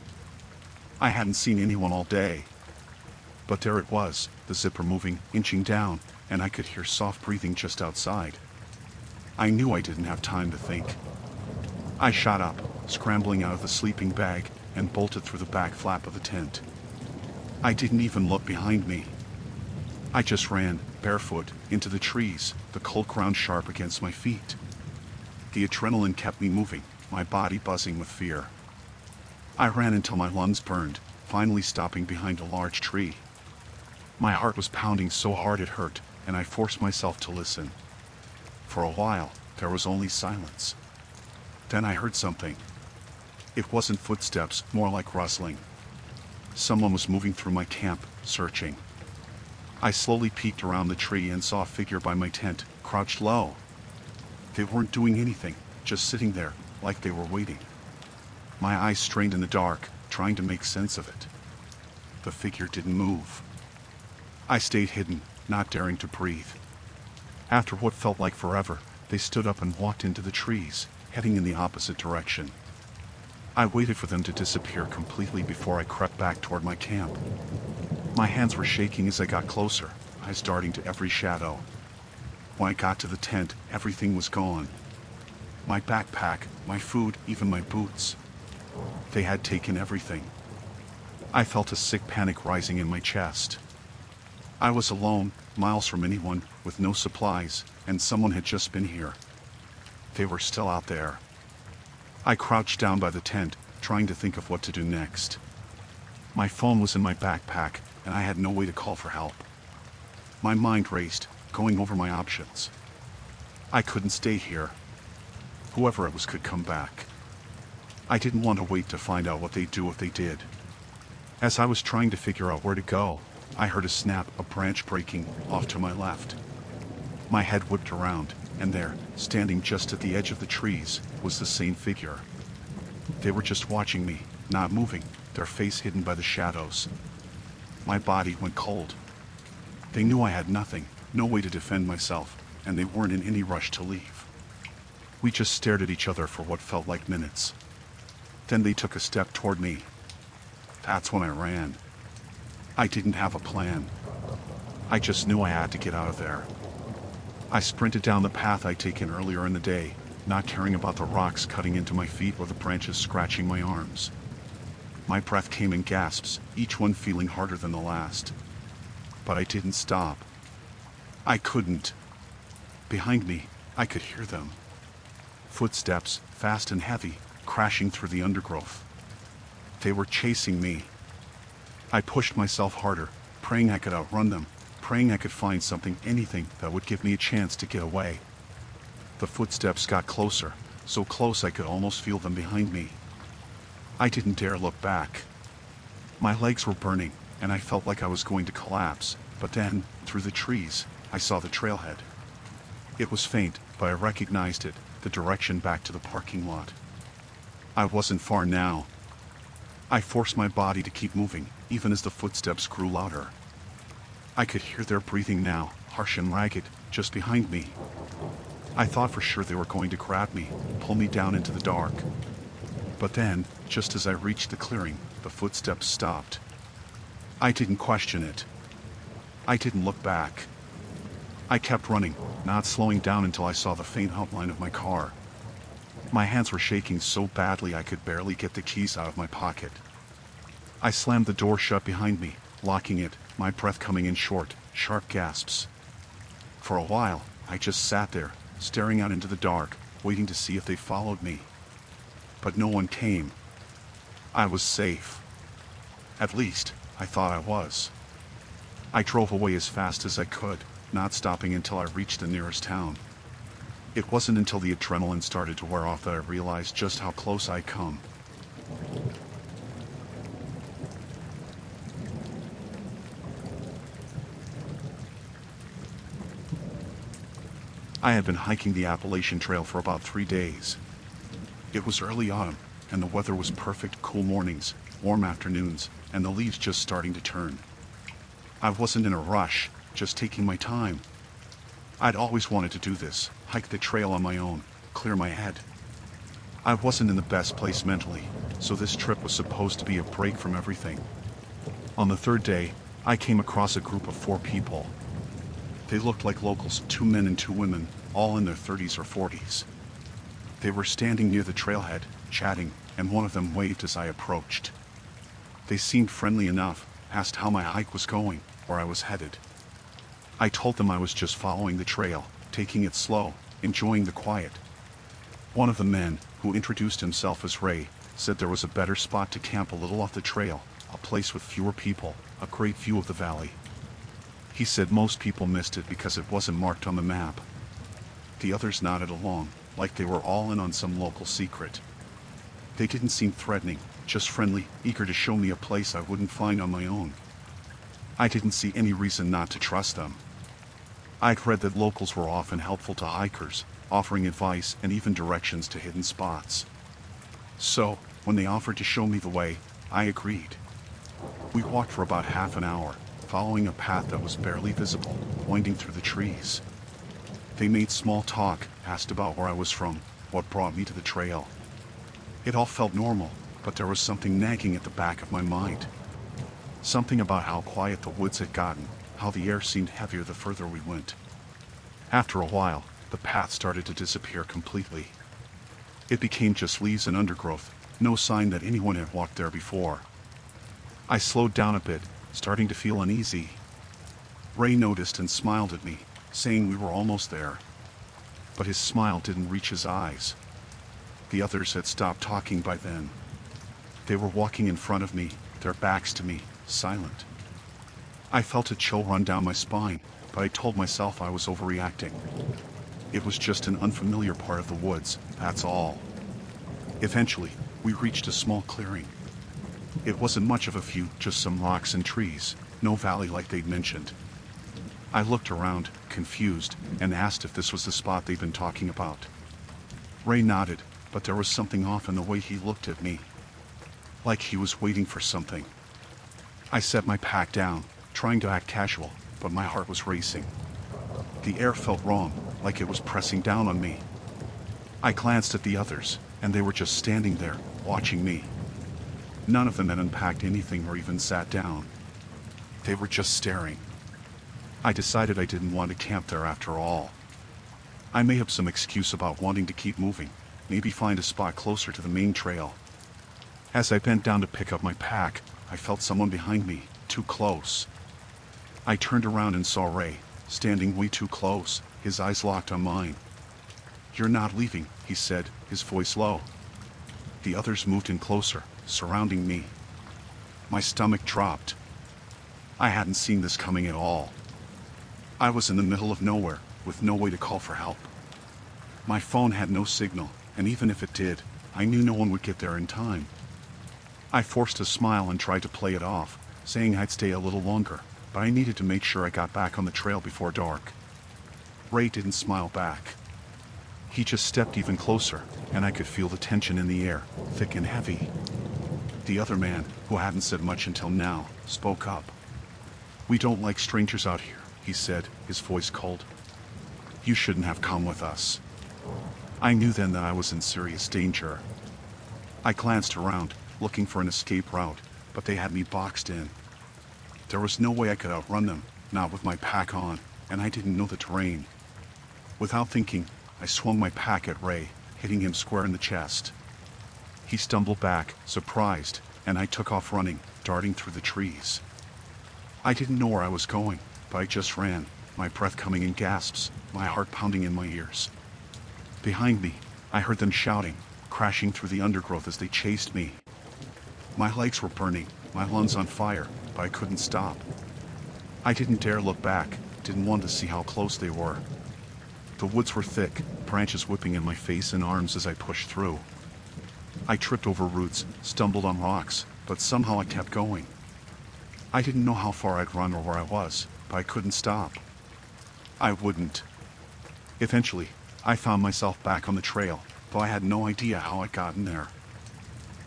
I hadn't seen anyone all day. But there it was, the zipper moving, inching down, and I could hear soft breathing just outside. I knew I didn't have time to think. I shot up, scrambling out of the sleeping bag, and bolted through the back flap of the tent. I didn't even look behind me. I just ran, barefoot, into the trees, the cold ground sharp against my feet. The adrenaline kept me moving, my body buzzing with fear. I ran until my lungs burned, finally stopping behind a large tree. My heart was pounding so hard it hurt, and I forced myself to listen. For a while, there was only silence. Then I heard something. It wasn't footsteps, more like rustling. Someone was moving through my camp, searching. I slowly peeked around the tree and saw a figure by my tent, crouched low. They weren't doing anything, just sitting there, like they were waiting. My eyes strained in the dark, trying to make sense of it. The figure didn't move. I stayed hidden, not daring to breathe. After what felt like forever, they stood up and walked into the trees, heading in the opposite direction. I waited for them to disappear completely before I crept back toward my camp. My hands were shaking as I got closer, eyes darting to every shadow. When I got to the tent, everything was gone. My backpack, my food, even my boots. They had taken everything. I felt a sick panic rising in my chest. I was alone, miles from anyone, with no supplies, and someone had just been here. They were still out there. I crouched down by the tent, trying to think of what to do next. My phone was in my backpack, and I had no way to call for help. My mind raced, going over my options. I couldn't stay here. Whoever it was could come back. I didn't want to wait to find out what they'd do if they did. As I was trying to figure out where to go, I heard a snap, a branch breaking, off to my left. My head whipped around, and there, standing just at the edge of the trees, was the same figure. They were just watching me, not moving, their face hidden by the shadows. My body went cold. They knew I had nothing, no way to defend myself, and they weren't in any rush to leave. We just stared at each other for what felt like minutes. Then they took a step toward me. That's when I ran. I didn't have a plan. I just knew I had to get out of there. I sprinted down the path I'd taken earlier in the day, not caring about the rocks cutting into my feet or the branches scratching my arms. My breath came in gasps, each one feeling harder than the last. But I didn't stop. I couldn't. Behind me, I could hear them. Footsteps, fast and heavy, crashing through the undergrowth. They were chasing me. I pushed myself harder, praying I could outrun them, praying I could find something, anything that would give me a chance to get away. The footsteps got closer, so close I could almost feel them behind me. I didn't dare look back. My legs were burning, and I felt like I was going to collapse, but then, through the trees, I saw the trailhead. It was faint, but I recognized it, the direction back to the parking lot. I wasn't far now. I forced my body to keep moving, even as the footsteps grew louder. I could hear their breathing now, harsh and ragged, just behind me. I thought for sure they were going to grab me, pull me down into the dark. But then, just as I reached the clearing, the footsteps stopped. I didn't question it. I didn't look back. I kept running, not slowing down until I saw the faint outline of my car. My hands were shaking so badly I could barely get the keys out of my pocket. I slammed the door shut behind me, locking it, my breath coming in short, sharp gasps. For a while, I just sat there, staring out into the dark, waiting to see if they followed me. But no one came. I was safe. At least, I thought I was. I drove away as fast as I could, not stopping until I reached the nearest town. It wasn't until the adrenaline started to wear off that I realized just how close I'd come. I had been hiking the Appalachian Trail for about 3 days. It was early autumn, and the weather was perfect, cool mornings, warm afternoons, and the leaves just starting to turn. I wasn't in a rush, just taking my time. I'd always wanted to do this, hike the trail on my own, clear my head. I wasn't in the best place mentally, so this trip was supposed to be a break from everything. On the 3rd day, I came across a group of 4 people. They looked like locals, 2 men and 2 women, all in their 30s or 40s. They were standing near the trailhead, chatting, and one of them waved as I approached. They seemed friendly enough, asked how my hike was going, where I was headed. I told them I was just following the trail, taking it slow, enjoying the quiet. One of the men, who introduced himself as Ray, said there was a better spot to camp a little off the trail, a place with fewer people, a great view of the valley. He said most people missed it because it wasn't marked on the map. The others nodded along, like they were all in on some local secret. They didn't seem threatening, just friendly, eager to show me a place I wouldn't find on my own. I didn't see any reason not to trust them. I'd read that locals were often helpful to hikers, offering advice and even directions to hidden spots. So, when they offered to show me the way, I agreed. We walked for about half an hour, following a path that was barely visible, winding through the trees. They made small talk, asked about where I was from, what brought me to the trail. It all felt normal, but there was something nagging at the back of my mind. Something about how quiet the woods had gotten, how the air seemed heavier the further we went. After a while, the path started to disappear completely. It became just leaves and undergrowth, no sign that anyone had walked there before. I slowed down a bit, starting to feel uneasy. Ray noticed and smiled at me, saying we were almost there. But his smile didn't reach his eyes. The others had stopped talking by then. They were walking in front of me, their backs to me, silent. I felt a chill run down my spine, but I told myself I was overreacting. It was just an unfamiliar part of the woods, that's all. Eventually, we reached a small clearing. It wasn't much of a view, just some rocks and trees, no valley like they'd mentioned. I looked around, confused, and asked if this was the spot they'd been talking about. Ray nodded, but there was something off in the way he looked at me. Like he was waiting for something. I set my pack down, trying to act casual, but my heart was racing. The air felt wrong, like it was pressing down on me. I glanced at the others, and they were just standing there, watching me. None of them had unpacked anything or even sat down. They were just staring. I decided I didn't want to camp there after all. I made up some excuse about wanting to keep moving, maybe find a spot closer to the main trail. As I bent down to pick up my pack, I felt someone behind me, too close. I turned around and saw Ray, standing way too close, his eyes locked on mine. "You're not leaving," he said, his voice low. The others moved in closer, surrounding me. My stomach dropped. I hadn't seen this coming at all. I was in the middle of nowhere, with no way to call for help. My phone had no signal, and even if it did, I knew no one would get there in time. I forced a smile and tried to play it off, saying I'd stay a little longer, but I needed to make sure I got back on the trail before dark. Ray didn't smile back. He just stepped even closer, and I could feel the tension in the air, thick and heavy. The other man, who hadn't said much until now, spoke up. "We don't like strangers out here," he said, his voice cold. "You shouldn't have come with us." I knew then that I was in serious danger. I glanced around, looking for an escape route, but they had me boxed in. There was no way I could outrun them, not with my pack on, and I didn't know the terrain. Without thinking, I swung my pack at Ray, hitting him square in the chest. He stumbled back, surprised, and I took off running, darting through the trees. I didn't know where I was going, but I just ran, my breath coming in gasps, my heart pounding in my ears. Behind me, I heard them shouting, crashing through the undergrowth as they chased me. My legs were burning, my lungs on fire, but I couldn't stop. I didn't dare look back, didn't want to see how close they were. The woods were thick, branches whipping in my face and arms as I pushed through. I tripped over roots, stumbled on rocks, but somehow I kept going. I didn't know how far I'd run or where I was, but I couldn't stop. I wouldn't. Eventually, I found myself back on the trail, though I had no idea how I'd gotten there.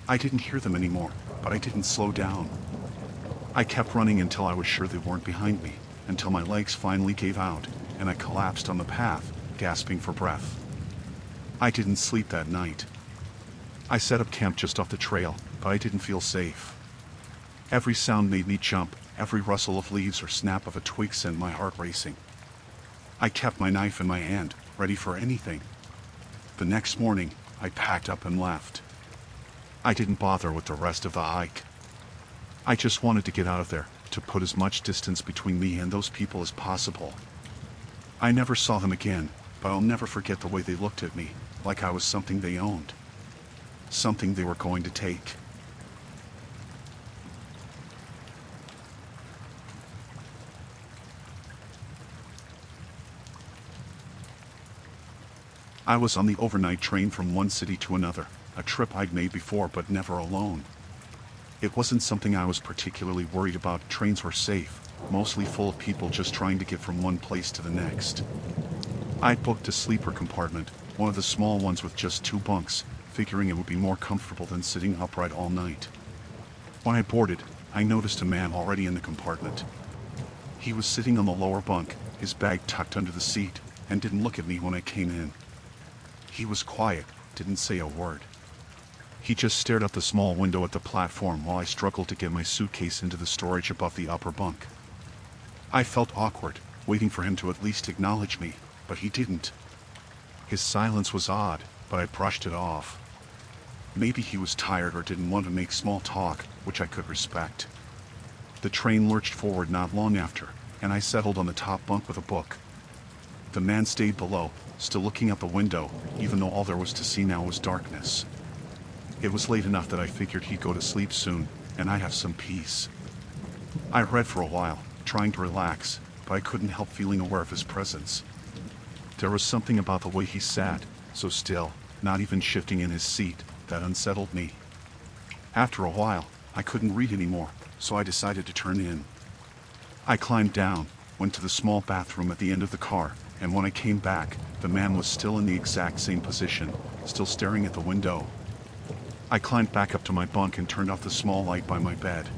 I didn't hear them anymore, but I didn't slow down. I kept running until I was sure they weren't behind me, until my legs finally gave out, and I collapsed on the path, gasping for breath. I didn't sleep that night. I set up camp just off the trail, but I didn't feel safe. Every sound made me jump, every rustle of leaves or snap of a twig sent my heart racing. I kept my knife in my hand, ready for anything. The next morning, I packed up and left. I didn't bother with the rest of the hike. I just wanted to get out of there, to put as much distance between me and those people as possible. I never saw them again, but I'll never forget the way they looked at me, like I was something they owned. Something they were going to take. I was on the overnight train from one city to another, a trip I'd made before but never alone. It wasn't something I was particularly worried about. Trains were safe, mostly full of people just trying to get from one place to the next. I'd booked a sleeper compartment, one of the small ones with just 2 bunks, figuring it would be more comfortable than sitting upright all night. When I boarded, I noticed a man already in the compartment. He was sitting on the lower bunk, his bag tucked under the seat, and didn't look at me when I came in. He was quiet, didn't say a word. He just stared out the small window at the platform while I struggled to get my suitcase into the storage above the upper bunk. I felt awkward, waiting for him to at least acknowledge me, but he didn't. His silence was odd, but I brushed it off. Maybe he was tired or didn't want to make small talk, which I could respect. The train lurched forward not long after, and I settled on the top bunk with a book. The man stayed below, still looking out the window, even though all there was to see now was darkness. It was late enough that I figured he'd go to sleep soon, and I'd have some peace. I read for a while, trying to relax, but I couldn't help feeling aware of his presence. There was something about the way he sat, so still, not even shifting in his seat, that unsettled me. After a while, I couldn't read anymore, so I decided to turn in. I climbed down, went to the small bathroom at the end of the car, and when I came back, the man was still in the exact same position, still staring at the window. I climbed back up to my bunk and turned off the small light by my bed.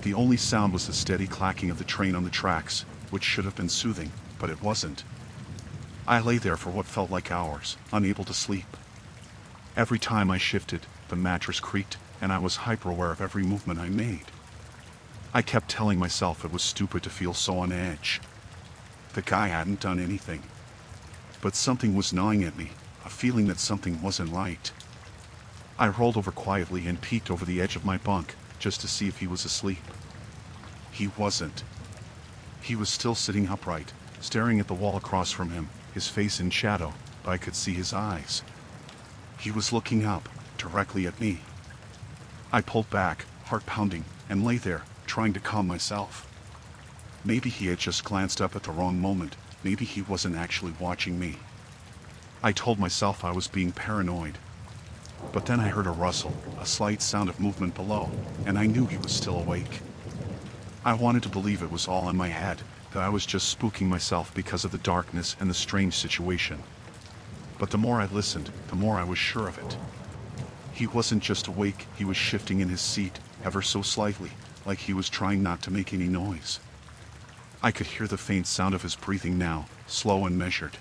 The only sound was the steady clacking of the train on the tracks, which should have been soothing, but it wasn't. I lay there for what felt like hours, unable to sleep. Every time I shifted, the mattress creaked, and I was hyper-aware of every movement I made. I kept telling myself it was stupid to feel so on edge. The guy hadn't done anything. But something was gnawing at me, a feeling that something wasn't right. I rolled over quietly and peeked over the edge of my bunk, just to see if he was asleep. He wasn't. He was still sitting upright, staring at the wall across from him, his face in shadow, but I could see his eyes. He was looking up, directly at me. I pulled back, heart pounding, and lay there, trying to calm myself. Maybe he had just glanced up at the wrong moment, maybe he wasn't actually watching me. I told myself I was being paranoid. But then I heard a rustle, a slight sound of movement below, and I knew he was still awake. I wanted to believe it was all in my head, that I was just spooking myself because of the darkness and the strange situation. But the more I listened, the more I was sure of it. He wasn't just awake, he was shifting in his seat, ever so slightly, like he was trying not to make any noise. I could hear the faint sound of his breathing now, slow and measured.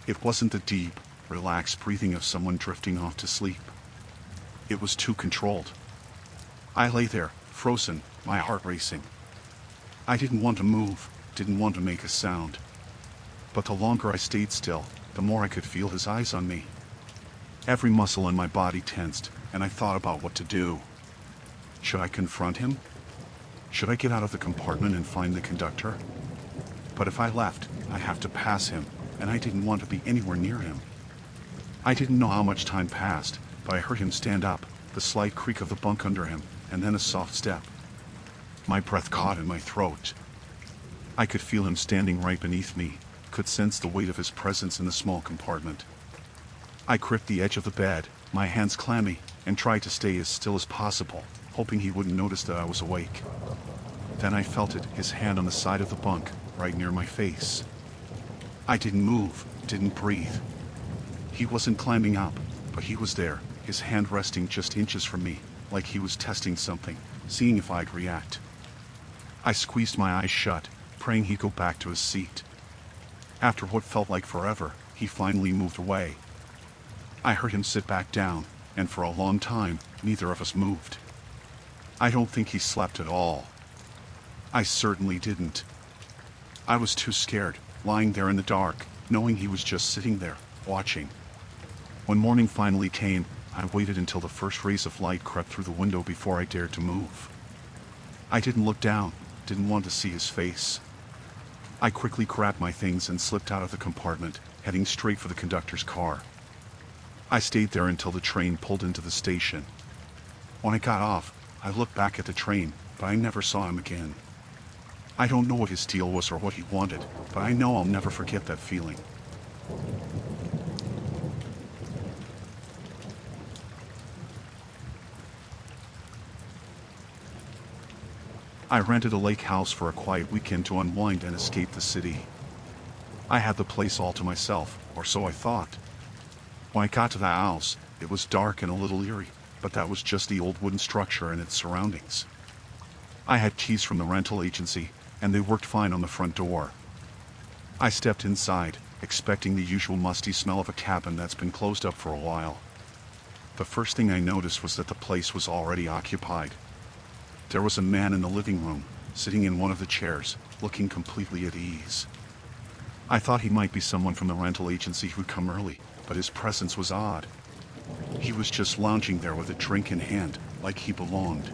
It wasn't the deep, relaxed breathing of someone drifting off to sleep. It was too controlled. I lay there, frozen, my heart racing. I didn't want to move, didn't want to make a sound. But the longer I stayed still, the more I could feel his eyes on me. Every muscle in my body tensed, and I thought about what to do. Should I confront him? Should I get out of the compartment and find the conductor? But if I left, I'd have to pass him, and I didn't want to be anywhere near him. I didn't know how much time passed, but I heard him stand up, the slight creak of the bunk under him, and then a soft step. My breath caught in my throat. I could feel him standing right beneath me, could sense the weight of his presence in the small compartment. I gripped the edge of the bed, my hands clammy, and tried to stay as still as possible, hoping he wouldn't notice that I was awake. Then I felt it, his hand on the side of the bunk, right near my face. I didn't move, didn't breathe. He wasn't climbing up, but he was there, his hand resting just inches from me, like he was testing something, seeing if I'd react. I squeezed my eyes shut, praying he'd go back to his seat. After what felt like forever, he finally moved away. I heard him sit back down, and for a long time, neither of us moved. I don't think he slept at all. I certainly didn't. I was too scared, lying there in the dark, knowing he was just sitting there, watching. When morning finally came, I waited until the first rays of light crept through the window before I dared to move. I didn't look down, didn't want to see his face. I quickly grabbed my things and slipped out of the compartment, heading straight for the conductor's car. I stayed there until the train pulled into the station. When I got off, I looked back at the train, but I never saw him again. I don't know what his deal was or what he wanted, but I know I'll never forget that feeling. I rented a lake house for a quiet weekend to unwind and escape the city. I had the place all to myself, or so I thought. When I got to the house, it was dark and a little eerie, but that was just the old wooden structure and its surroundings. I had keys from the rental agency, and they worked fine on the front door. I stepped inside, expecting the usual musty smell of a cabin that's been closed up for a while. The first thing I noticed was that the place was already occupied. There was a man in the living room, sitting in one of the chairs, looking completely at ease. I thought he might be someone from the rental agency who'd come early, but his presence was odd. He was just lounging there with a drink in hand, like he belonged.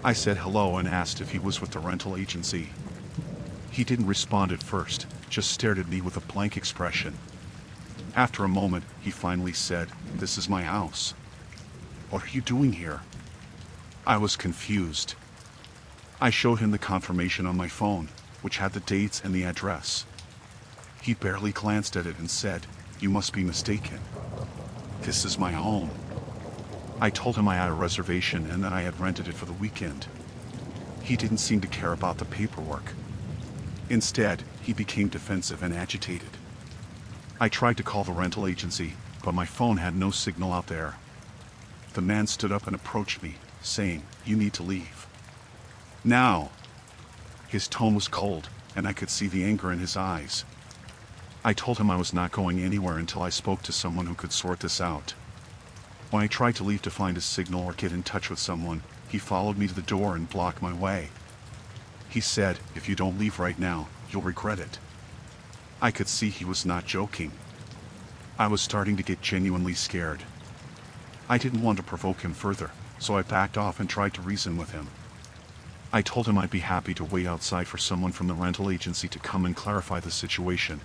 I said hello and asked if he was with the rental agency. He didn't respond at first, just stared at me with a blank expression. After a moment, he finally said, "This is my house. What are you doing here?" I was confused. I showed him the confirmation on my phone, which had the dates and the address. He barely glanced at it and said, "You must be mistaken. This is my home." I told him I had a reservation and that I had rented it for the weekend. He didn't seem to care about the paperwork. Instead, he became defensive and agitated. I tried to call the rental agency, but my phone had no signal out there. The man stood up and approached me, saying, "You need to leave. Now." His tone was cold, and I could see the anger in his eyes. I told him I was not going anywhere until I spoke to someone who could sort this out. When I tried to leave to find a signal or get in touch with someone, he followed me to the door and blocked my way. He said, "If you don't leave right now, you'll regret it." I could see he was not joking. I was starting to get genuinely scared. I didn't want to provoke him further, so I backed off and tried to reason with him. I told him I'd be happy to wait outside for someone from the rental agency to come and clarify the situation.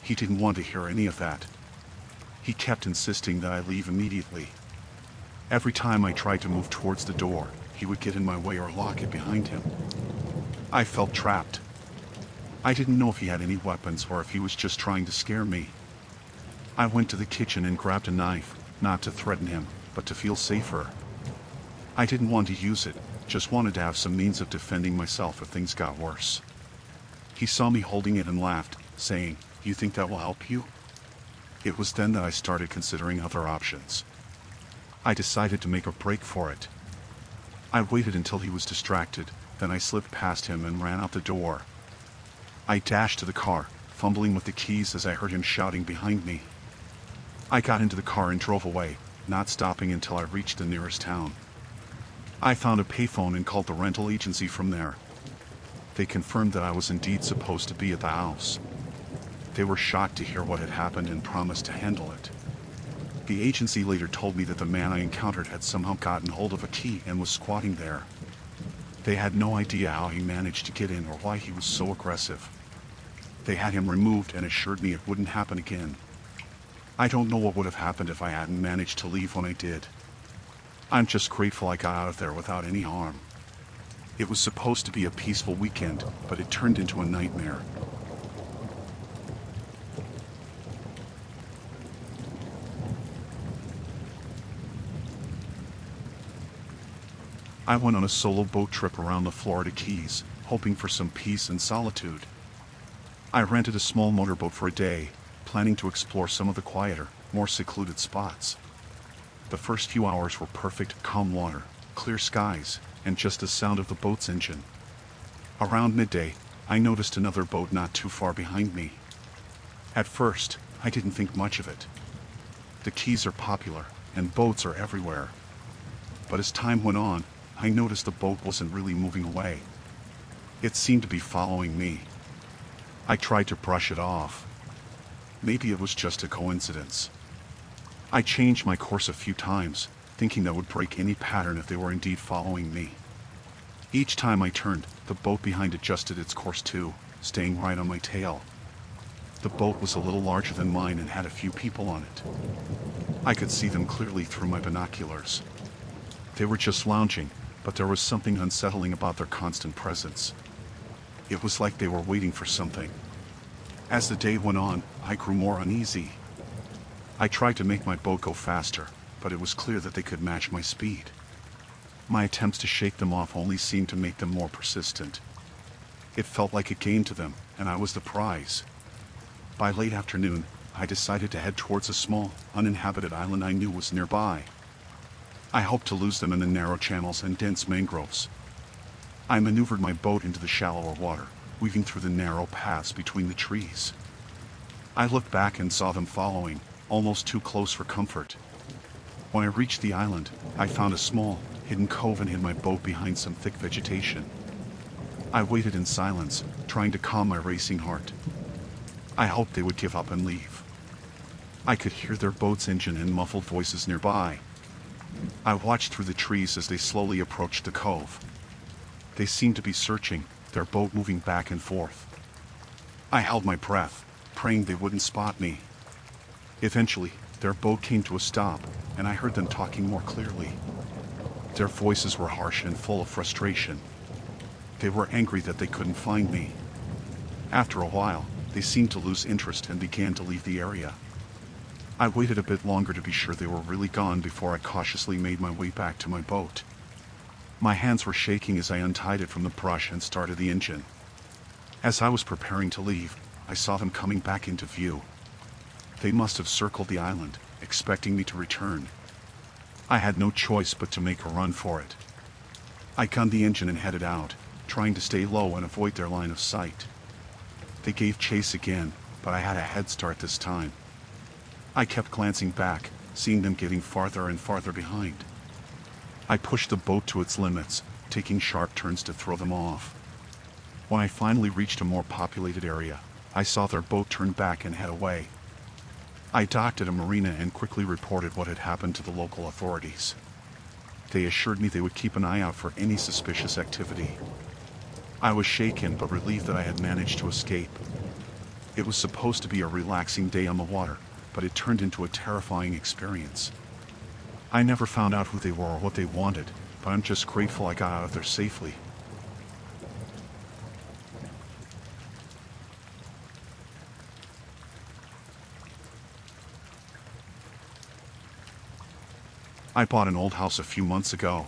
He didn't want to hear any of that. He kept insisting that I leave immediately. Every time I tried to move towards the door, he would get in my way or lock it behind him. I felt trapped. I didn't know if he had any weapons or if he was just trying to scare me. I went to the kitchen and grabbed a knife, not to threaten him, but to feel safer. I didn't want to use it, just wanted to have some means of defending myself if things got worse. He saw me holding it and laughed, saying, "You think that will help you?" It was then that I started considering other options. I decided to make a break for it. I waited until he was distracted, then I slipped past him and ran out the door. I dashed to the car, fumbling with the keys as I heard him shouting behind me. I got into the car and drove away, not stopping until I reached the nearest town. I found a payphone and called the rental agency from there. They confirmed that I was indeed supposed to be at the house. They were shocked to hear what had happened and promised to handle it. The agency later told me that the man I encountered had somehow gotten hold of a key and was squatting there. They had no idea how he managed to get in or why he was so aggressive. They had him removed and assured me it wouldn't happen again. I don't know what would have happened if I hadn't managed to leave when I did. I'm just grateful I got out of there without any harm. It was supposed to be a peaceful weekend, but it turned into a nightmare. I went on a solo boat trip around the Florida Keys, hoping for some peace and solitude. I rented a small motorboat for a day, planning to explore some of the quieter, more secluded spots. The first few hours were perfect, calm water, clear skies, and just the sound of the boat's engine. Around midday, I noticed another boat not too far behind me. At first, I didn't think much of it. The Keys are popular, and boats are everywhere. But as time went on, I noticed the boat wasn't really moving away. It seemed to be following me. I tried to brush it off. Maybe it was just a coincidence. I changed my course a few times, thinking that would break any pattern if they were indeed following me. Each time I turned, the boat behind adjusted its course too, staying right on my tail. The boat was a little larger than mine and had a few people on it. I could see them clearly through my binoculars. They were just lounging, but there was something unsettling about their constant presence. It was like they were waiting for something. As the day went on, I grew more uneasy. I tried to make my boat go faster, but it was clear that they could match my speed. My attempts to shake them off only seemed to make them more persistent. It felt like a game to them, and I was the prize. By late afternoon, I decided to head towards a small, uninhabited island I knew was nearby. I hoped to lose them in the narrow channels and dense mangroves. I maneuvered my boat into the shallower water, weaving through the narrow paths between the trees. I looked back and saw them following, almost too close for comfort. When I reached the island, I found a small, hidden cove and hid my boat behind some thick vegetation. I waited in silence, trying to calm my racing heart. I hoped they would give up and leave. I could hear their boat's engine and muffled voices nearby. I watched through the trees as they slowly approached the cove. They seemed to be searching, their boat moving back and forth. I held my breath, praying they wouldn't spot me. Eventually, their boat came to a stop, and I heard them talking more clearly. Their voices were harsh and full of frustration. They were angry that they couldn't find me. After a while, they seemed to lose interest and began to leave the area. I waited a bit longer to be sure they were really gone before I cautiously made my way back to my boat. My hands were shaking as I untied it from the brush and started the engine. As I was preparing to leave, I saw them coming back into view. They must have circled the island, expecting me to return. I had no choice but to make a run for it. I gunned the engine and headed out, trying to stay low and avoid their line of sight. They gave chase again, but I had a head start this time. I kept glancing back, seeing them getting farther and farther behind. I pushed the boat to its limits, taking sharp turns to throw them off. When I finally reached a more populated area, I saw their boat turn back and head away. I docked at a marina and quickly reported what had happened to the local authorities. They assured me they would keep an eye out for any suspicious activity. I was shaken but relieved that I had managed to escape. It was supposed to be a relaxing day on the water, but it turned into a terrifying experience. I never found out who they were or what they wanted, but I'm just grateful I got out of there safely. I bought an old house a few months ago.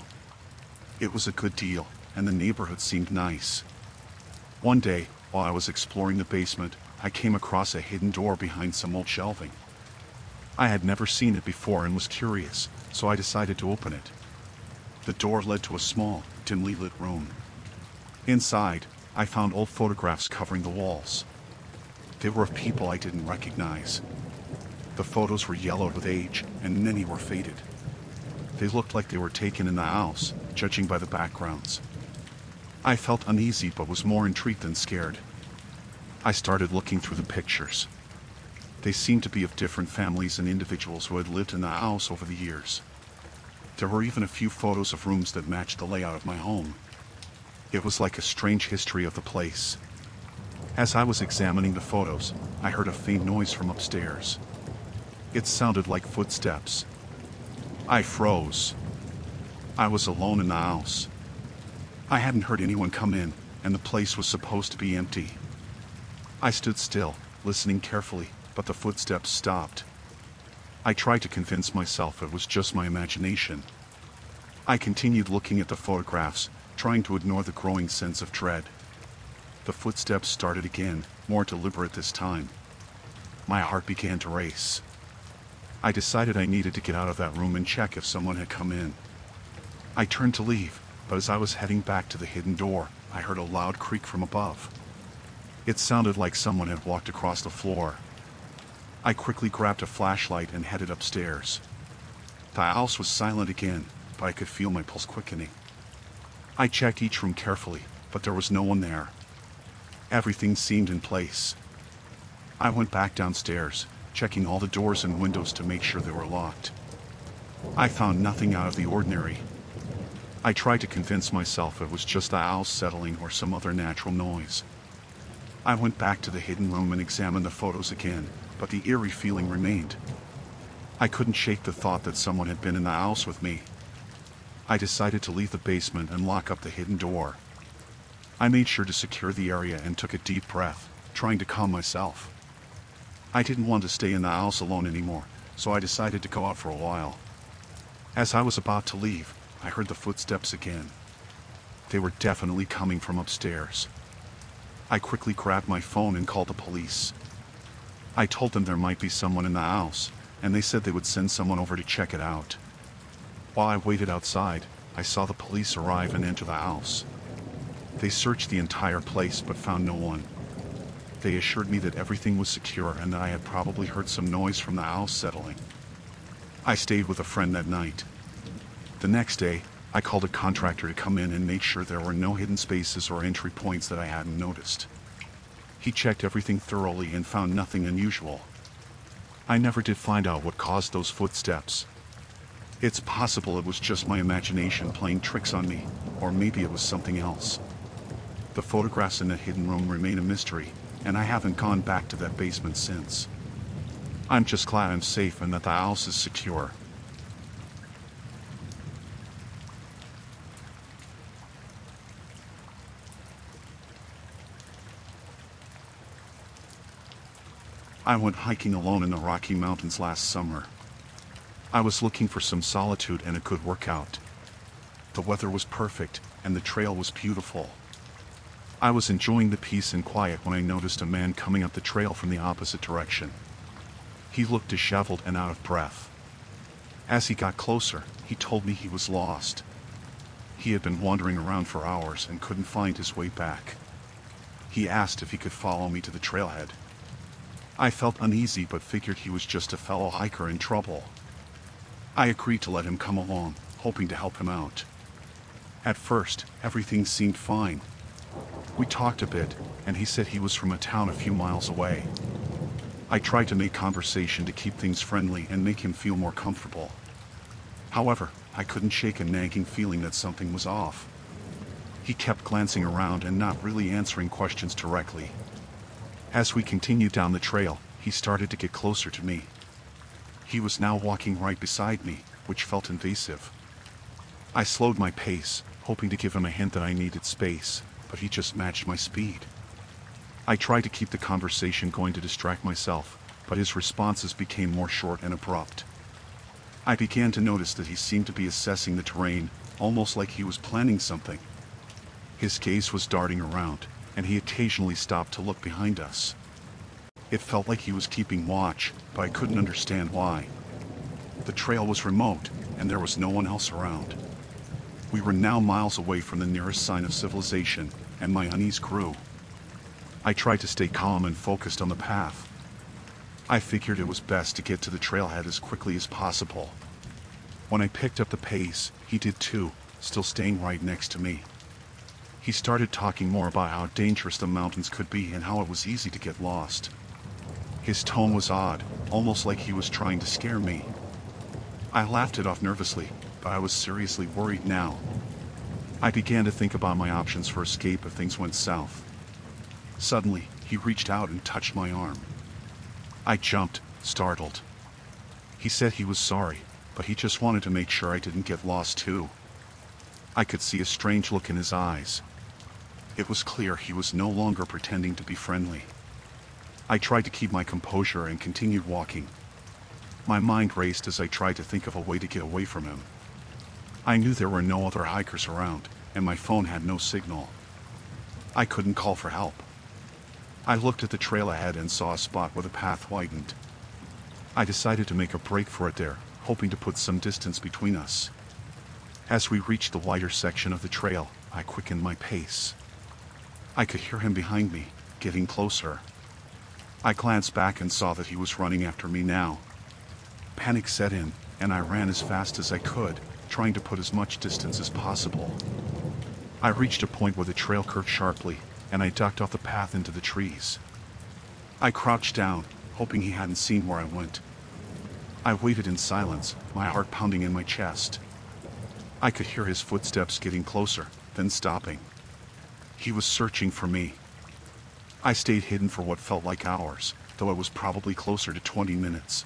It was a good deal, and the neighborhood seemed nice. One day, while I was exploring the basement, I came across a hidden door behind some old shelving. I had never seen it before and was curious, so I decided to open it. The door led to a small, dimly lit room. Inside, I found old photographs covering the walls. They were of people I didn't recognize. The photos were yellowed with age, and many were faded. They looked like they were taken in the house, judging by the backgrounds. I felt uneasy but was more intrigued than scared. I started looking through the pictures. They seemed to be of different families and individuals who had lived in the house over the years. There were even a few photos of rooms that matched the layout of my home. It was like a strange history of the place. As I was examining the photos, I heard a faint noise from upstairs. It sounded like footsteps. I froze. I was alone in the house. I hadn't heard anyone come in, and the place was supposed to be empty. I stood still, listening carefully, but the footsteps stopped. I tried to convince myself it was just my imagination. I continued looking at the photographs, trying to ignore the growing sense of dread. The footsteps started again, more deliberate this time. My heart began to race. I decided I needed to get out of that room and check if someone had come in. I turned to leave, but as I was heading back to the hidden door, I heard a loud creak from above. It sounded like someone had walked across the floor. I quickly grabbed a flashlight and headed upstairs. The house was silent again, but I could feel my pulse quickening. I checked each room carefully, but there was no one there. Everything seemed in place. I went back downstairs, checking all the doors and windows to make sure they were locked. I found nothing out of the ordinary. I tried to convince myself it was just the house settling or some other natural noise. I went back to the hidden room and examined the photos again, but the eerie feeling remained. I couldn't shake the thought that someone had been in the house with me. I decided to leave the basement and lock up the hidden door. I made sure to secure the area and took a deep breath, trying to calm myself. I didn't want to stay in the house alone anymore, so I decided to go out for a while. As I was about to leave, I heard the footsteps again. They were definitely coming from upstairs. I quickly grabbed my phone and called the police. I told them there might be someone in the house, and they said they would send someone over to check it out. While I waited outside, I saw the police arrive and enter the house. They searched the entire place but found no one. They assured me that everything was secure and that I had probably heard some noise from the house settling. I stayed with a friend that night. The next day, I called a contractor to come in and make sure there were no hidden spaces or entry points that I hadn't noticed. He checked everything thoroughly and found nothing unusual. I never did find out what caused those footsteps. It's possible it was just my imagination playing tricks on me, or maybe it was something else. The photographs in the hidden room remain a mystery, and I haven't gone back to that basement since. I'm just glad I'm safe and that the house is secure. I went hiking alone in the Rocky Mountains last summer. I was looking for some solitude and a good workout. The weather was perfect, and the trail was beautiful. I was enjoying the peace and quiet when I noticed a man coming up the trail from the opposite direction. He looked disheveled and out of breath. As he got closer, he told me he was lost. He had been wandering around for hours and couldn't find his way back. He asked if he could follow me to the trailhead. I felt uneasy but figured he was just a fellow hiker in trouble. I agreed to let him come along, hoping to help him out. At first, everything seemed fine. We talked a bit, and he said he was from a town a few miles away. I tried to make conversation to keep things friendly and make him feel more comfortable. However, I couldn't shake a nagging feeling that something was off. He kept glancing around and not really answering questions directly. As we continued down the trail, he started to get closer to me. He was now walking right beside me, which felt invasive. I slowed my pace, hoping to give him a hint that I needed space, but he just matched my speed. I tried to keep the conversation going to distract myself, but his responses became more short and abrupt. I began to notice that he seemed to be assessing the terrain, almost like he was planning something. His gaze was darting around, and he occasionally stopped to look behind us. It felt like he was keeping watch, but I couldn't understand why. The trail was remote, and there was no one else around. We were now miles away from the nearest sign of civilization, and my unease grew. I tried to stay calm and focused on the path. I figured it was best to get to the trailhead as quickly as possible. When I picked up the pace, he did too, still staying right next to me. He started talking more about how dangerous the mountains could be and how it was easy to get lost. His tone was odd, almost like he was trying to scare me. I laughed it off nervously, but I was seriously worried now. I began to think about my options for escape if things went south. Suddenly, he reached out and touched my arm. I jumped, startled. He said he was sorry, but he just wanted to make sure I didn't get lost too. I could see a strange look in his eyes. It was clear he was no longer pretending to be friendly. I tried to keep my composure and continued walking. My mind raced as I tried to think of a way to get away from him. I knew there were no other hikers around, and my phone had no signal. I couldn't call for help. I looked at the trail ahead and saw a spot where the path widened. I decided to make a break for it there, hoping to put some distance between us. As we reached the wider section of the trail, I quickened my pace. I could hear him behind me, getting closer. I glanced back and saw that he was running after me now. Panic set in, and I ran as fast as I could, trying to put as much distance as possible. I reached a point where the trail curved sharply, and I ducked off the path into the trees. I crouched down, hoping he hadn't seen where I went. I waited in silence, my heart pounding in my chest. I could hear his footsteps getting closer, then stopping. He was searching for me. I stayed hidden for what felt like hours, though it was probably closer to 20 minutes.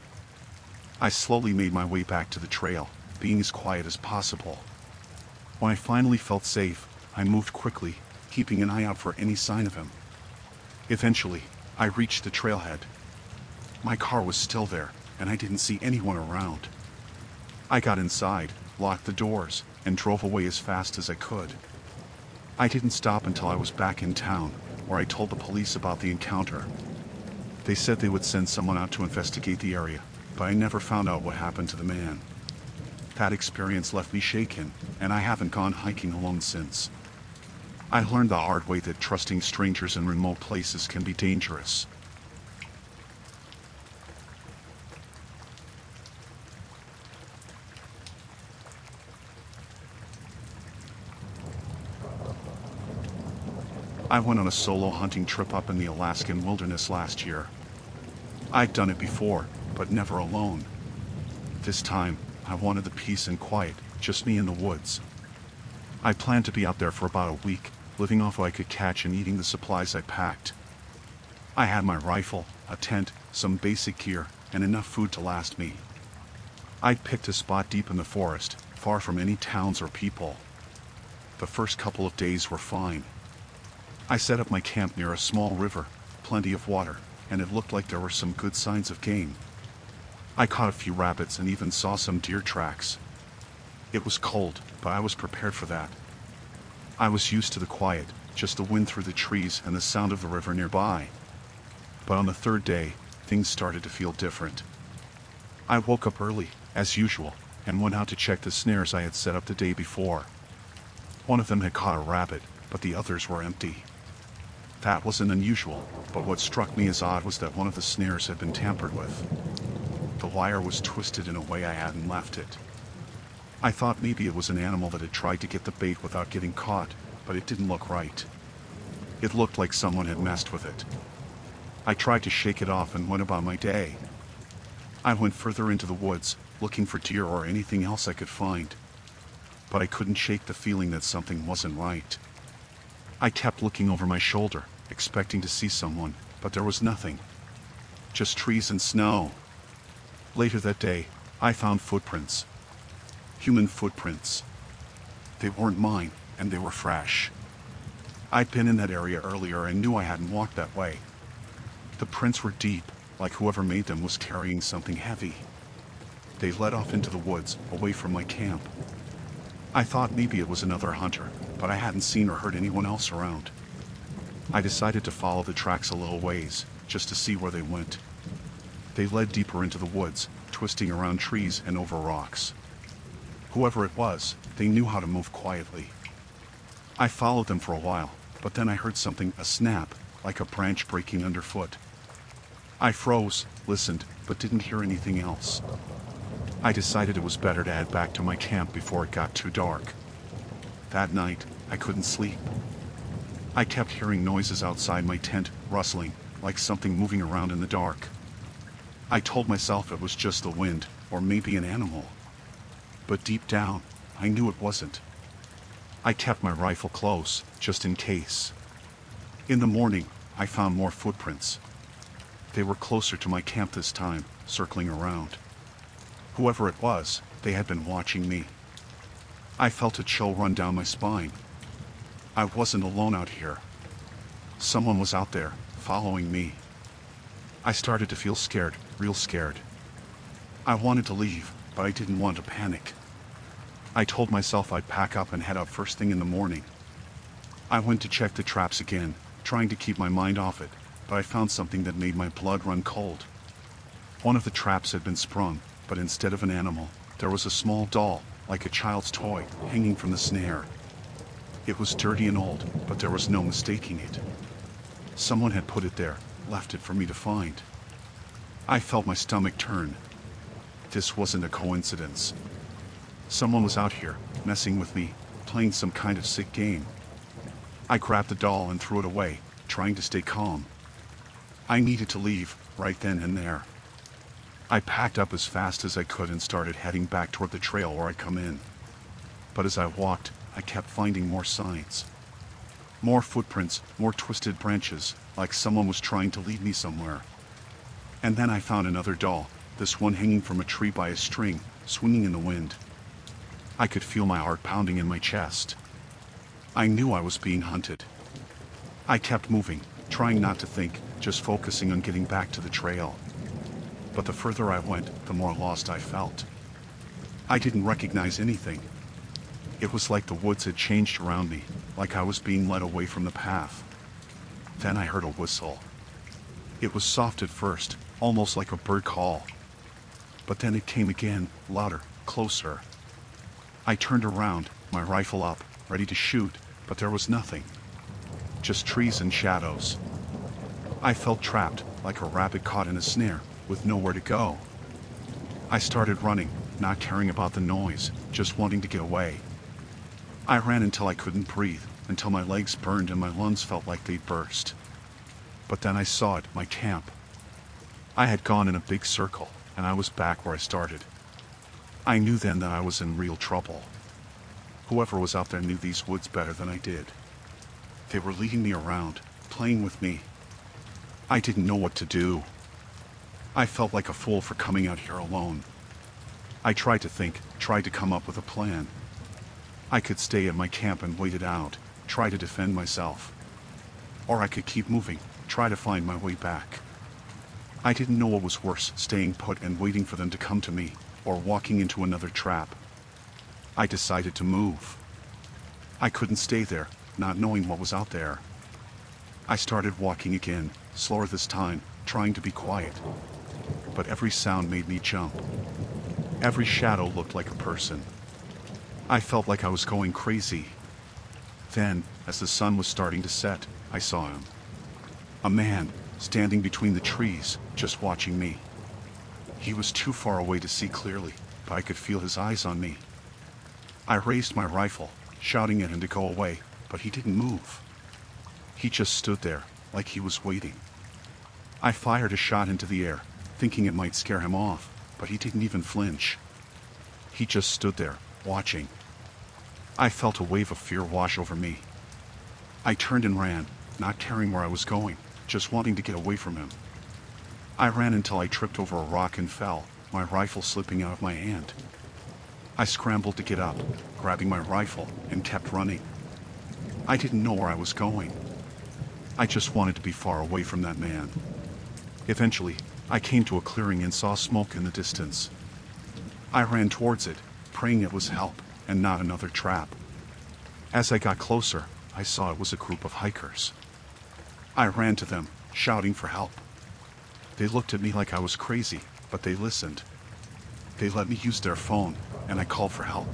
I slowly made my way back to the trail, being as quiet as possible. When I finally felt safe, I moved quickly, keeping an eye out for any sign of him. Eventually, I reached the trailhead. My car was still there, and I didn't see anyone around. I got inside, locked the doors, and drove away as fast as I could. I didn't stop until I was back in town, where I told the police about the encounter. They said they would send someone out to investigate the area, but I never found out what happened to the man. That experience left me shaken, and I haven't gone hiking alone since. I learned the hard way that trusting strangers in remote places can be dangerous. I went on a solo hunting trip up in the Alaskan wilderness last year. I'd done it before, but never alone. This time, I wanted the peace and quiet, just me in the woods. I planned to be out there for about a week, living off what I could catch and eating the supplies I packed. I had my rifle, a tent, some basic gear, and enough food to last me. I'd picked a spot deep in the forest, far from any towns or people. The first couple of days were fine. I set up my camp near a small river, plenty of water, and it looked like there were some good signs of game. I caught a few rabbits and even saw some deer tracks. It was cold, but I was prepared for that. I was used to the quiet, just the wind through the trees and the sound of the river nearby. But on the third day, things started to feel different. I woke up early, as usual, and went out to check the snares I had set up the day before. One of them had caught a rabbit, but the others were empty. That wasn't unusual, but what struck me as odd was that one of the snares had been tampered with. The wire was twisted in a way I hadn't left it. I thought maybe it was an animal that had tried to get the bait without getting caught, but it didn't look right. It looked like someone had messed with it. I tried to shake it off and went about my day. I went further into the woods, looking for deer or anything else I could find. But I couldn't shake the feeling that something wasn't right. I kept looking over my shoulder, expecting to see someone, but there was nothing. Just trees and snow. Later that day, I found footprints. Human footprints. They weren't mine, and they were fresh. I'd been in that area earlier and knew I hadn't walked that way. The prints were deep, like whoever made them was carrying something heavy. They led off into the woods, away from my camp. I thought maybe it was another hunter, but I hadn't seen or heard anyone else around. I decided to follow the tracks a little ways, just to see where they went. They led deeper into the woods, twisting around trees and over rocks. Whoever it was, they knew how to move quietly. I followed them for a while, but then I heard something, a snap, like a branch breaking underfoot. I froze, listened, but didn't hear anything else. I decided it was better to head back to my camp before it got too dark. That night, I couldn't sleep. I kept hearing noises outside my tent, rustling, like something moving around in the dark. I told myself it was just the wind, or maybe an animal. But deep down, I knew it wasn't. I kept my rifle close, just in case. In the morning, I found more footprints. They were closer to my camp this time, circling around. Whoever it was, they had been watching me. I felt a chill run down my spine. I wasn't alone out here. Someone was out there, following me. I started to feel scared, real scared. I wanted to leave, but I didn't want to panic. I told myself I'd pack up and head out first thing in the morning. I went to check the traps again, trying to keep my mind off it, but I found something that made my blood run cold. One of the traps had been sprung, but instead of an animal, there was a small doll, like a child's toy, hanging from the snare. It was dirty and old, but there was no mistaking it. Someone had put it there, left it for me to find. I felt my stomach turn. This wasn't a coincidence. Someone was out here, messing with me, playing some kind of sick game. I grabbed the doll and threw it away, trying to stay calm. I needed to leave, right then and there. I packed up as fast as I could and started heading back toward the trail where I'd come in. But as I walked, I kept finding more signs. More footprints, more twisted branches, like someone was trying to lead me somewhere. And then I found another doll, this one hanging from a tree by a string, swinging in the wind. I could feel my heart pounding in my chest. I knew I was being hunted. I kept moving, trying not to think, just focusing on getting back to the trail. But the further I went, the more lost I felt. I didn't recognize anything. It was like the woods had changed around me, like I was being led away from the path. Then I heard a whistle. It was soft at first, almost like a bird call. But then it came again, louder, closer. I turned around, my rifle up, ready to shoot, but there was nothing. Just trees and shadows. I felt trapped, like a rabbit caught in a snare, with nowhere to go. I started running, not caring about the noise, just wanting to get away. I ran until I couldn't breathe, until my legs burned and my lungs felt like they'd burst. But then I saw it, my camp. I had gone in a big circle, and I was back where I started. I knew then that I was in real trouble. Whoever was out there knew these woods better than I did. They were leading me around, playing with me. I didn't know what to do. I felt like a fool for coming out here alone. I tried to think, tried to come up with a plan. I could stay at my camp and wait it out, try to defend myself. Or I could keep moving, try to find my way back. I didn't know what was worse, staying put and waiting for them to come to me, or walking into another trap. I decided to move. I couldn't stay there, not knowing what was out there. I started walking again, slower this time, trying to be quiet. But every sound made me jump. Every shadow looked like a person. I felt like I was going crazy. Then, as the sun was starting to set, I saw him. A man, standing between the trees, just watching me. He was too far away to see clearly, but I could feel his eyes on me. I raised my rifle, shouting at him to go away, but he didn't move. He just stood there, like he was waiting. I fired a shot into the air, thinking it might scare him off, but he didn't even flinch. He just stood there, watching. I felt a wave of fear wash over me. I turned and ran, not caring where I was going, just wanting to get away from him. I ran until I tripped over a rock and fell, my rifle slipping out of my hand. I scrambled to get up, grabbing my rifle, and kept running. I didn't know where I was going. I just wanted to be far away from that man. Eventually, I came to a clearing and saw smoke in the distance. I ran towards it, praying it was help and not another trap. As I got closer, I saw it was a group of hikers. I ran to them, shouting for help. They looked at me like I was crazy, but they listened. They let me use their phone, and I called for help.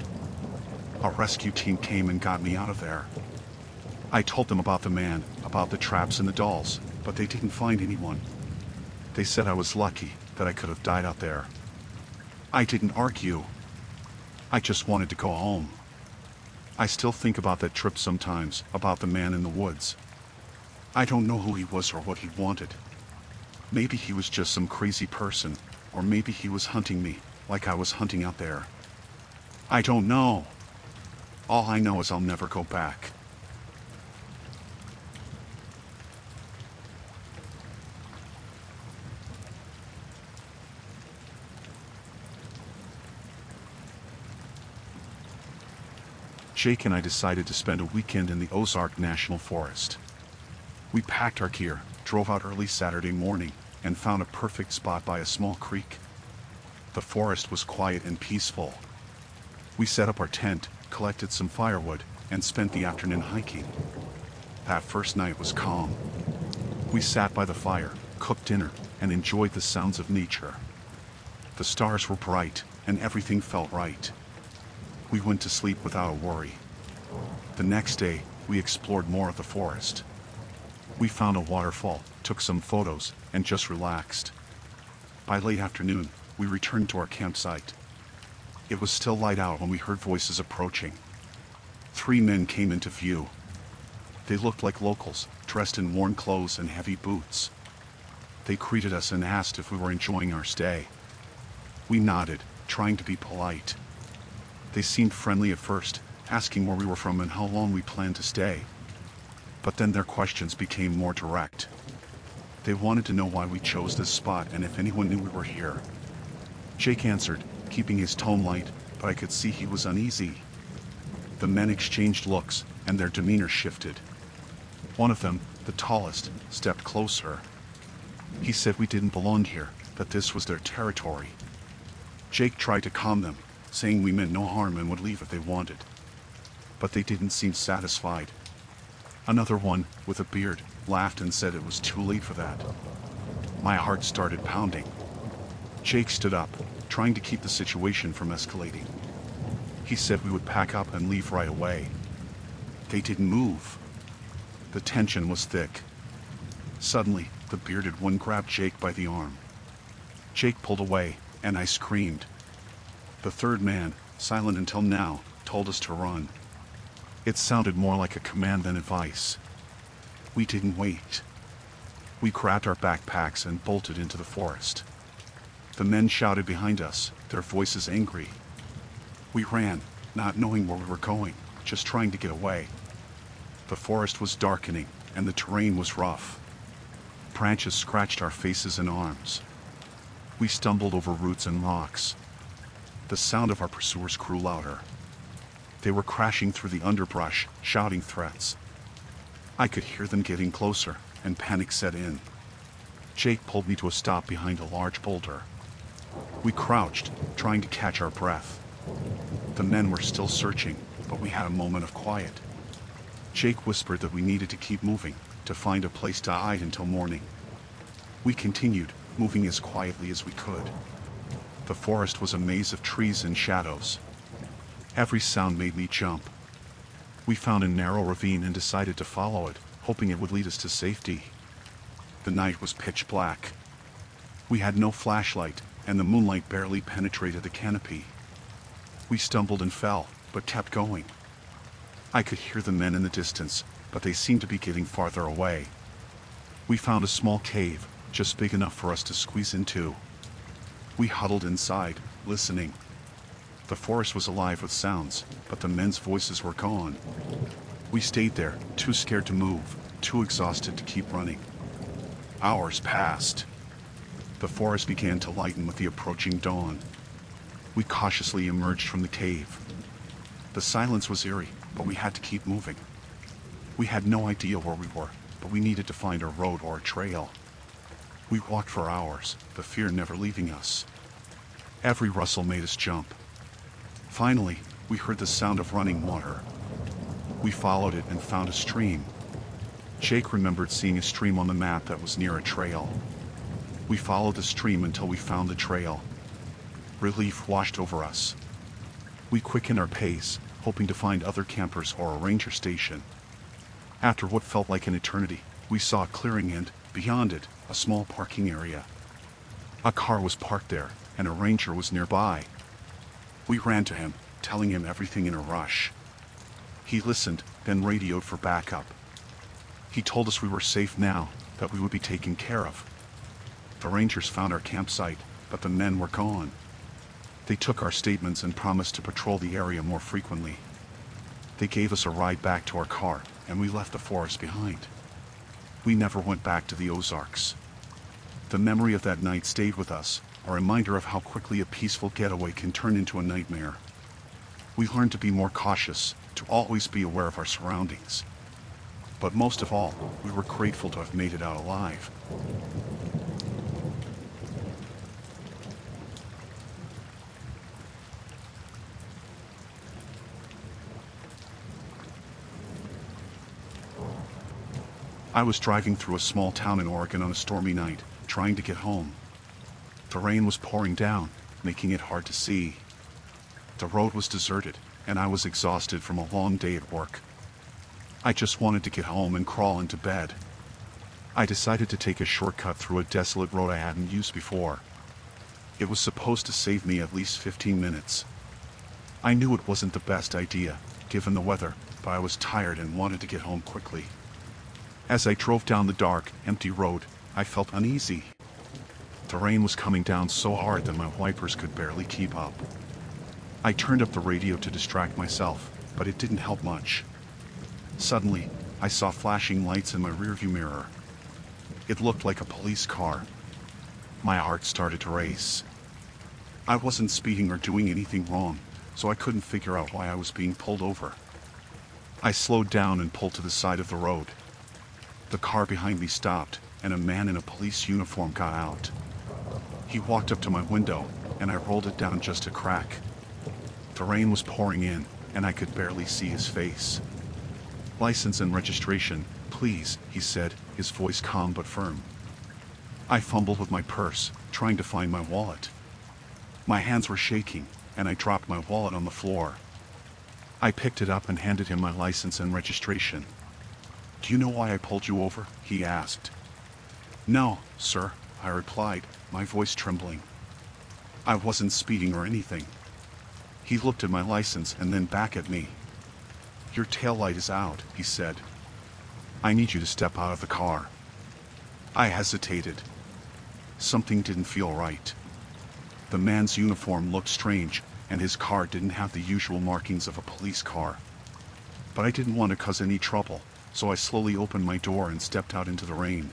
A rescue team came and got me out of there. I told them about the man, about the traps and the dolls, but they didn't find anyone. They said I was lucky, that I could have died out there. I didn't argue. I just wanted to go home. I still think about that trip sometimes, about the man in the woods. I don't know who he was or what he wanted. Maybe he was just some crazy person, or maybe he was hunting me, like I was hunting out there. I don't know. All I know is I'll never go back. Jake and I decided to spend a weekend in the Ozark National Forest. We packed our gear, drove out early Saturday morning, and found a perfect spot by a small creek. The forest was quiet and peaceful. We set up our tent, collected some firewood, and spent the afternoon hiking. That first night was calm. We sat by the fire, cooked dinner, and enjoyed the sounds of nature. The stars were bright, and everything felt right. We went to sleep without a worry. The next day, we explored more of the forest. We found a waterfall, took some photos, and just relaxed. By late afternoon, we returned to our campsite. It was still light out when we heard voices approaching. 3 men came into view. They looked like locals, dressed in worn clothes and heavy boots. They greeted us and asked if we were enjoying our stay. We nodded, trying to be polite. They seemed friendly at first, asking where we were from and how long we planned to stay. But then their questions became more direct. They wanted to know why we chose this spot and if anyone knew we were here. Jake answered, keeping his tone light, but I could see he was uneasy. The men exchanged looks, and their demeanor shifted. One of them, the tallest, stepped closer. He said we didn't belong here, that this was their territory. Jake tried to calm them, saying we meant no harm and would leave if they wanted. But they didn't seem satisfied. Another one, with a beard, laughed and said it was too late for that. My heart started pounding. Jake stood up, trying to keep the situation from escalating. He said we would pack up and leave right away. They didn't move. The tension was thick. Suddenly, the bearded one grabbed Jake by the arm. Jake pulled away, and I screamed. The third man, silent until now, told us to run. It sounded more like a command than advice. We didn't wait. We grabbed our backpacks and bolted into the forest. The men shouted behind us, their voices angry. We ran, not knowing where we were going, just trying to get away. The forest was darkening, and the terrain was rough. Branches scratched our faces and arms. We stumbled over roots and rocks. The sound of our pursuers grew louder. They were crashing through the underbrush, shouting threats. I could hear them getting closer, and panic set in. Jake pulled me to a stop behind a large boulder. We crouched, trying to catch our breath. The men were still searching, but we had a moment of quiet. Jake whispered that we needed to keep moving, to find a place to hide until morning. We continued, moving as quietly as we could. The forest was a maze of trees and shadows. Every sound made me jump. We found a narrow ravine and decided to follow it, hoping it would lead us to safety. The night was pitch black. We had no flashlight, and the moonlight barely penetrated the canopy. We stumbled and fell, but kept going. I could hear the men in the distance, but they seemed to be getting farther away. We found a small cave, just big enough for us to squeeze into. We huddled inside, listening. The forest was alive with sounds, but the men's voices were gone. We stayed there, too scared to move, too exhausted to keep running. Hours passed. The forest began to lighten with the approaching dawn. We cautiously emerged from the cave. The silence was eerie, but we had to keep moving. We had no idea where we were, but we needed to find a road or a trail. We walked for hours, the fear never leaving us. Every rustle made us jump. Finally, we heard the sound of running water. We followed it and found a stream. Jake remembered seeing a stream on the map that was near a trail. We followed the stream until we found the trail. Relief washed over us. We quickened our pace, hoping to find other campers or a ranger station. After what felt like an eternity, we saw a clearing and, beyond it, a small parking area. A car was parked there, and a ranger was nearby. We ran to him, telling him everything in a rush. He listened, then radioed for backup. He told us we were safe now, that we would be taken care of. The rangers found our campsite, but the men were gone. They took our statements and promised to patrol the area more frequently. They gave us a ride back to our car, and we left the forest behind. We never went back to the Ozarks. The memory of that night stayed with us, a reminder of how quickly a peaceful getaway can turn into a nightmare. We learned to be more cautious, to always be aware of our surroundings. But most of all, we were grateful to have made it out alive. I was driving through a small town in Oregon on a stormy night, trying to get home. The rain was pouring down, making it hard to see. The road was deserted, and I was exhausted from a long day at work. I just wanted to get home and crawl into bed. I decided to take a shortcut through a desolate road I hadn't used before. It was supposed to save me at least 15 minutes. I knew it wasn't the best idea, given the weather, but I was tired and wanted to get home quickly. As I drove down the dark, empty road, I felt uneasy. The rain was coming down so hard that my wipers could barely keep up. I turned up the radio to distract myself, but it didn't help much. Suddenly, I saw flashing lights in my rearview mirror. It looked like a police car. My heart started to race. I wasn't speeding or doing anything wrong, so I couldn't figure out why I was being pulled over. I slowed down and pulled to the side of the road. The car behind me stopped, and a man in a police uniform got out. He walked up to my window, and I rolled it down just a crack. The rain was pouring in, and I could barely see his face. "License and registration, please," he said, his voice calm but firm. I fumbled with my purse, trying to find my wallet. My hands were shaking, and I dropped my wallet on the floor. I picked it up and handed him my license and registration. "Do you know why I pulled you over?" he asked. "No, sir," I replied, my voice trembling. I wasn't speeding or anything. He looked at my license and then back at me. "Your taillight is out," he said. "I need you to step out of the car." I hesitated. Something didn't feel right. The man's uniform looked strange, and his car didn't have the usual markings of a police car. But I didn't want to cause any trouble, so I slowly opened my door and stepped out into the rain.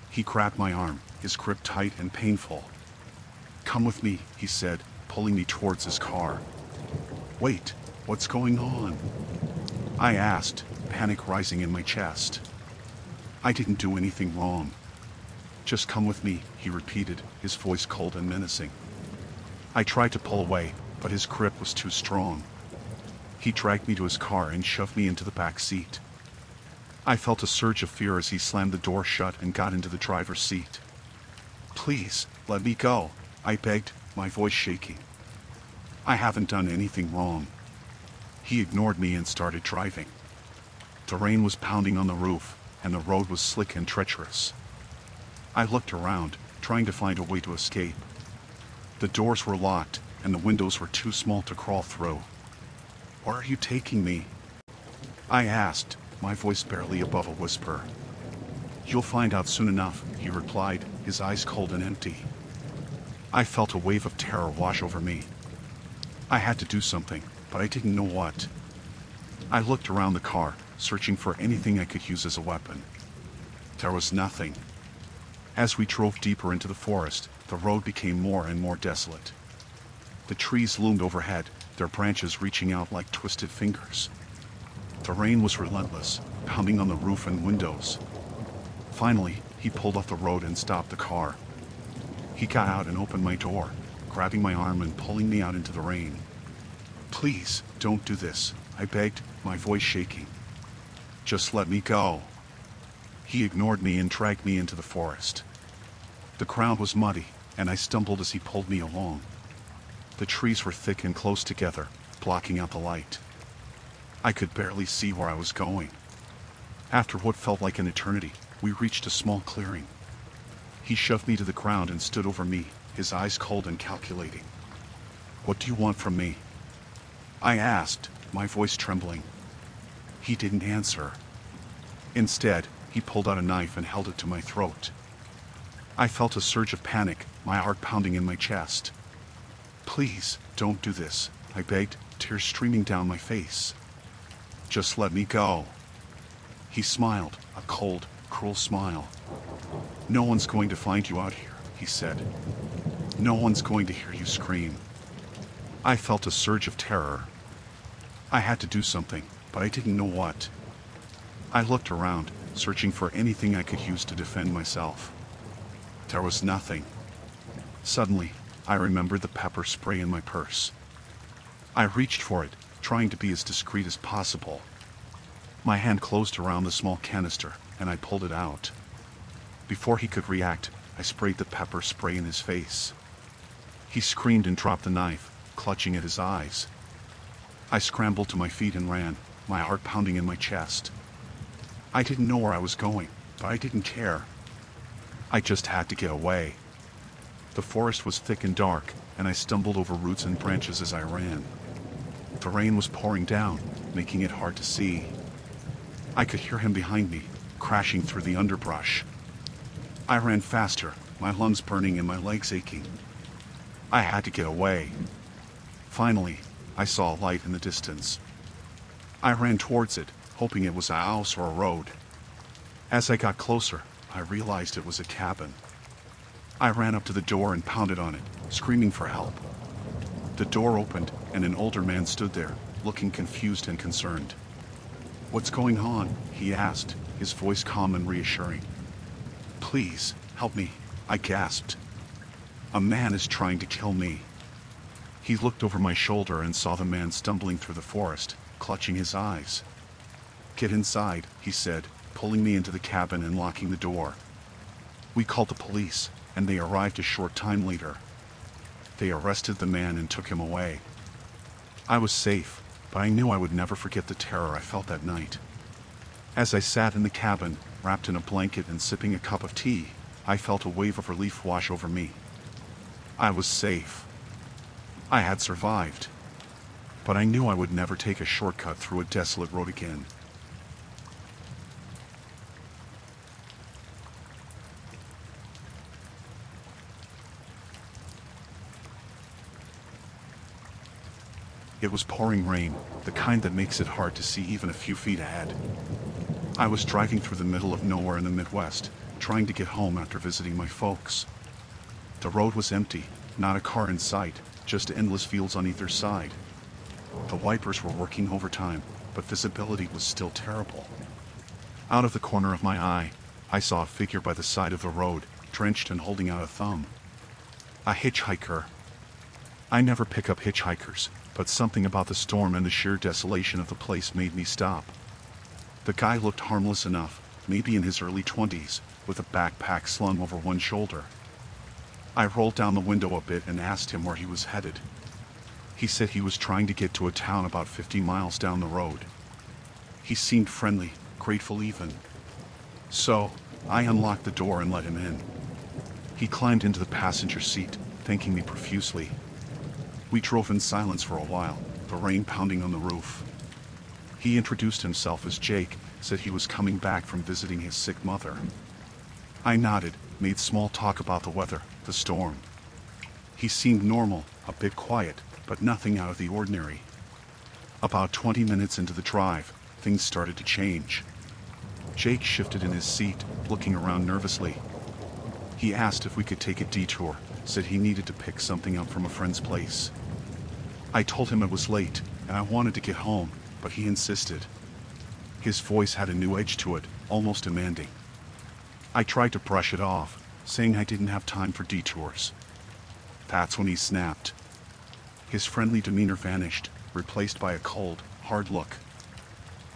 He grabbed my arm, his grip tight and painful. "Come with me," he said, pulling me towards his car. "Wait, what's going on?" I asked, panic rising in my chest. "I didn't do anything wrong." "Just come with me," he repeated, his voice cold and menacing. I tried to pull away, but his grip was too strong. He dragged me to his car and shoved me into the back seat. I felt a surge of fear as he slammed the door shut and got into the driver's seat. "Please, let me go," I begged, my voice shaking. "I haven't done anything wrong." He ignored me and started driving. The rain was pounding on the roof, and the road was slick and treacherous. I looked around, trying to find a way to escape. The doors were locked, and the windows were too small to crawl through. "Where are you taking me?" I asked, my voice barely above a whisper. "You'll find out soon enough," he replied, his eyes cold and empty. I felt a wave of terror wash over me. I had to do something, but I didn't know what. I looked around the car, searching for anything I could use as a weapon. There was nothing. As we drove deeper into the forest, the road became more and more desolate. The trees loomed overhead, their branches reaching out like twisted fingers. The rain was relentless, pounding on the roof and windows. Finally, he pulled off the road and stopped the car. He got out and opened my door, grabbing my arm and pulling me out into the rain. "Please, don't do this," I begged, my voice shaking. "Just let me go." He ignored me and dragged me into the forest. The ground was muddy, and I stumbled as he pulled me along. The trees were thick and close together, blocking out the light. I could barely see where I was going. After what felt like an eternity, we reached a small clearing. He shoved me to the ground and stood over me, his eyes cold and calculating. "What do you want from me?" I asked, my voice trembling. He didn't answer. Instead, he pulled out a knife and held it to my throat. I felt a surge of panic, my heart pounding in my chest. "Please, don't do this," I begged, tears streaming down my face. "Just let me go." He smiled, a cold, cruel smile. "No one's going to find you out here," he said. "No one's going to hear you scream." I felt a surge of terror. I had to do something, but I didn't know what. I looked around, searching for anything I could use to defend myself. There was nothing. Suddenly, I remembered the pepper spray in my purse. I reached for it, trying to be as discreet as possible. My hand closed around the small canister, and I pulled it out. Before he could react, I sprayed the pepper spray in his face. He screamed and dropped the knife, clutching at his eyes. I scrambled to my feet and ran, my heart pounding in my chest. I didn't know where I was going, but I didn't care. I just had to get away. The forest was thick and dark, and I stumbled over roots and branches as I ran. The rain was pouring down, making it hard to see. I could hear him behind me, crashing through the underbrush. I ran faster, my lungs burning and my legs aching. I had to get away. Finally, I saw a light in the distance. I ran towards it, hoping it was a house or a road. As I got closer, I realized it was a cabin. I ran up to the door and pounded on it, screaming for help. The door opened, and an older man stood there, looking confused and concerned. "What's going on?" he asked, his voice calm and reassuring. "Please, help me," I gasped. "A man is trying to kill me." He looked over my shoulder and saw the man stumbling through the forest, clutching his eyes. "Get inside," he said, pulling me into the cabin and locking the door. We called the police, and they arrived a short time later. They arrested the man and took him away. I was safe, but I knew I would never forget the terror I felt that night. As I sat in the cabin, wrapped in a blanket and sipping a cup of tea, I felt a wave of relief wash over me. I was safe. I had survived. But I knew I would never take a shortcut through a desolate road again. It was pouring rain, the kind that makes it hard to see even a few feet ahead. I was driving through the middle of nowhere in the Midwest, trying to get home after visiting my folks. The road was empty, not a car in sight, just endless fields on either side. The wipers were working overtime, but visibility was still terrible. Out of the corner of my eye, I saw a figure by the side of the road, drenched and holding out a thumb. A hitchhiker. I never pick up hitchhikers, but something about the storm and the sheer desolation of the place made me stop. The guy looked harmless enough, maybe in his early 20s, with a backpack slung over one shoulder. I rolled down the window a bit and asked him where he was headed. He said he was trying to get to a town about 50 miles down the road. He seemed friendly, grateful even. So, I unlocked the door and let him in. He climbed into the passenger seat, thanking me profusely. We drove in silence for a while, the rain pounding on the roof. He introduced himself as Jake, said he was coming back from visiting his sick mother. I nodded, made small talk about the weather, the storm. He seemed normal, a bit quiet, but nothing out of the ordinary. About 20 minutes into the drive, things started to change. Jake shifted in his seat, looking around nervously. He asked if we could take a detour, said he needed to pick something up from a friend's place. I told him it was late, and I wanted to get home, but he insisted. His voice had a new edge to it, almost demanding. I tried to brush it off, saying I didn't have time for detours. That's when he snapped. His friendly demeanor vanished, replaced by a cold, hard look.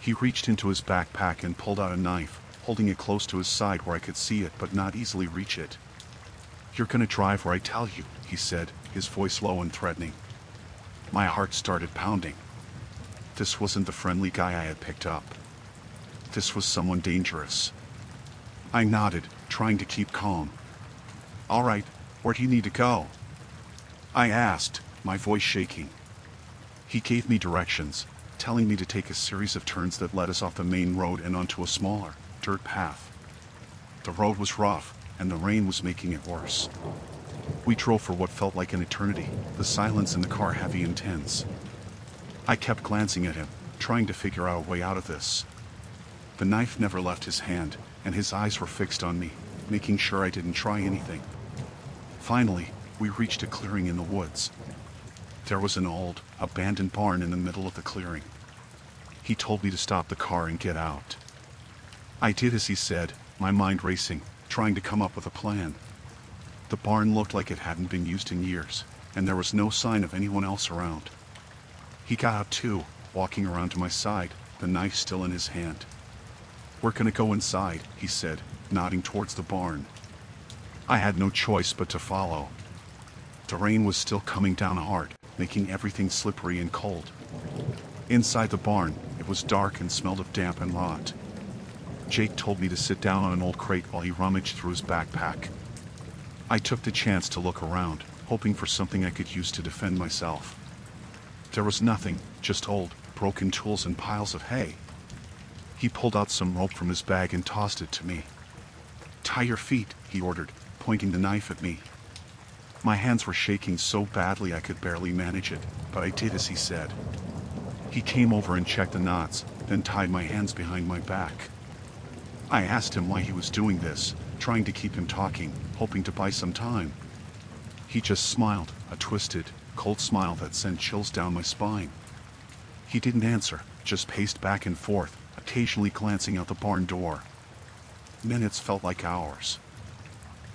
He reached into his backpack and pulled out a knife, holding it close to his side where I could see it but not easily reach it. "You're gonna drive where I tell you," he said, his voice low and threatening. My heart started pounding. This wasn't the friendly guy I had picked up. This was someone dangerous. I nodded, trying to keep calm. "All right, where do you need to go?" I asked, my voice shaking. He gave me directions, telling me to take a series of turns that led us off the main road and onto a smaller, dirt path. The road was rough, and the rain was making it worse. We drove for what felt like an eternity, the silence in the car heavy and tense. I kept glancing at him, trying to figure out a way out of this. The knife never left his hand, and his eyes were fixed on me, making sure I didn't try anything. Finally, we reached a clearing in the woods. There was an old, abandoned barn in the middle of the clearing. He told me to stop the car and get out. I did as he said, my mind racing, trying to come up with a plan. The barn looked like it hadn't been used in years, and there was no sign of anyone else around. He got out too, walking around to my side, the knife still in his hand. "We're gonna go inside," he said, nodding towards the barn. I had no choice but to follow. The rain was still coming down hard, making everything slippery and cold. Inside the barn, it was dark and smelled of damp and rot. Jake told me to sit down on an old crate while he rummaged through his backpack. I took the chance to look around, hoping for something I could use to defend myself. There was nothing, just old, broken tools and piles of hay. He pulled out some rope from his bag and tossed it to me. "Tie your feet," he ordered, pointing the knife at me. My hands were shaking so badly I could barely manage it, but I did as he said. He came over and checked the knots, then tied my hands behind my back. I asked him why he was doing this, trying to keep him talking, hoping to buy some time. He just smiled, a twisted, cold smile that sent chills down my spine. He didn't answer, just paced back and forth, occasionally glancing out the barn door. Minutes felt like hours.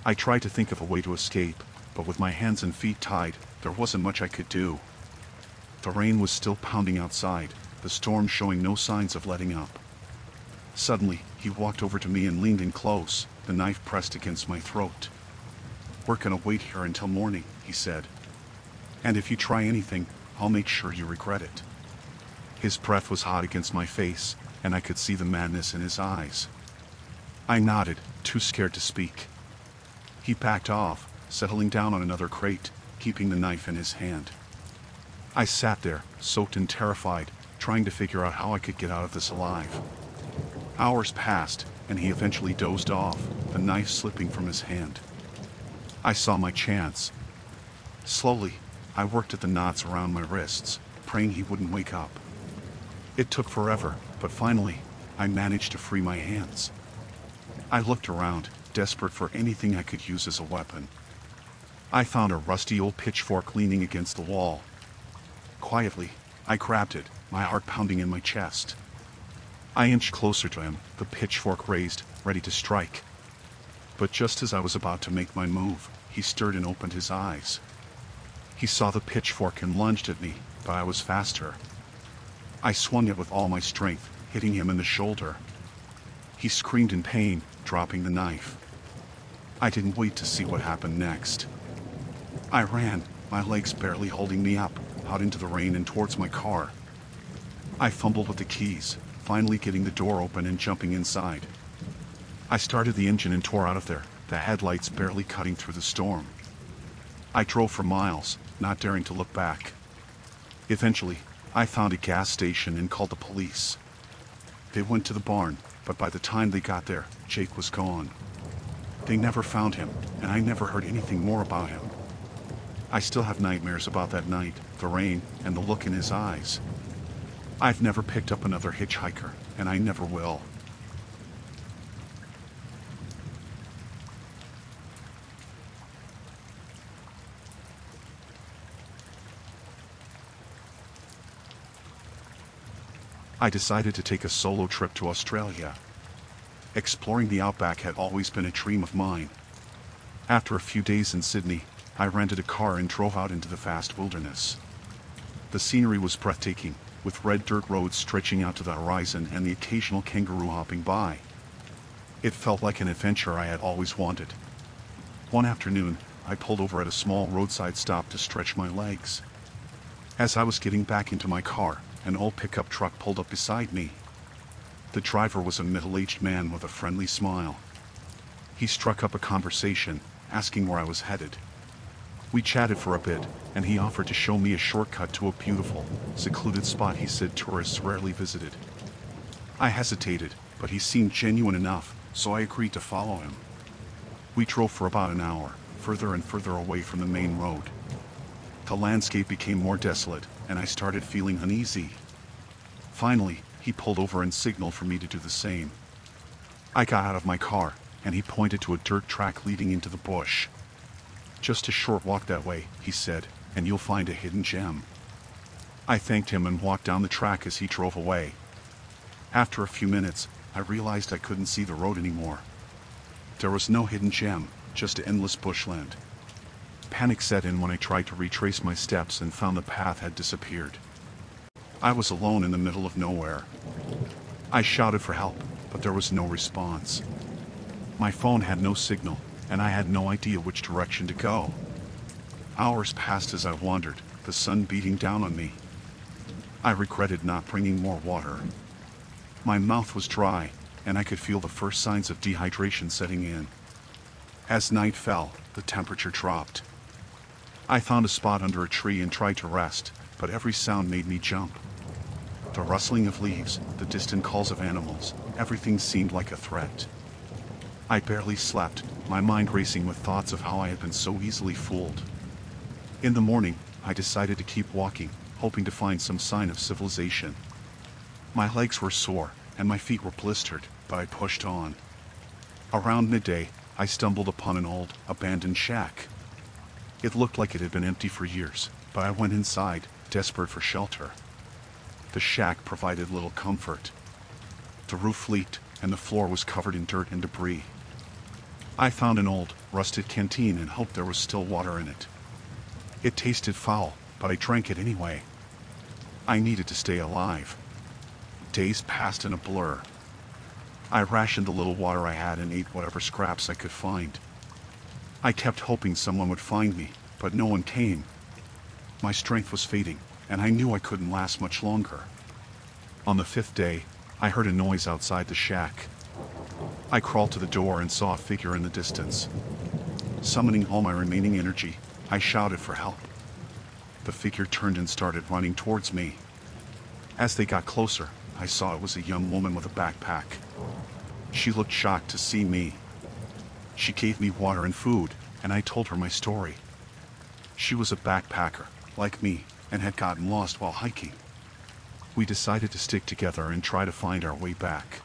I tried to think of a way to escape, but with my hands and feet tied, there wasn't much I could do. The rain was still pounding outside, the storm showing no signs of letting up. Suddenly, he walked over to me and leaned in close, the knife pressed against my throat. "We're gonna wait here until morning," he said. "And if you try anything, I'll make sure you regret it." His breath was hot against my face, and I could see the madness in his eyes. I nodded, too scared to speak. He backed off, settling down on another crate, keeping the knife in his hand. I sat there, soaked and terrified, trying to figure out how I could get out of this alive. Hours passed, and he eventually dozed off, the knife slipping from his hand. I saw my chance. Slowly, I worked at the knots around my wrists, praying he wouldn't wake up. It took forever, but finally, I managed to free my hands. I looked around, desperate for anything I could use as a weapon. I found a rusty old pitchfork leaning against the wall. Quietly, I grabbed it, my heart pounding in my chest. I inched closer to him, the pitchfork raised, ready to strike. But just as I was about to make my move, he stirred and opened his eyes. He saw the pitchfork and lunged at me, but I was faster. I swung it with all my strength, hitting him in the shoulder. He screamed in pain, dropping the knife. I didn't wait to see what happened next. I ran, my legs barely holding me up, out into the rain and towards my car. I fumbled with the keys, finally getting the door open and jumping inside. I started the engine and tore out of there, the headlights barely cutting through the storm. I drove for miles, not daring to look back. Eventually, I found a gas station and called the police. They went to the barn, but by the time they got there, Jake was gone. They never found him, and I never heard anything more about him. I still have nightmares about that night, the rain, and the look in his eyes. I've never picked up another hitchhiker, and I never will. I decided to take a solo trip to Australia. Exploring the outback had always been a dream of mine. After a few days in Sydney, I rented a car and drove out into the vast wilderness. The scenery was breathtaking, with red dirt roads stretching out to the horizon and the occasional kangaroo hopping by. It felt like an adventure I had always wanted. One afternoon, I pulled over at a small roadside stop to stretch my legs. As I was getting back into my car, an old pickup truck pulled up beside me. The driver was a middle-aged man with a friendly smile. He struck up a conversation, asking where I was headed. We chatted for a bit, and he offered to show me a shortcut to a beautiful, secluded spot he said tourists rarely visited. I hesitated, but he seemed genuine enough, so I agreed to follow him. We drove for about an hour, further and further away from the main road. The landscape became more desolate, and I started feeling uneasy. Finally, he pulled over and signaled for me to do the same. I got out of my car, and he pointed to a dirt track leading into the bush. "Just a short walk that way," he said, "and you'll find a hidden gem." I thanked him and walked down the track as he drove away. After a few minutes, I realized I couldn't see the road anymore. There was no hidden gem, just endless bushland. Panic set in when I tried to retrace my steps and found the path had disappeared. I was alone in the middle of nowhere. I shouted for help, but there was no response. My phone had no signal, and I had no idea which direction to go. Hours passed as I wandered, the sun beating down on me. I regretted not bringing more water. My mouth was dry, and I could feel the first signs of dehydration setting in. As night fell, the temperature dropped. I found a spot under a tree and tried to rest, but every sound made me jump. The rustling of leaves, the distant calls of animals, everything seemed like a threat. I barely slept, my mind racing with thoughts of how I had been so easily fooled. In the morning, I decided to keep walking, hoping to find some sign of civilization. My legs were sore, and my feet were blistered, but I pushed on. Around midday, I stumbled upon an old, abandoned shack. It looked like it had been empty for years, but I went inside, desperate for shelter. The shack provided little comfort. The roof leaked, and the floor was covered in dirt and debris. I found an old, rusted canteen and hoped there was still water in it. It tasted foul, but I drank it anyway. I needed to stay alive. Days passed in a blur. I rationed the little water I had and ate whatever scraps I could find. I kept hoping someone would find me, but no one came. My strength was fading, and I knew I couldn't last much longer. On the 5th day, I heard a noise outside the shack. I crawled to the door and saw a figure in the distance. Summoning all my remaining energy, I shouted for help. The figure turned and started running towards me. As they got closer, I saw it was a young woman with a backpack. She looked shocked to see me. She gave me water and food, and I told her my story. She was a backpacker, like me, and had gotten lost while hiking. We decided to stick together and try to find our way back.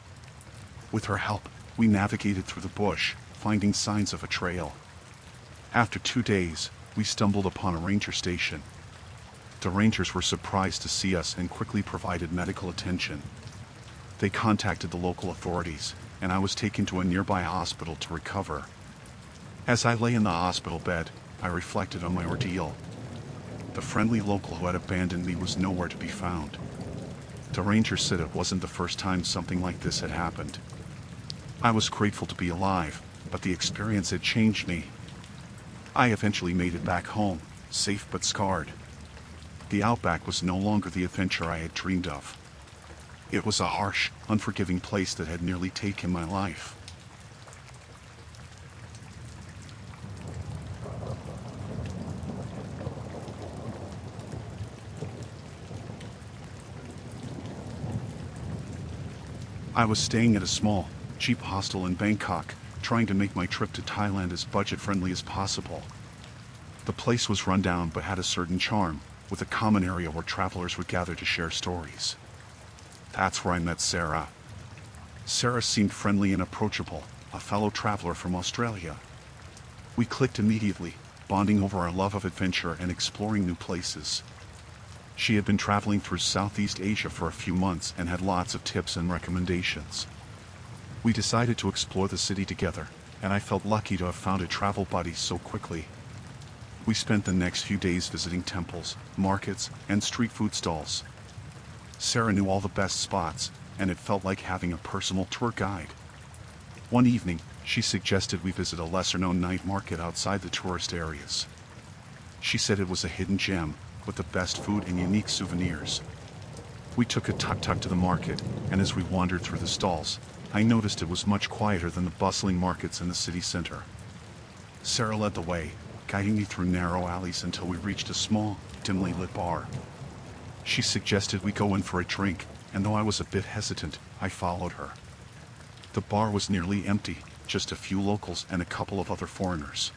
With her help, we navigated through the bush, finding signs of a trail. After 2 days, we stumbled upon a ranger station. The rangers were surprised to see us and quickly provided medical attention. They contacted the local authorities, and I was taken to a nearby hospital to recover. As I lay in the hospital bed, I reflected on my ordeal. The friendly local who had abandoned me was nowhere to be found. The ranger said it wasn't the first time something like this had happened. I was grateful to be alive, but the experience had changed me. I eventually made it back home, safe but scarred. The outback was no longer the adventure I had dreamed of. It was a harsh, unforgiving place that had nearly taken my life. I was staying at a small, cheap hostel in Bangkok, trying to make my trip to Thailand as budget-friendly as possible. The place was run down but had a certain charm, with a common area where travelers would gather to share stories. That's where I met Sarah. Sarah seemed friendly and approachable, a fellow traveler from Australia. We clicked immediately, bonding over our love of adventure and exploring new places. She had been traveling through Southeast Asia for a few months and had lots of tips and recommendations. We decided to explore the city together, and I felt lucky to have found a travel buddy so quickly. We spent the next few days visiting temples, markets, and street food stalls. Sarah knew all the best spots, and it felt like having a personal tour guide. One evening, she suggested we visit a lesser-known night market outside the tourist areas. She said it was a hidden gem, with the best food and unique souvenirs. We took a tuk-tuk to the market, and as we wandered through the stalls, I noticed it was much quieter than the bustling markets in the city center. Sarah led the way, guiding me through narrow alleys until we reached a small, dimly lit bar. She suggested we go in for a drink, and though I was a bit hesitant, I followed her. The bar was nearly empty, just a few locals and a couple of other foreigners.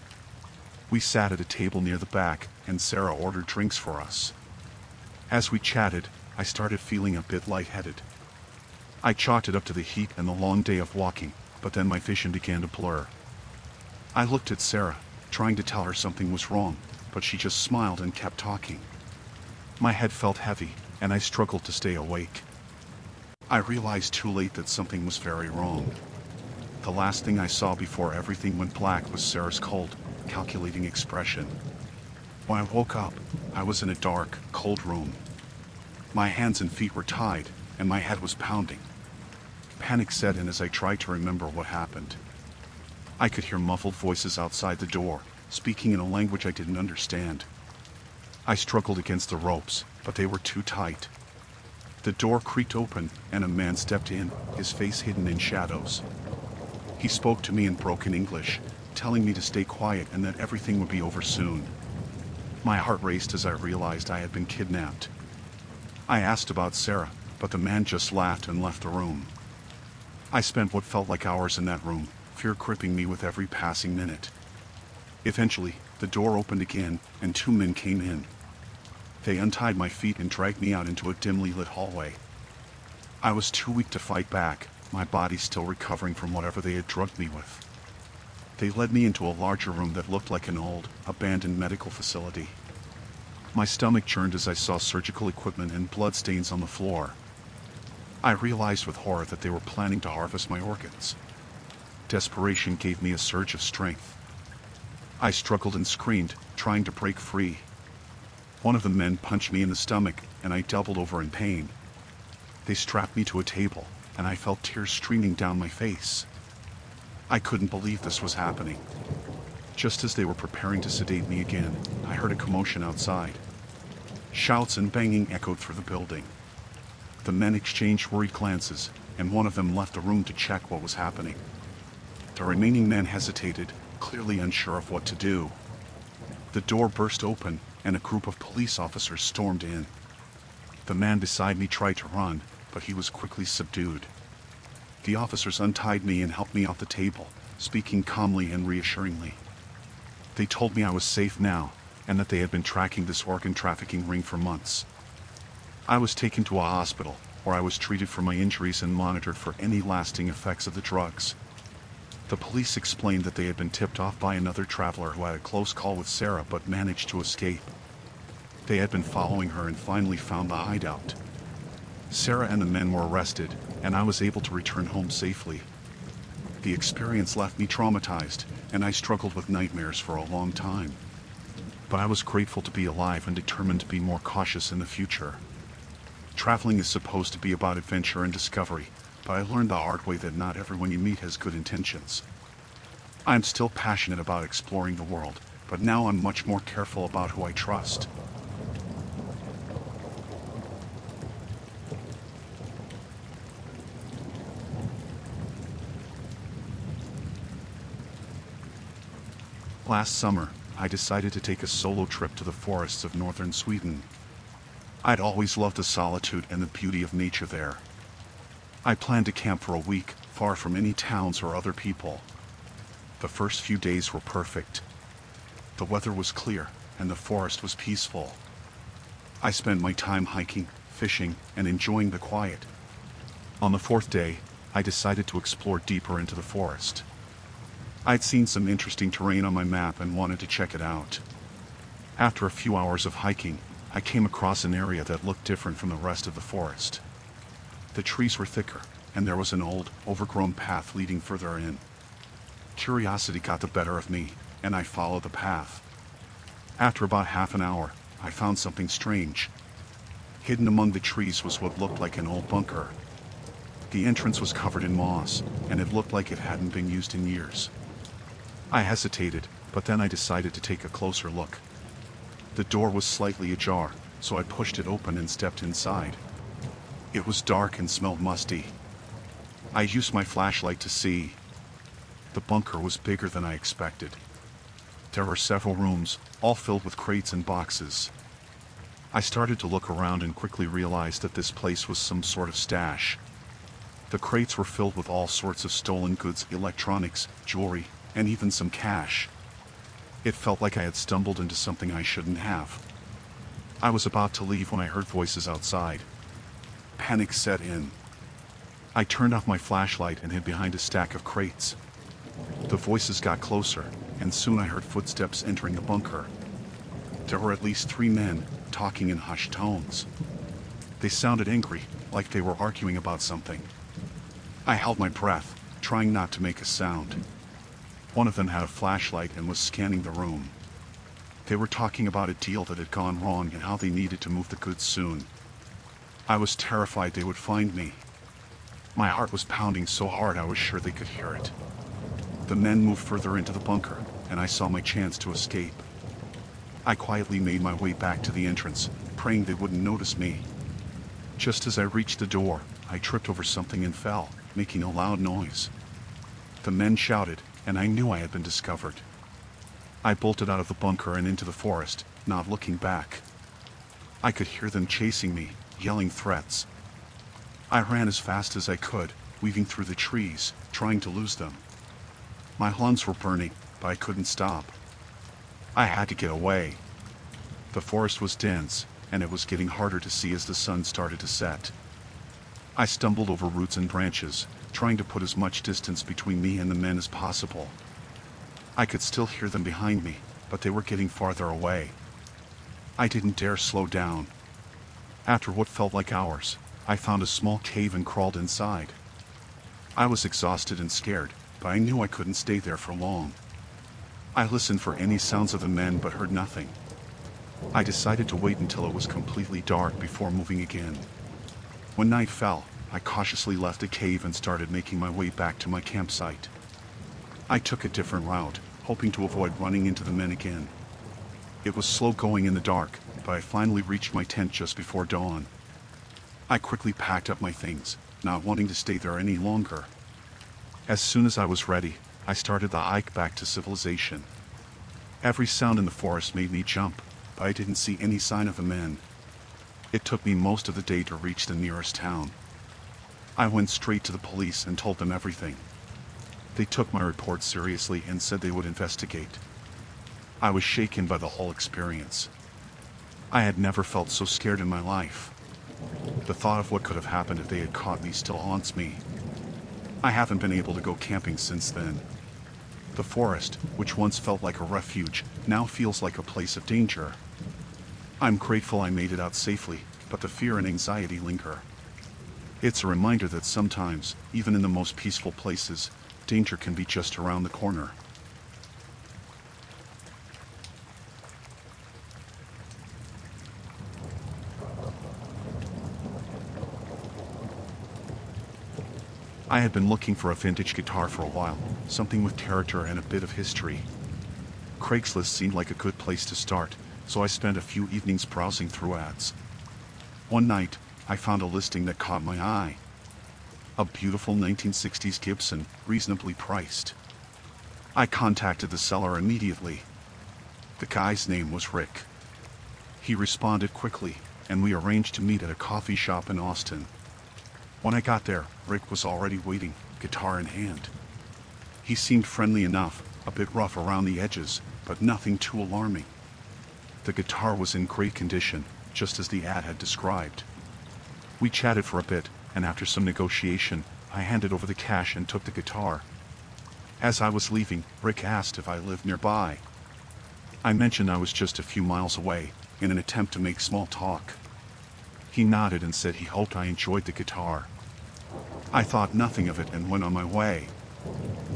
We sat at a table near the back, and Sarah ordered drinks for us. As we chatted, I started feeling a bit lightheaded. I chalked it up to the heat and the long day of walking, but then my vision began to blur. I looked at Sarah, trying to tell her something was wrong, but she just smiled and kept talking. My head felt heavy, and I struggled to stay awake. I realized too late that something was very wrong. The last thing I saw before everything went black was Sarah's cold, calculating expression. When I woke up, I was in a dark, cold room. My hands and feet were tied, and my head was pounding. Panic set in as I tried to remember what happened. I could hear muffled voices outside the door, speaking in a language I didn't understand. I struggled against the ropes, but they were too tight. The door creaked open, and a man stepped in, his face hidden in shadows. He spoke to me in broken English, telling me to stay quiet and that everything would be over soon. My heart raced as I realized I had been kidnapped. I asked about Sarah, but the man just laughed and left the room. I spent what felt like hours in that room, fear gripping me with every passing minute. Eventually, the door opened again, and two men came in. They untied my feet and dragged me out into a dimly lit hallway. I was too weak to fight back, my body still recovering from whatever they had drugged me with. They led me into a larger room that looked like an old, abandoned medical facility. My stomach churned as I saw surgical equipment and bloodstains on the floor. I realized with horror that they were planning to harvest my organs. Desperation gave me a surge of strength. I struggled and screamed, trying to break free. One of the men punched me in the stomach, and I doubled over in pain. They strapped me to a table, and I felt tears streaming down my face. I couldn't believe this was happening. Just as they were preparing to sedate me again, I heard a commotion outside. Shouts and banging echoed through the building. The men exchanged worried glances, and one of them left the room to check what was happening. The remaining men hesitated, clearly unsure of what to do. The door burst open, and a group of police officers stormed in. The man beside me tried to run, but he was quickly subdued. The officers untied me and helped me off the table, speaking calmly and reassuringly. They told me I was safe now, and that they had been tracking this organ trafficking ring for months. I was taken to a hospital, where I was treated for my injuries and monitored for any lasting effects of the drugs. The police explained that they had been tipped off by another traveler who had a close call with Sarah but managed to escape. They had been following her and finally found the hideout. Sarah and the men were arrested, and I was able to return home safely. The experience left me traumatized, and I struggled with nightmares for a long time. But I was grateful to be alive and determined to be more cautious in the future. Traveling is supposed to be about adventure and discovery, but I learned the hard way that not everyone you meet has good intentions. I'm still passionate about exploring the world, but now I'm much more careful about who I trust. Last summer, I decided to take a solo trip to the forests of northern Sweden. I'd always loved the solitude and the beauty of nature there. I planned to camp for a week, far from any towns or other people. The first few days were perfect. The weather was clear, and the forest was peaceful. I spent my time hiking, fishing, and enjoying the quiet. On the fourth day, I decided to explore deeper into the forest. I'd seen some interesting terrain on my map and wanted to check it out. After a few hours of hiking, I came across an area that looked different from the rest of the forest. The trees were thicker, and there was an old, overgrown path leading further in. Curiosity got the better of me, and I followed the path. After about half an hour, I found something strange. Hidden among the trees was what looked like an old bunker. The entrance was covered in moss, and it looked like it hadn't been used in years. I hesitated, but then I decided to take a closer look. The door was slightly ajar, so I pushed it open and stepped inside. It was dark and smelled musty. I used my flashlight to see. The bunker was bigger than I expected. There were several rooms, all filled with crates and boxes. I started to look around and quickly realized that this place was some sort of stash. The crates were filled with all sorts of stolen goods, electronics, jewelry, and even some cash. It felt like I had stumbled into something I shouldn't have. I was about to leave when I heard voices outside. Panic set in. I turned off my flashlight and hid behind a stack of crates. The voices got closer, and soon I heard footsteps entering the bunker. There were at least 3 men, talking in hushed tones. They sounded angry, like they were arguing about something. I held my breath, trying not to make a sound. One of them had a flashlight and was scanning the room. They were talking about a deal that had gone wrong and how they needed to move the goods soon. I was terrified they would find me. My heart was pounding so hard I was sure they could hear it. The men moved further into the bunker, and I saw my chance to escape. I quietly made my way back to the entrance, praying they wouldn't notice me. Just as I reached the door, I tripped over something and fell, making a loud noise. The men shouted, and I knew I had been discovered. I bolted out of the bunker and into the forest, not looking back. I could hear them chasing me, yelling threats. I ran as fast as I could, weaving through the trees, trying to lose them. My lungs were burning, but I couldn't stop. I had to get away. The forest was dense, and it was getting harder to see as the sun started to set. I stumbled over roots and branches, trying to put as much distance between me and the men as possible. I could still hear them behind me, but they were getting farther away. I didn't dare slow down. After what felt like hours, I found a small cave and crawled inside. I was exhausted and scared, but I knew I couldn't stay there for long. I listened for any sounds of the men but heard nothing. I decided to wait until it was completely dark before moving again. When night fell, I cautiously left the cave and started making my way back to my campsite. I took a different route, hoping to avoid running into the men again. It was slow going in the dark, but I finally reached my tent just before dawn. I quickly packed up my things, not wanting to stay there any longer. As soon as I was ready, I started the hike back to civilization. Every sound in the forest made me jump, but I didn't see any sign of the men. It took me most of the day to reach the nearest town. I went straight to the police and told them everything. They took my report seriously and said they would investigate. I was shaken by the whole experience. I had never felt so scared in my life. The thought of what could have happened if they had caught me still haunts me. I haven't been able to go camping since then. The forest, which once felt like a refuge, now feels like a place of danger. I'm grateful I made it out safely, but the fear and anxiety linger. It's a reminder that sometimes, even in the most peaceful places, danger can be just around the corner. I had been looking for a vintage guitar for a while, something with character and a bit of history. Craigslist seemed like a good place to start, so I spent a few evenings browsing through ads. One night, I found a listing that caught my eye. A beautiful 1960s Gibson, reasonably priced. I contacted the seller immediately. The guy's name was Rick. He responded quickly, and we arranged to meet at a coffee shop in Austin. When I got there, Rick was already waiting, guitar in hand. He seemed friendly enough, a bit rough around the edges, but nothing too alarming. The guitar was in great condition, just as the ad had described. We chatted for a bit, and after some negotiation, I handed over the cash and took the guitar. As I was leaving, Rick asked if I lived nearby. I mentioned I was just a few miles away, in an attempt to make small talk. He nodded and said he hoped I enjoyed the guitar. I thought nothing of it and went on my way.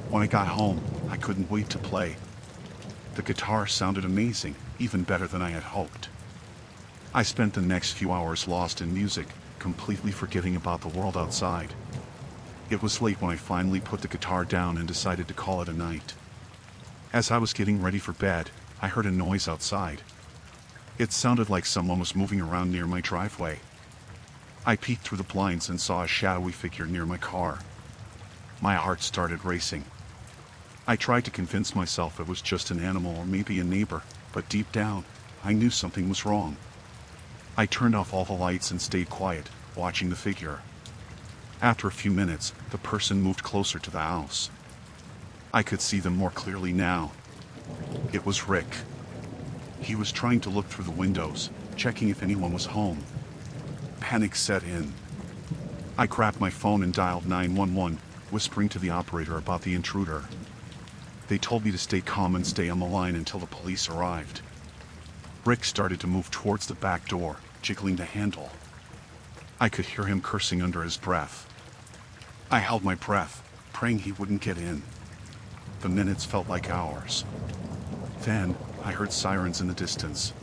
When I got home, I couldn't wait to play. The guitar sounded amazing, even better than I had hoped. I spent the next few hours lost in music, completely forgetting about the world outside. It was late when I finally put the guitar down and decided to call it a night. As I was getting ready for bed, I heard a noise outside. It sounded like someone was moving around near my driveway. I peeked through the blinds and saw a shadowy figure near my car. My heart started racing. I tried to convince myself it was just an animal or maybe a neighbor, but deep down, I knew something was wrong. I turned off all the lights and stayed quiet, watching the figure. After a few minutes, the person moved closer to the house. I could see them more clearly now. It was Rick. He was trying to look through the windows, checking if anyone was home. Panic set in. I grabbed my phone and dialed 911, whispering to the operator about the intruder. They told me to stay calm and stay on the line until the police arrived. Rick started to move towards the back door, jiggling the handle. I could hear him cursing under his breath. I held my breath, praying he wouldn't get in. The minutes felt like hours. Then, I heard sirens in the distance.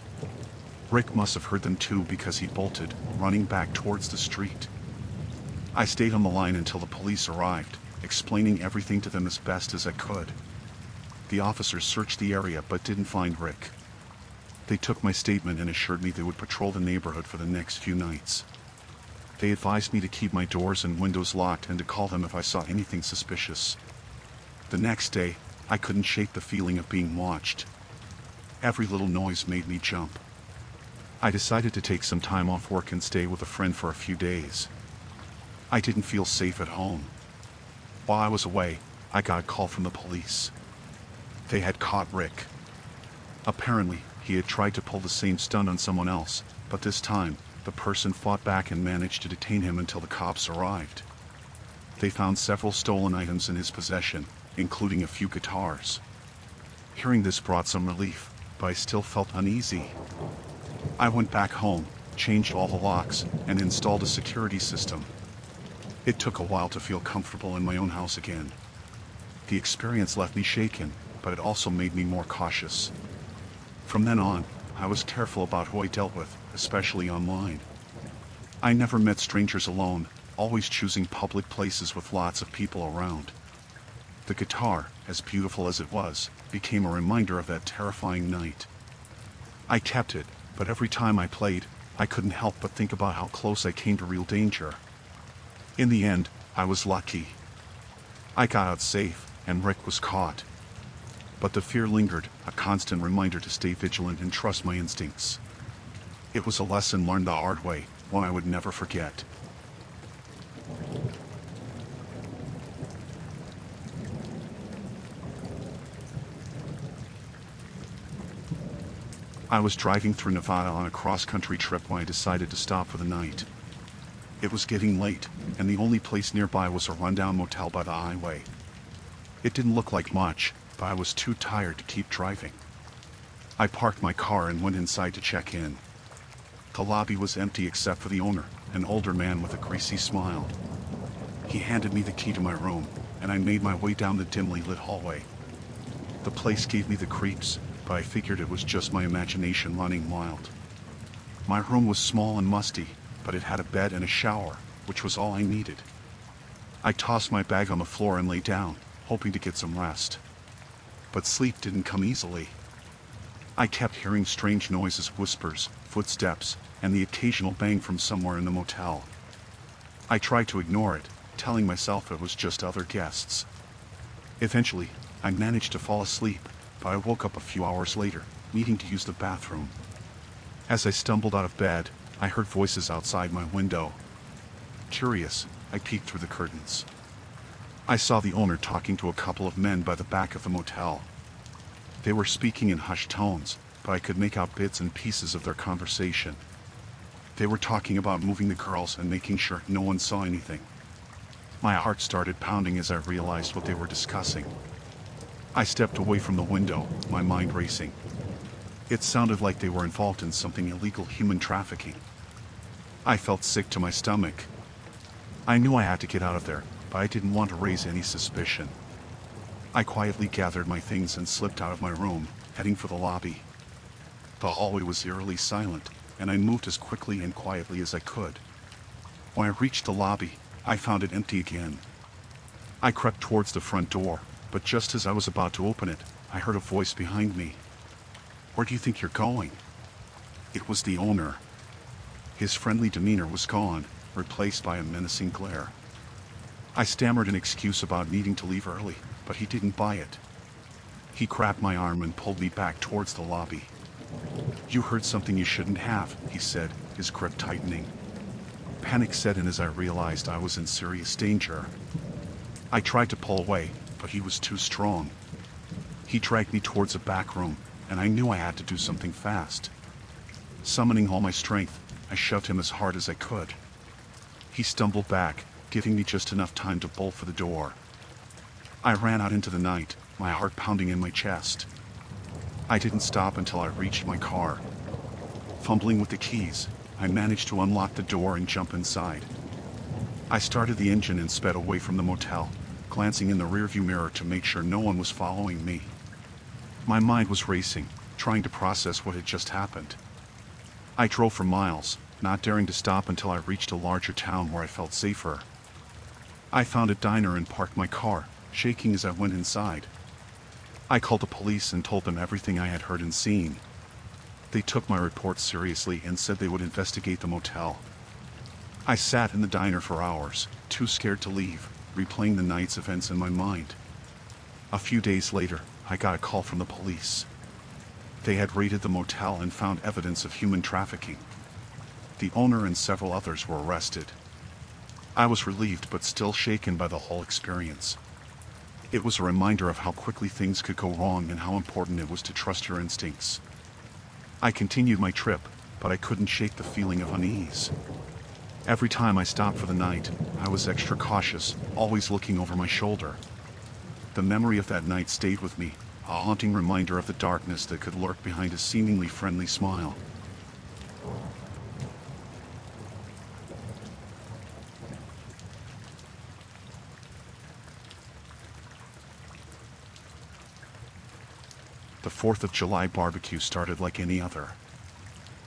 Rick must have heard them too because he bolted, running back towards the street. I stayed on the line until the police arrived, explaining everything to them as best as I could. The officers searched the area but didn't find Rick. They took my statement and assured me they would patrol the neighborhood for the next few nights. They advised me to keep my doors and windows locked and to call them if I saw anything suspicious. The next day, I couldn't shake the feeling of being watched. Every little noise made me jump. I decided to take some time off work and stay with a friend for a few days. I didn't feel safe at home. While I was away, I got a call from the police. They had caught Rick. Apparently, he had tried to pull the same stunt on someone else, but this time, the person fought back and managed to detain him until the cops arrived. They found several stolen items in his possession, including a few guitars. Hearing this brought some relief, but I still felt uneasy. I went back home, changed all the locks, and installed a security system. It took a while to feel comfortable in my own house again. The experience left me shaken, but it also made me more cautious. From then on, I was careful about who I dealt with, especially online. I never met strangers alone, always choosing public places with lots of people around. The guitar, as beautiful as it was, became a reminder of that terrifying night. I kept it, but every time I played, I couldn't help but think about how close I came to real danger. In the end, I was lucky. I got out safe, and Rick was caught. But the fear lingered, a constant reminder to stay vigilant and trust my instincts. It was a lesson learned the hard way, one I would never forget. I was driving through Nevada on a cross-country trip when I decided to stop for the night. It was getting late, and the only place nearby was a rundown motel by the highway. It didn't look like much, but I was too tired to keep driving. I parked my car and went inside to check in. The lobby was empty except for the owner, an older man with a greasy smile. He handed me the key to my room, and I made my way down the dimly lit hallway. The place gave me the creeps, but I figured it was just my imagination running wild. My room was small and musty, but it had a bed and a shower, which was all I needed. I tossed my bag on the floor and lay down, hoping to get some rest. But sleep didn't come easily. I kept hearing strange noises, whispers, footsteps, and the occasional bang from somewhere in the motel. I tried to ignore it, telling myself it was just other guests. Eventually, I managed to fall asleep, but I woke up a few hours later, needing to use the bathroom. As I stumbled out of bed, I heard voices outside my window. Curious, I peeked through the curtains. I saw the owner talking to a couple of men by the back of the motel. They were speaking in hushed tones, but I could make out bits and pieces of their conversation. They were talking about moving the girls and making sure no one saw anything. My heart started pounding as I realized what they were discussing. I stepped away from the window, my mind racing. It sounded like they were involved in something illegal, human trafficking. I felt sick to my stomach. I knew I had to get out of there, but I didn't want to raise any suspicion. I quietly gathered my things and slipped out of my room, heading for the lobby. The hallway was eerily silent, and I moved as quickly and quietly as I could. When I reached the lobby, I found it empty again. I crept towards the front door, but just as I was about to open it, I heard a voice behind me. "Where do you think you're going?" It was the owner. His friendly demeanor was gone, replaced by a menacing glare. I stammered an excuse about needing to leave early, but he didn't buy it. He grabbed my arm and pulled me back towards the lobby. "You heard something you shouldn't have," he said, his grip tightening. Panic set in as I realized I was in serious danger. I tried to pull away, but he was too strong. He dragged me towards a back room, and I knew I had to do something fast. Summoning all my strength, I shoved him as hard as I could. He stumbled back, giving me just enough time to bolt for the door. I ran out into the night, my heart pounding in my chest. I didn't stop until I reached my car. Fumbling with the keys, I managed to unlock the door and jump inside. I started the engine and sped away from the motel, glancing in the rearview mirror to make sure no one was following me. My mind was racing, trying to process what had just happened. I drove for miles, not daring to stop until I reached a larger town where I felt safer. I found a diner and parked my car, shaking as I went inside. I called the police and told them everything I had heard and seen. They took my report seriously and said they would investigate the motel. I sat in the diner for hours, too scared to leave, replaying the night's events in my mind. A few days later, I got a call from the police. They had raided the motel and found evidence of human trafficking. The owner and several others were arrested. I was relieved but still shaken by the whole experience. It was a reminder of how quickly things could go wrong and how important it was to trust your instincts. I continued my trip, but I couldn't shake the feeling of unease. Every time I stopped for the night, I was extra cautious, always looking over my shoulder. The memory of that night stayed with me, a haunting reminder of the darkness that could lurk behind a seemingly friendly smile. The 4th of July barbecue started like any other.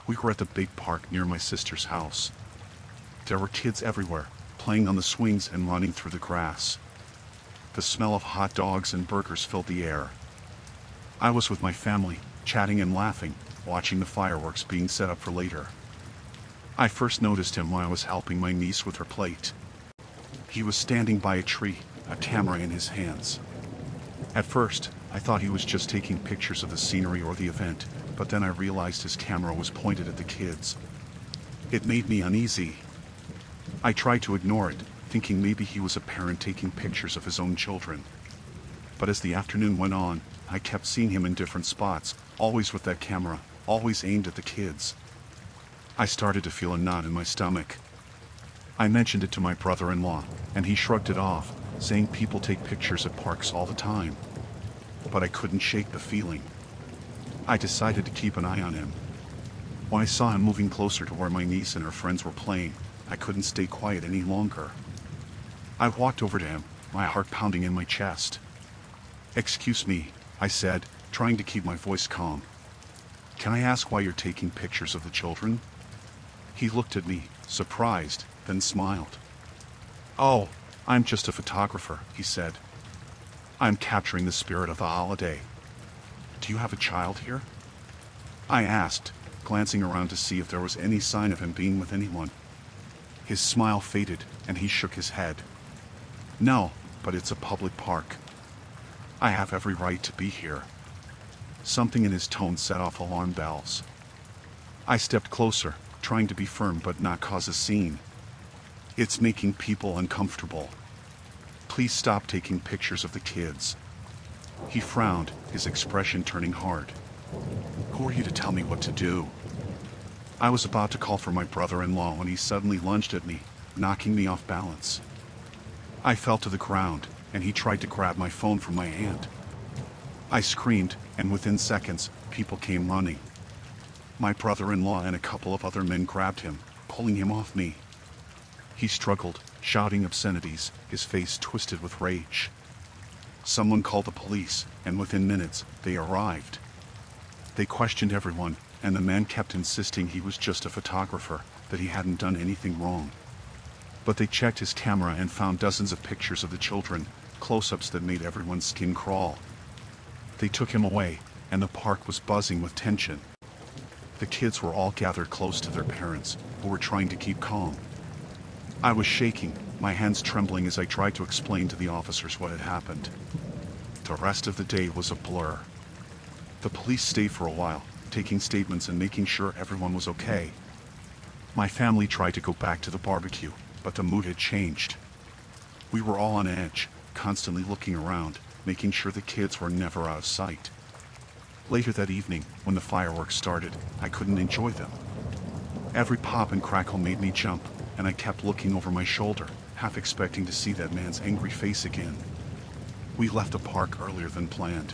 We were at the big park near my sister's house. There were kids everywhere, playing on the swings and running through the grass. The smell of hot dogs and burgers filled the air. I was with my family, chatting and laughing, watching the fireworks being set up for later. I first noticed him while I was helping my niece with her plate. He was standing by a tree, a camera in his hands. At first, I thought he was just taking pictures of the scenery or the event, but then I realized his camera was pointed at the kids. It made me uneasy. I tried to ignore it, thinking maybe he was a parent taking pictures of his own children. But as the afternoon went on, I kept seeing him in different spots, always with that camera, always aimed at the kids. I started to feel a knot in my stomach. I mentioned it to my brother-in-law, and he shrugged it off, saying people take pictures at parks all the time. But I couldn't shake the feeling. I decided to keep an eye on him. When I saw him moving closer to where my niece and her friends were playing, I couldn't stay quiet any longer. I walked over to him, my heart pounding in my chest. "Excuse me," I said, trying to keep my voice calm. "Can I ask why you're taking pictures of the children?" He looked at me, surprised, then smiled. "Oh, I'm just a photographer," he said. "I'm capturing the spirit of the holiday." "Do you have a child here?" I asked, glancing around to see if there was any sign of him being with anyone. His smile faded, and he shook his head. "No, but it's a public park. I have every right to be here." Something in his tone set off alarm bells. I stepped closer, trying to be firm but not cause a scene. It's making people uncomfortable. Please stop taking pictures of the kids." He frowned, his expression turning hard. "Who are you to tell me what to do?" I was about to call for my brother-in-law when he suddenly lunged at me, knocking me off balance. I fell to the ground, and he tried to grab my phone from my hand. I screamed, and within seconds, people came running. My brother-in-law and a couple of other men grabbed him, pulling him off me. He struggled, shouting obscenities, his face twisted with rage. Someone called the police, and within minutes, they arrived. They questioned everyone, and the man kept insisting he was just a photographer, that he hadn't done anything wrong. But they checked his camera and found dozens of pictures of the children, close-ups that made everyone's skin crawl. They took him away, and the park was buzzing with tension. The kids were all gathered close to their parents, who were trying to keep calm. I was shaking, my hands trembling as I tried to explain to the officers what had happened. The rest of the day was a blur. The police stayed for a while, taking statements and making sure everyone was okay. My family tried to go back to the barbecue, but the mood had changed. We were all on edge, constantly looking around, making sure the kids were never out of sight. Later that evening, when the fireworks started, I couldn't enjoy them. Every pop and crackle made me jump, and I kept looking over my shoulder, half expecting to see that man's angry face again. We left the park earlier than planned.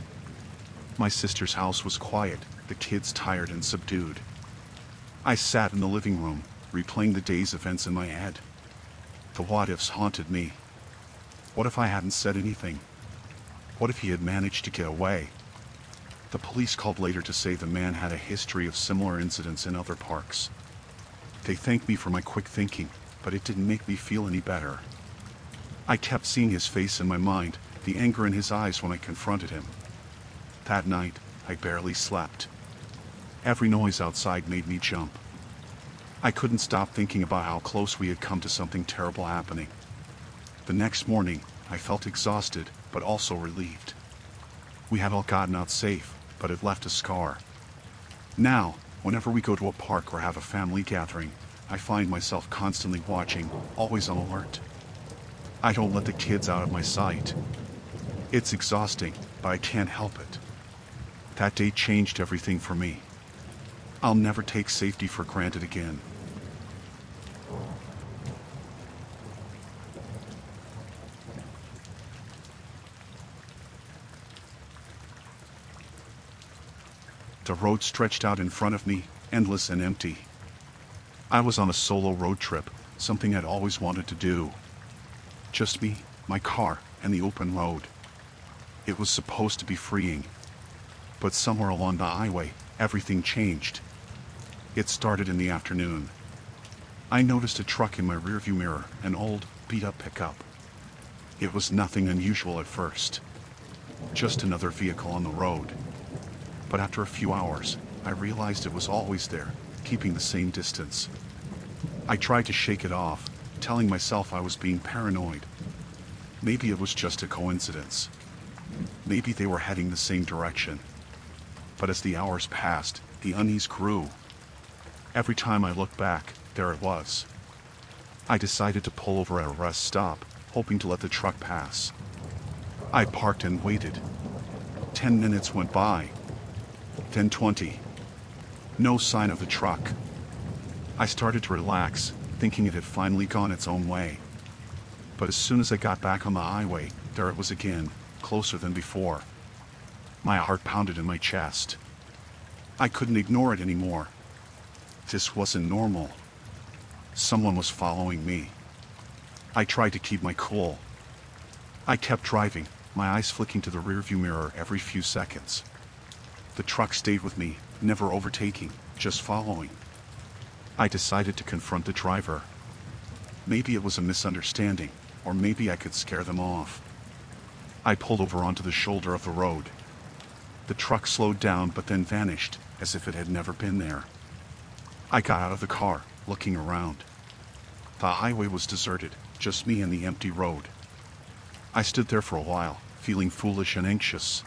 My sister's house was quiet, the kids tired and subdued. I sat in the living room, replaying the day's events in my head. The what-ifs haunted me. What if I hadn't said anything? What if he had managed to get away? The police called later to say the man had a history of similar incidents in other parks. They thanked me for my quick thinking, but it didn't make me feel any better. I kept seeing his face in my mind, the anger in his eyes when I confronted him. That night, I barely slept. Every noise outside made me jump. I couldn't stop thinking about how close we had come to something terrible happening. The next morning, I felt exhausted, but also relieved. We had all gotten out safe, but it left a scar. Now, whenever we go to a park or have a family gathering, I find myself constantly watching, always on alert. I don't let the kids out of my sight. It's exhausting, but I can't help it. That day changed everything for me. I'll never take safety for granted again. The road stretched out in front of me, endless and empty. I was on a solo road trip, something I'd always wanted to do. Just me, my car, and the open road. It was supposed to be freeing. But somewhere along the highway, everything changed. It started in the afternoon. I noticed a truck in my rearview mirror, an old, beat-up pickup. It was nothing unusual at first. Just another vehicle on the road. But after a few hours, I realized it was always there, keeping the same distance. I tried to shake it off, telling myself I was being paranoid. Maybe it was just a coincidence. Maybe they were heading the same direction. But as the hours passed, the unease grew. Every time I looked back, there it was. I decided to pull over at a rest stop, hoping to let the truck pass. I parked and waited. 10 minutes went by. Then 20. No sign of the truck. I started to relax, thinking it had finally gone its own way. But as soon as I got back on the highway, there it was again, closer than before. My heart pounded in my chest. I couldn't ignore it anymore. This wasn't normal. Someone was following me. I tried to keep my cool. I kept driving, my eyes flicking to the rearview mirror every few seconds. The truck stayed with me, never overtaking, just following. I decided to confront the driver. Maybe it was a misunderstanding, or maybe I could scare them off. I pulled over onto the shoulder of the road. The truck slowed down but then vanished, as if it had never been there. I got out of the car, looking around. The highway was deserted, just me and the empty road. I stood there for a while, feeling foolish and anxious.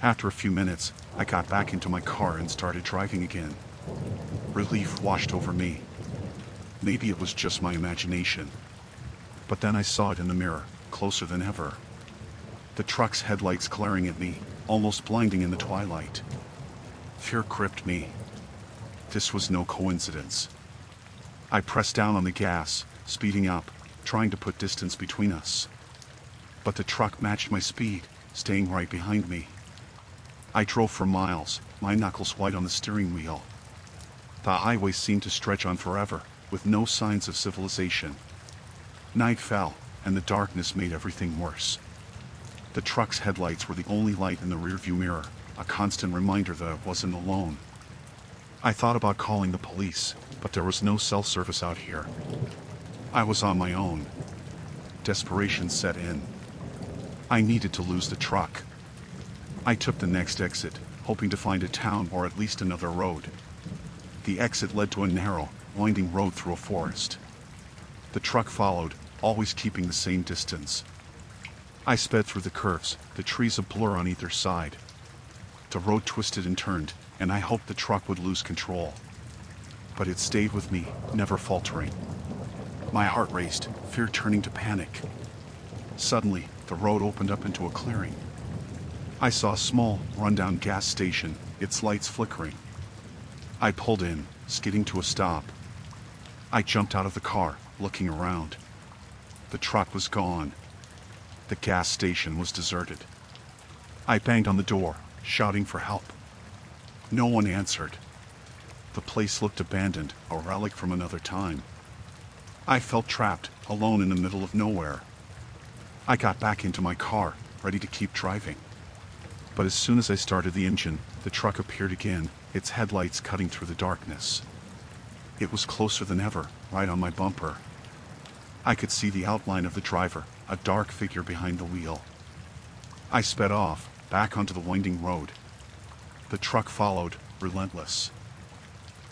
After a few minutes, I got back into my car and started driving again. Relief washed over me. Maybe it was just my imagination. But then I saw it in the mirror, closer than ever. The truck's headlights glaring at me, almost blinding in the twilight. Fear gripped me. This was no coincidence. I pressed down on the gas, speeding up, trying to put distance between us. But the truck matched my speed, staying right behind me. I drove for miles, my knuckles white on the steering wheel. The highway seemed to stretch on forever, with no signs of civilization. Night fell, and the darkness made everything worse. The truck's headlights were the only light in the rearview mirror, a constant reminder that I wasn't alone. I thought about calling the police, but there was no cell service out here. I was on my own. Desperation set in. I needed to lose the truck. I took the next exit, hoping to find a town or at least another road. The exit led to a narrow, winding road through a forest. The truck followed, always keeping the same distance. I sped through the curves, the trees a blur on either side. The road twisted and turned, and I hoped the truck would lose control. But it stayed with me, never faltering. My heart raced, fear turning to panic. Suddenly, the road opened up into a clearing. I saw a small, rundown gas station, its lights flickering. I pulled in, skidding to a stop. I jumped out of the car, looking around. The truck was gone. The gas station was deserted. I banged on the door, shouting for help. No one answered. The place looked abandoned, a relic from another time. I felt trapped, alone in the middle of nowhere. I got back into my car, ready to keep driving. But as soon as I started the engine, the truck appeared again, its headlights cutting through the darkness. It was closer than ever, right on my bumper. I could see the outline of the driver, a dark figure behind the wheel. I sped off, back onto the winding road. The truck followed, relentless.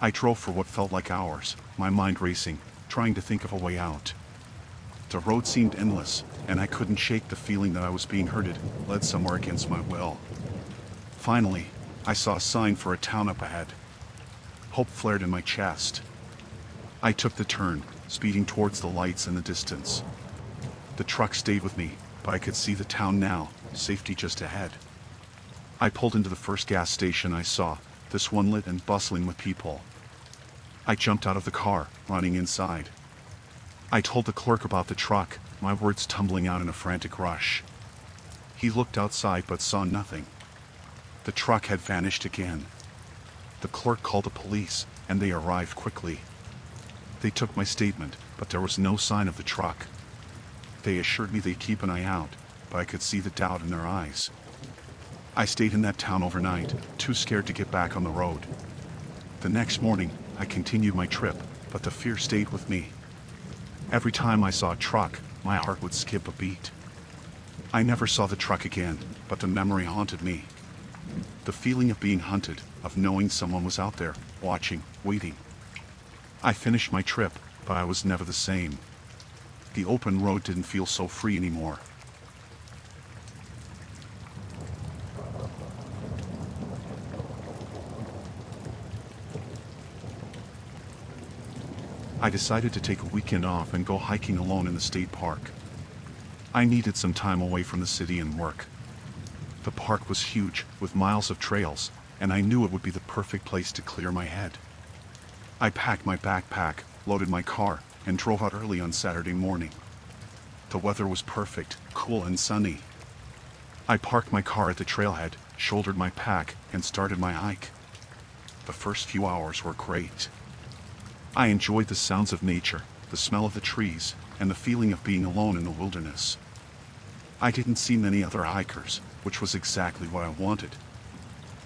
I drove for what felt like hours, my mind racing, trying to think of a way out. The road seemed endless, and I couldn't shake the feeling that I was being herded, led somewhere against my will. Finally, I saw a sign for a town up ahead. Hope flared in my chest. I took the turn, speeding towards the lights in the distance. The truck stayed with me, but I could see the town now, safety just ahead. I pulled into the first gas station I saw, this one lit and bustling with people. I jumped out of the car, running inside. I told the clerk about the truck, my words tumbling out in a frantic rush. He looked outside but saw nothing. The truck had vanished again. The clerk called the police, and they arrived quickly. They took my statement, but there was no sign of the truck. They assured me they'd keep an eye out, but I could see the doubt in their eyes. I stayed in that town overnight, too scared to get back on the road. The next morning, I continued my trip, but the fear stayed with me. Every time I saw a truck, my heart would skip a beat. I never saw the truck again, but the memory haunted me. The feeling of being hunted, of knowing someone was out there, watching, waiting. I finished my trip, but I was never the same. The open road didn't feel so free anymore. I decided to take a weekend off and go hiking alone in the state park. I needed some time away from the city and work. The park was huge, with miles of trails, and I knew it would be the perfect place to clear my head. I packed my backpack, loaded my car, and drove out early on Saturday morning. The weather was perfect, cool and sunny. I parked my car at the trailhead, shouldered my pack, and started my hike. The first few hours were great. I enjoyed the sounds of nature, the smell of the trees, and the feeling of being alone in the wilderness. I didn't see many other hikers, which was exactly what I wanted.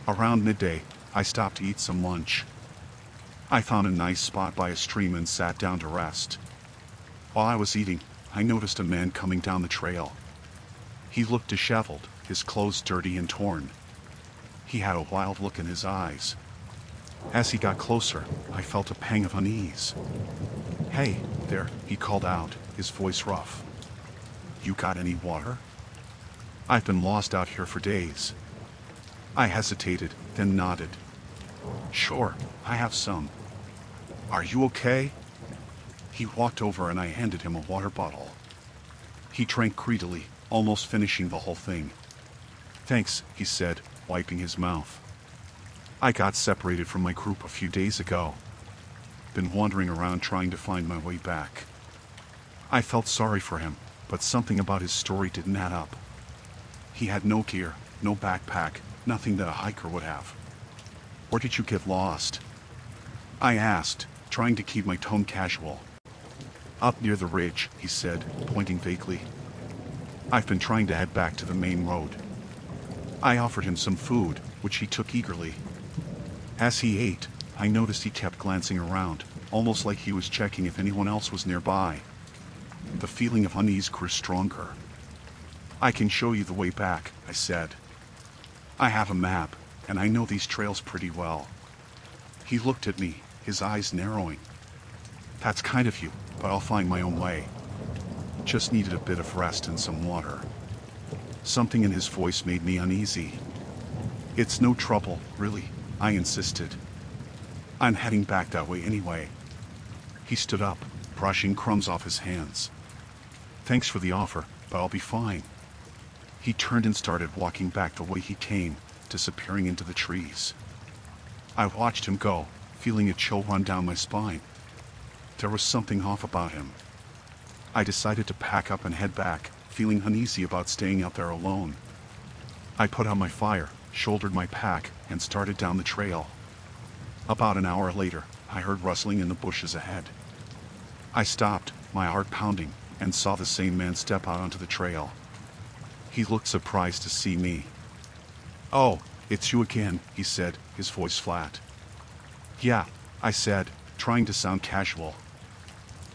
Around midday, I stopped to eat some lunch. I found a nice spot by a stream and sat down to rest. While I was eating, I noticed a man coming down the trail. He looked disheveled, his clothes dirty and torn. He had a wild look in his eyes. As he got closer, I felt a pang of unease. "Hey, there," he called out, his voice rough. "You got any water? I've been lost out here for days." I hesitated, then nodded. "Sure, I have some. Are you okay?" He walked over and I handed him a water bottle. He drank greedily, almost finishing the whole thing. "Thanks," he said, wiping his mouth. "I got separated from my group a few days ago. Been wandering around trying to find my way back." I felt sorry for him, but something about his story didn't add up. He had no gear, no backpack, nothing that a hiker would have. "Where did you get lost?" I asked, trying to keep my tone casual. "Up near the ridge," he said, pointing vaguely. "I've been trying to head back to the main road." I offered him some food, which he took eagerly. As he ate, I noticed he kept glancing around, almost like he was checking if anyone else was nearby. The feeling of unease grew stronger. "I can show you the way back," I said. "I have a map, and I know these trails pretty well." He looked at me, his eyes narrowing. "That's kind of you, but I'll find my own way. Just needed a bit of rest and some water." Something in his voice made me uneasy. "It's no trouble, really," I insisted. "I'm heading back that way anyway." He stood up, brushing crumbs off his hands. "Thanks for the offer, but I'll be fine." He turned and started walking back the way he came, disappearing into the trees. I watched him go, feeling a chill run down my spine. There was something off about him. I decided to pack up and head back, feeling uneasy about staying out there alone. I put out my fire, shouldered my pack, and started down the trail. About an hour later, I heard rustling in the bushes ahead. I stopped, my heart pounding, and saw the same man step out onto the trail. He looked surprised to see me. "Oh, it's you again," he said, his voice flat. "Yeah," I said, trying to sound casual.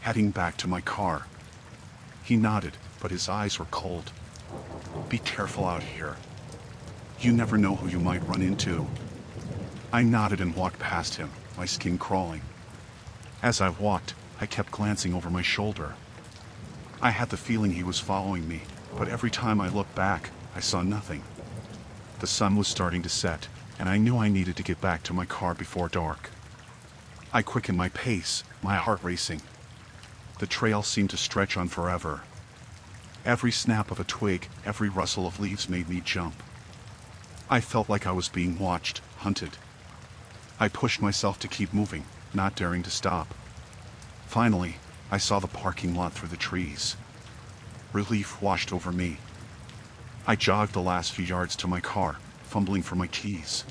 "Heading back to my car." He nodded, but his eyes were cold. "Be careful out here. You never know who you might run into." I nodded and walked past him, my skin crawling. As I walked, I kept glancing over my shoulder. I had the feeling he was following me, but every time I looked back, I saw nothing. The sun was starting to set, and I knew I needed to get back to my car before dark. I quickened my pace, my heart racing. The trail seemed to stretch on forever. Every snap of a twig, every rustle of leaves made me jump. I felt like I was being watched, hunted. I pushed myself to keep moving, not daring to stop. Finally, I saw the parking lot through the trees. Relief washed over me. I jogged the last few yards to my car, fumbling for my keys.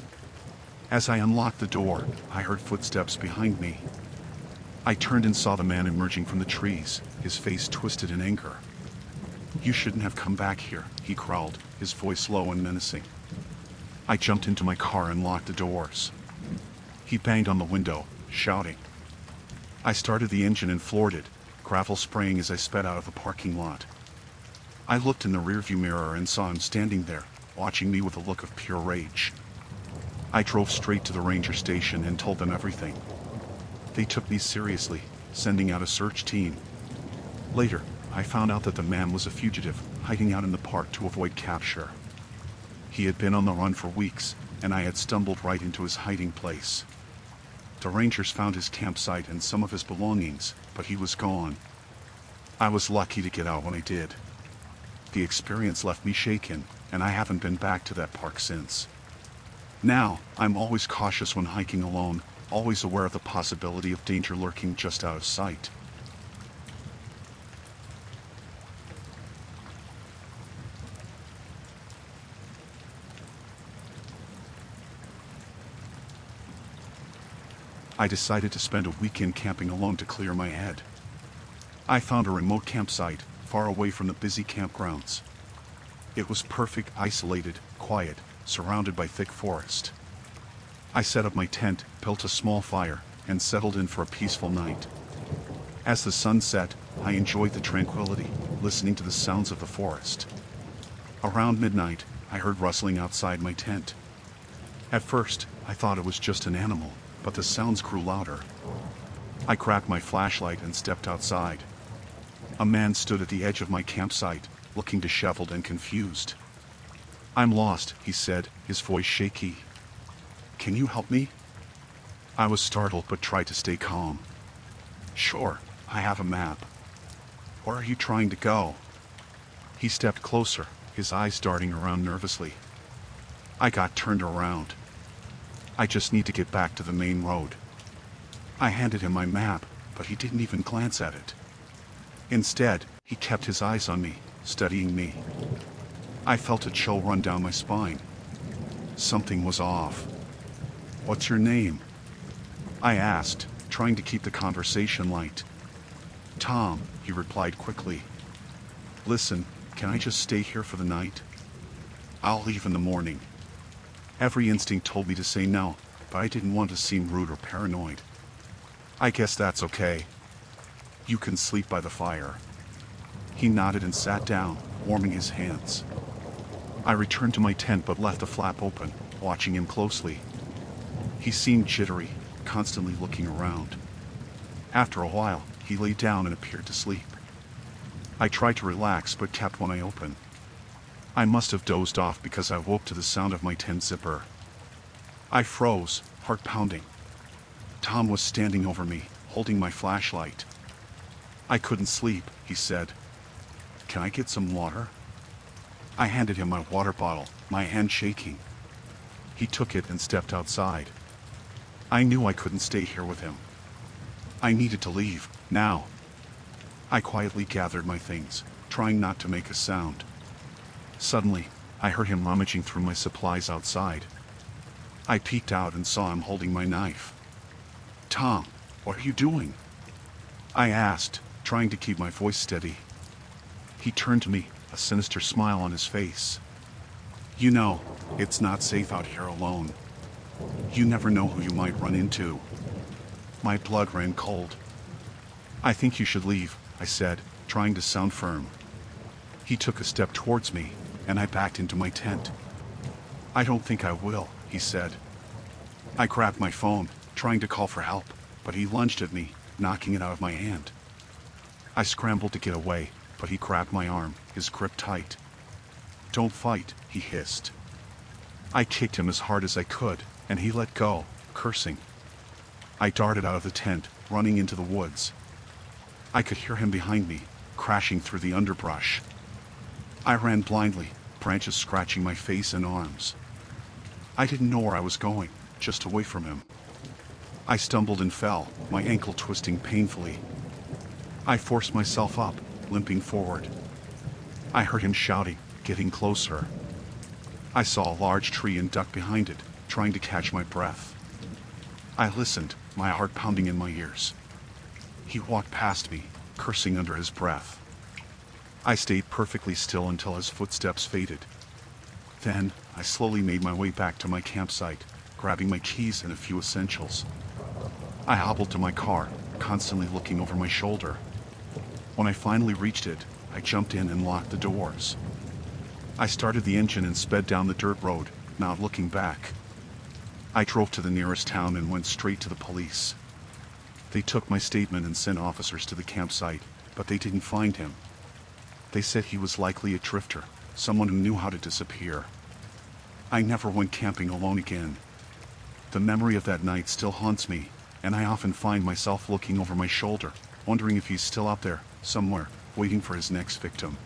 As I unlocked the door, I heard footsteps behind me. I turned and saw the man emerging from the trees, his face twisted in anger. "You shouldn't have come back here," he growled, his voice low and menacing. I jumped into my car and locked the doors. He banged on the window, shouting. I started the engine and floored it, gravel spraying as I sped out of the parking lot. I looked in the rearview mirror and saw him standing there, watching me with a look of pure rage. I drove straight to the ranger station and told them everything. They took me seriously, sending out a search team. Later, I found out that the man was a fugitive, hiding out in the park to avoid capture. He had been on the run for weeks, and I had stumbled right into his hiding place. The rangers found his campsite and some of his belongings, but he was gone. I was lucky to get out when I did. The experience left me shaken, and I haven't been back to that park since. Now, I'm always cautious when hiking alone, always aware of the possibility of danger lurking just out of sight. I decided to spend a weekend camping alone to clear my head. I found a remote campsite, far away from the busy campgrounds. It was perfect, isolated, quiet, surrounded by thick forest. I set up my tent, built a small fire, and settled in for a peaceful night. As the sun set, I enjoyed the tranquility, listening to the sounds of the forest. Around midnight, I heard rustling outside my tent. At first, I thought it was just an animal, but the sounds grew louder. I grabbed my flashlight and stepped outside. A man stood at the edge of my campsite, looking disheveled and confused. "I'm lost," he said, his voice shaky. "Can you help me?" I was startled but tried to stay calm. "Sure," I have a map. Where are you trying to go? He stepped closer, his eyes darting around nervously. I got turned around. I just need to get back to the main road. I handed him my map, but he didn't even glance at it. Instead, he kept his eyes on me, studying me. I felt a chill run down my spine. Something was off. What's your name? I asked, trying to keep the conversation light. Tom, he replied quickly. Listen, can I just stay here for the night? I'll leave in the morning. Every instinct told me to say no, but I didn't want to seem rude or paranoid. I guess that's okay. You can sleep by the fire. He nodded and sat down, warming his hands. I returned to my tent but left the flap open, watching him closely. He seemed jittery, constantly looking around. After a while, he lay down and appeared to sleep. I tried to relax but kept one eye open. I must have dozed off because I woke to the sound of my tent zipper. I froze, heart pounding. Tom was standing over me, holding my flashlight. I couldn't sleep, he said. Can I get some water? I handed him my water bottle, my hand shaking. He took it and stepped outside. I knew I couldn't stay here with him. I needed to leave, now. I quietly gathered my things, trying not to make a sound. Suddenly, I heard him rummaging through my supplies outside. I peeked out and saw him holding my knife. Tom, what are you doing? I asked, trying to keep my voice steady. He turned to me, a sinister smile on his face. You know, it's not safe out here alone. You never know who you might run into. My blood ran cold. I think you should leave, I said, trying to sound firm. He took a step towards me, and I backed into my tent. I don't think I will, he said. I grabbed my phone, trying to call for help, but he lunged at me, knocking it out of my hand. I scrambled to get away, but he grabbed my arm, his grip tight. Don't fight, he hissed. I kicked him as hard as I could, and he let go, cursing. I darted out of the tent, running into the woods. I could hear him behind me, crashing through the underbrush. I ran blindly, branches scratching my face and arms. I didn't know where I was going, just away from him. I stumbled and fell, my ankle twisting painfully. I forced myself up, limping forward. I heard him shouting, getting closer. I saw a large tree and ducked behind it, trying to catch my breath. I listened, my heart pounding in my ears. He walked past me, cursing under his breath. I stayed perfectly still until his footsteps faded. Then, I slowly made my way back to my campsite, grabbing my keys and a few essentials. I hobbled to my car, constantly looking over my shoulder. When I finally reached it, I jumped in and locked the doors. I started the engine and sped down the dirt road, not looking back. I drove to the nearest town and went straight to the police. They took my statement and sent officers to the campsite, but they didn't find him. They said he was likely a drifter, someone who knew how to disappear. I never went camping alone again. The memory of that night still haunts me, and I often find myself looking over my shoulder, wondering if he's still out there, somewhere, waiting for his next victim.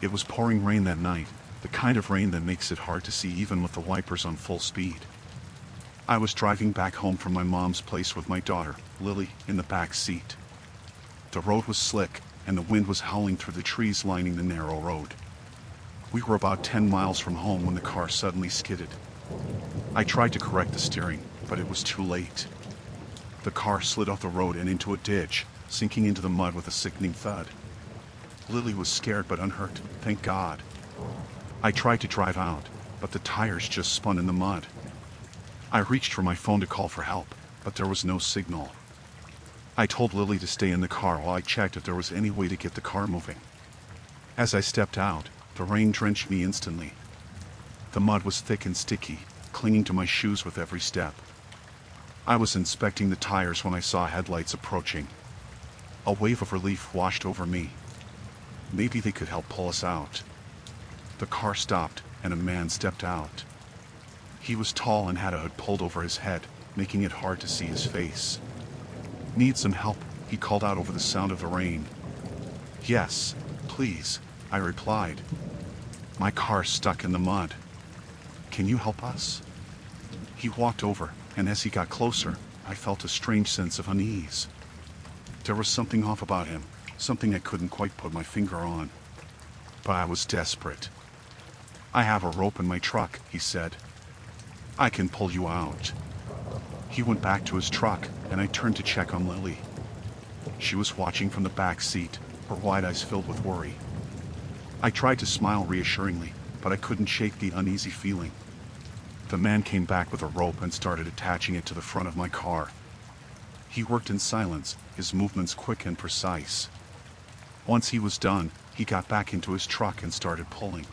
It was pouring rain that night, the kind of rain that makes it hard to see even with the wipers on full speed. I was driving back home from my mom's place with my daughter, Lily, in the back seat. The road was slick, and the wind was howling through the trees lining the narrow road. We were about 10 miles from home when the car suddenly skidded. I tried to correct the steering, but it was too late. The car slid off the road and into a ditch, sinking into the mud with a sickening thud. Lily was scared but unhurt, thank God. I tried to drive out, but the tires just spun in the mud. I reached for my phone to call for help, but there was no signal. I told Lily to stay in the car while I checked if there was any way to get the car moving. As I stepped out, the rain drenched me instantly. The mud was thick and sticky, clinging to my shoes with every step. I was inspecting the tires when I saw headlights approaching. A wave of relief washed over me. Maybe they could help pull us out. The car stopped, and a man stepped out. He was tall and had a hood pulled over his head, making it hard to see his face. "Need some help?" he called out over the sound of the rain. "Yes, please," I replied. "My car's stuck in the mud. Can you help us?" He walked over, and as he got closer, I felt a strange sense of unease. There was something off about him, something I couldn't quite put my finger on. But I was desperate. "I have a rope in my truck," he said. "I can pull you out." He went back to his truck, and I turned to check on Lily. She was watching from the back seat, her wide eyes filled with worry. I tried to smile reassuringly, but I couldn't shake the uneasy feeling. The man came back with a rope and started attaching it to the front of my car. He worked in silence, his movements quick and precise. Once he was done, he got back into his truck and started pulling.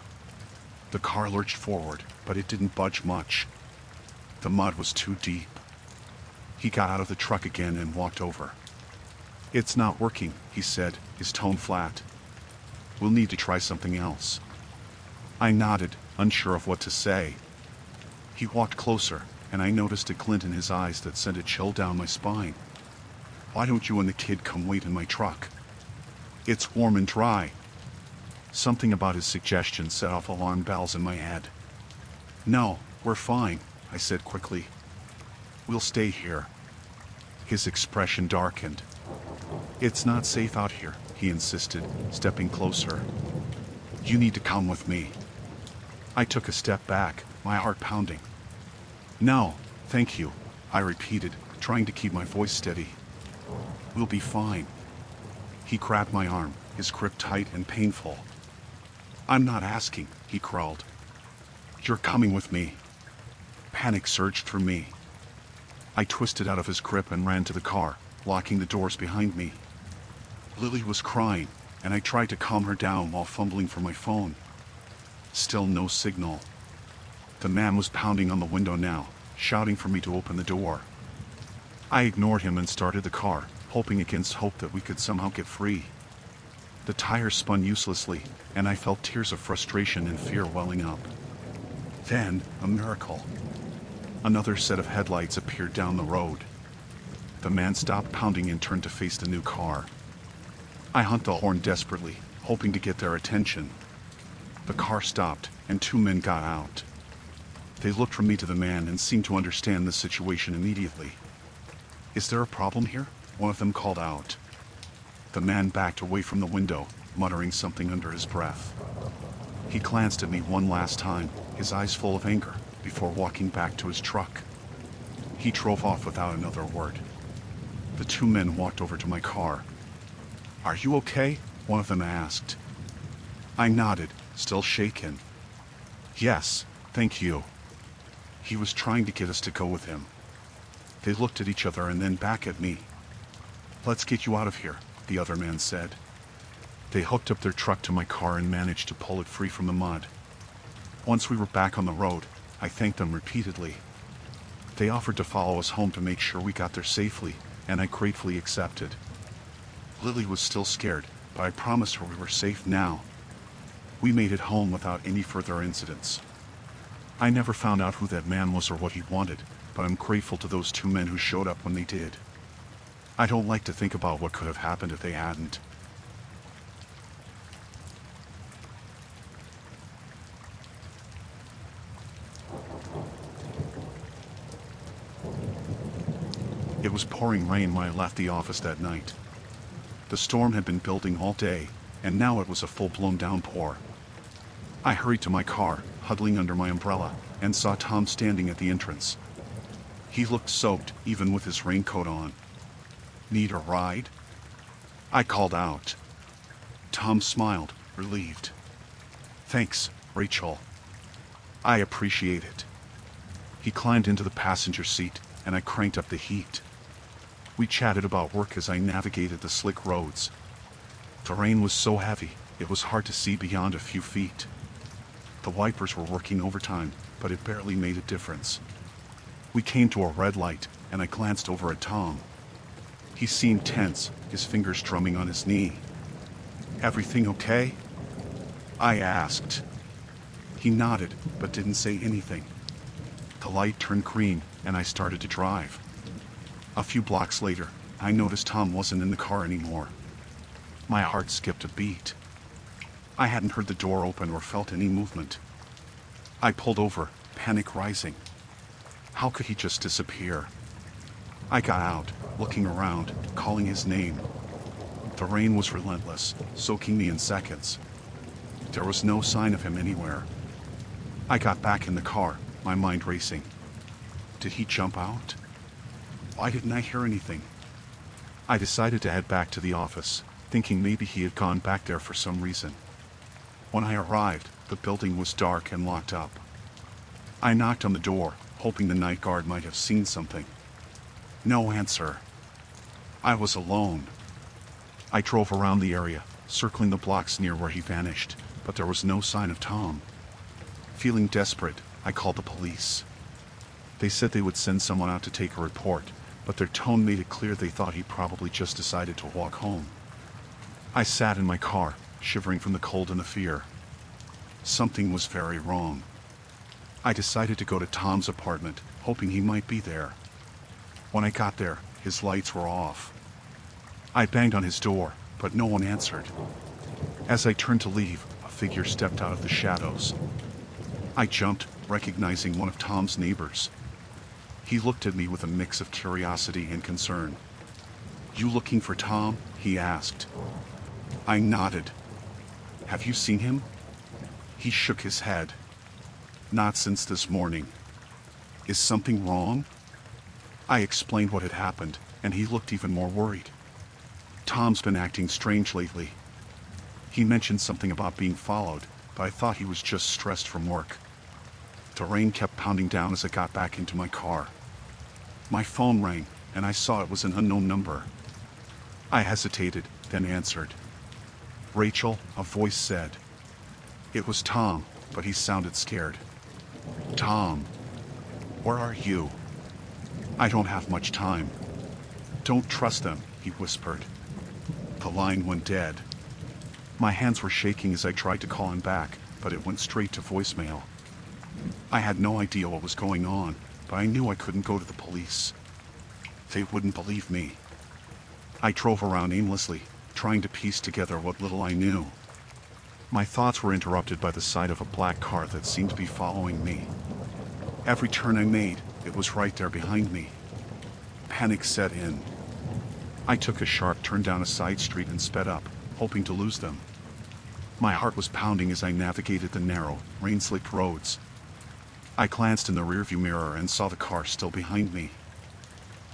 The car lurched forward, but it didn't budge much. The mud was too deep. He got out of the truck again and walked over. "It's not working," he said, his tone flat. "We'll need to try something else." I nodded, unsure of what to say. He walked closer, and I noticed a glint in his eyes that sent a chill down my spine. "Why don't you and the kid come wait in my truck? It's warm and dry." Something about his suggestion set off alarm bells in my head. "No, we're fine," I said quickly. "We'll stay here." His expression darkened. "It's not safe out here," he insisted, stepping closer. "You need to come with me." I took a step back, my heart pounding. "No, thank you," I repeated, trying to keep my voice steady. "We'll be fine." He grabbed my arm, his grip tight and painful. "I'm not asking," he crawled. "You're coming with me." Panic surged through me. I twisted out of his grip and ran to the car, locking the doors behind me. Lily was crying, and I tried to calm her down while fumbling for my phone. Still no signal. The man was pounding on the window now, shouting for me to open the door. I ignored him and started the car, hoping against hope that we could somehow get free. The tires spun uselessly, and I felt tears of frustration and fear welling up. Then, a miracle. Another set of headlights appeared down the road. The man stopped pounding and turned to face the new car. I honked the horn desperately, hoping to get their attention. The car stopped, and two men got out. They looked from me to the man and seemed to understand the situation immediately. "Is there a problem here?" one of them called out. The man backed away from the window, muttering something under his breath. He glanced at me one last time, his eyes full of anger, before walking back to his truck. He drove off without another word. The two men walked over to my car. "Are you okay?" one of them asked. I nodded, still shaken. "Yes, thank you." He was trying to get us to go with him. They looked at each other and then back at me. "Let's get you out of here," the other man said. They hooked up their truck to my car and managed to pull it free from the mud. Once we were back on the road, I thanked them repeatedly. They offered to follow us home to make sure we got there safely, and I gratefully accepted. Lily was still scared, but I promised her we were safe now. We made it home without any further incidents. I never found out who that man was or what he wanted, but I'm grateful to those two men who showed up when they did. I don't like to think about what could have happened if they hadn't. It was pouring rain when I left the office that night. The storm had been building all day, and now it was a full-blown downpour. I hurried to my car, huddling under my umbrella, and saw Tom standing at the entrance. He looked soaked, even with his raincoat on. "Need a ride?" I called out. Tom smiled, relieved. "Thanks, Rachel. I appreciate it." He climbed into the passenger seat, and I cranked up the heat. We chatted about work as I navigated the slick roads. The rain was so heavy, it was hard to see beyond a few feet. The wipers were working overtime, but it barely made a difference. We came to a red light, and I glanced over at Tom. He seemed tense, his fingers drumming on his knee. "Everything okay?" I asked. He nodded, but didn't say anything. The light turned green, and I started to drive. A few blocks later, I noticed Tom wasn't in the car anymore. My heart skipped a beat. I hadn't heard the door open or felt any movement. I pulled over, panic rising. How could he just disappear? I got out, looking around, calling his name. The rain was relentless, soaking me in seconds. There was no sign of him anywhere. I got back in the car, my mind racing. Did he jump out? Why didn't I hear anything? I decided to head back to the office, thinking maybe he had gone back there for some reason. When I arrived, the building was dark and locked up. I knocked on the door, hoping the night guard might have seen something. No answer. I was alone. I drove around the area, circling the blocks near where he vanished, but there was no sign of Tom. Feeling desperate, I called the police. They said they would send someone out to take a report, but their tone made it clear they thought he probably just decided to walk home. I sat in my car, shivering from the cold and the fear. Something was very wrong. I decided to go to Tom's apartment, hoping he might be there. When I got there, his lights were off. I banged on his door, but no one answered. As I turned to leave, a figure stepped out of the shadows. I jumped, recognizing one of Tom's neighbors. He looked at me with a mix of curiosity and concern. "You looking for Tom?" he asked. I nodded. "Have you seen him?" He shook his head. "Not since this morning." "Is something wrong?" I explained what had happened, and he looked even more worried. "Tom's been acting strange lately. He mentioned something about being followed, but I thought he was just stressed from work." The rain kept pounding down as I got back into my car. My phone rang, and I saw it was an unknown number. I hesitated, then answered. "Rachel," a voice said. It was Tom, but he sounded scared. "Tom, where are you?" "I don't have much time." "Don't trust them," he whispered. The line went dead. My hands were shaking as I tried to call him back, but it went straight to voicemail. I had no idea what was going on, but I knew I couldn't go to the police. They wouldn't believe me. I drove around aimlessly, trying to piece together what little I knew. My thoughts were interrupted by the sight of a black car that seemed to be following me. Every turn I made, it was right there behind me. Panic set in. I took a sharp turn down a side street and sped up, hoping to lose them. My heart was pounding as I navigated the narrow, rain-slicked roads. I glanced in the rearview mirror and saw the car still behind me.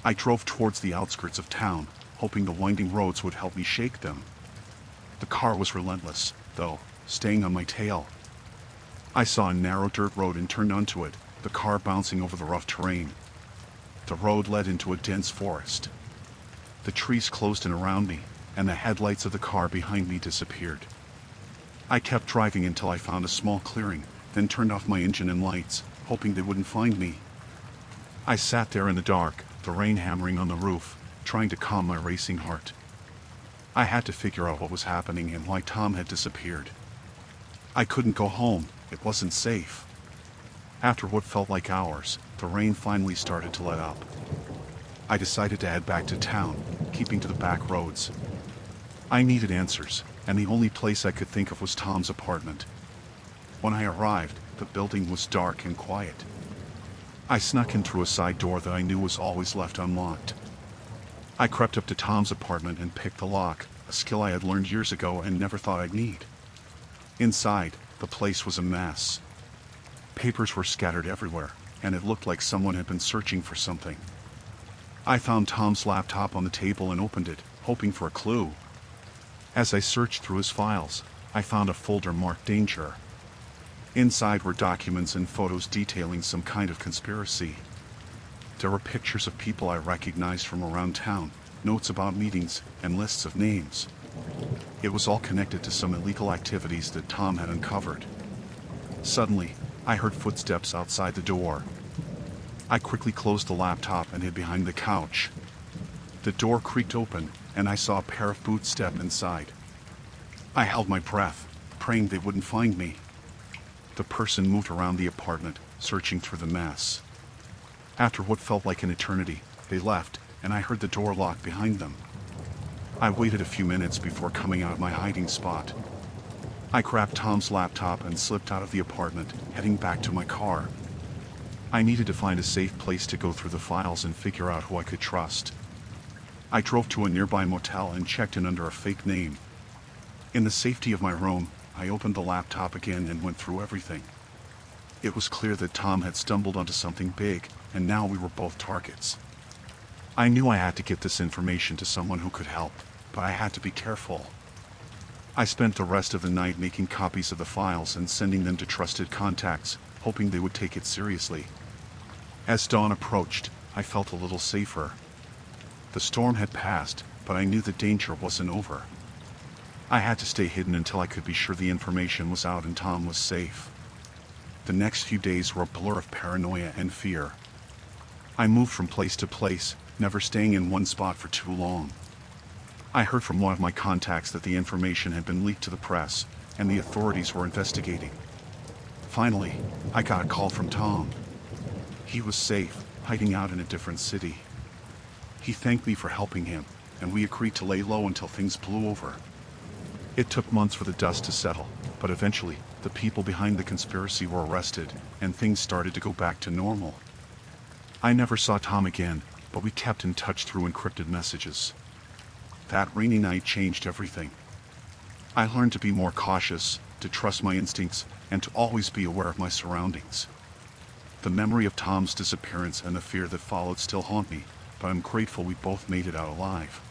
I drove towards the outskirts of town, hoping the winding roads would help me shake them. The car was relentless, though, staying on my tail. I saw a narrow dirt road and turned onto it, the car bouncing over the rough terrain. The road led into a dense forest. The trees closed in around me, and the headlights of the car behind me disappeared. I kept driving until I found a small clearing, then turned off my engine and lights, hoping they wouldn't find me. I sat there in the dark, the rain hammering on the roof, trying to calm my racing heart. I had to figure out what was happening and why Tom had disappeared. I couldn't go home, it wasn't safe. After what felt like hours, the rain finally started to let up. I decided to head back to town, keeping to the back roads. I needed answers, and the only place I could think of was Tom's apartment. When I arrived, the building was dark and quiet. I snuck in through a side door that I knew was always left unlocked. I crept up to Tom's apartment and picked the lock, a skill I had learned years ago and never thought I'd need. Inside, the place was a mess. Papers were scattered everywhere, and it looked like someone had been searching for something. I found Tom's laptop on the table and opened it, hoping for a clue. As I searched through his files, I found a folder marked Danger. Inside were documents and photos detailing some kind of conspiracy. There were pictures of people I recognized from around town, notes about meetings, and lists of names. It was all connected to some illegal activities that Tom had uncovered. Suddenly, I heard footsteps outside the door. I quickly closed the laptop and hid behind the couch. The door creaked open, and I saw a pair of boots step inside. I held my breath, praying they wouldn't find me. The person moved around the apartment, searching through the mess. After what felt like an eternity, they left, and I heard the door lock behind them. I waited a few minutes before coming out of my hiding spot. I grabbed Tom's laptop and slipped out of the apartment, heading back to my car. I needed to find a safe place to go through the files and figure out who I could trust. I drove to a nearby motel and checked in under a fake name. In the safety of my room, I opened the laptop again and went through everything. It was clear that Tom had stumbled onto something big, and now we were both targets. I knew I had to get this information to someone who could help, but I had to be careful. I spent the rest of the night making copies of the files and sending them to trusted contacts, hoping they would take it seriously. As dawn approached, I felt a little safer. The storm had passed, but I knew the danger wasn't over. I had to stay hidden until I could be sure the information was out and Tom was safe. The next few days were a blur of paranoia and fear. I moved from place to place, never staying in one spot for too long. I heard from one of my contacts that the information had been leaked to the press, and the authorities were investigating. Finally, I got a call from Tom. He was safe, hiding out in a different city. He thanked me for helping him, and we agreed to lay low until things blew over. It took months for the dust to settle, but eventually, the people behind the conspiracy were arrested, and things started to go back to normal. I never saw Tom again, but we kept in touch through encrypted messages. That rainy night changed everything. I learned to be more cautious, to trust my instincts, and to always be aware of my surroundings. The memory of Tom's disappearance and the fear that followed still haunt me, but I'm grateful we both made it out alive.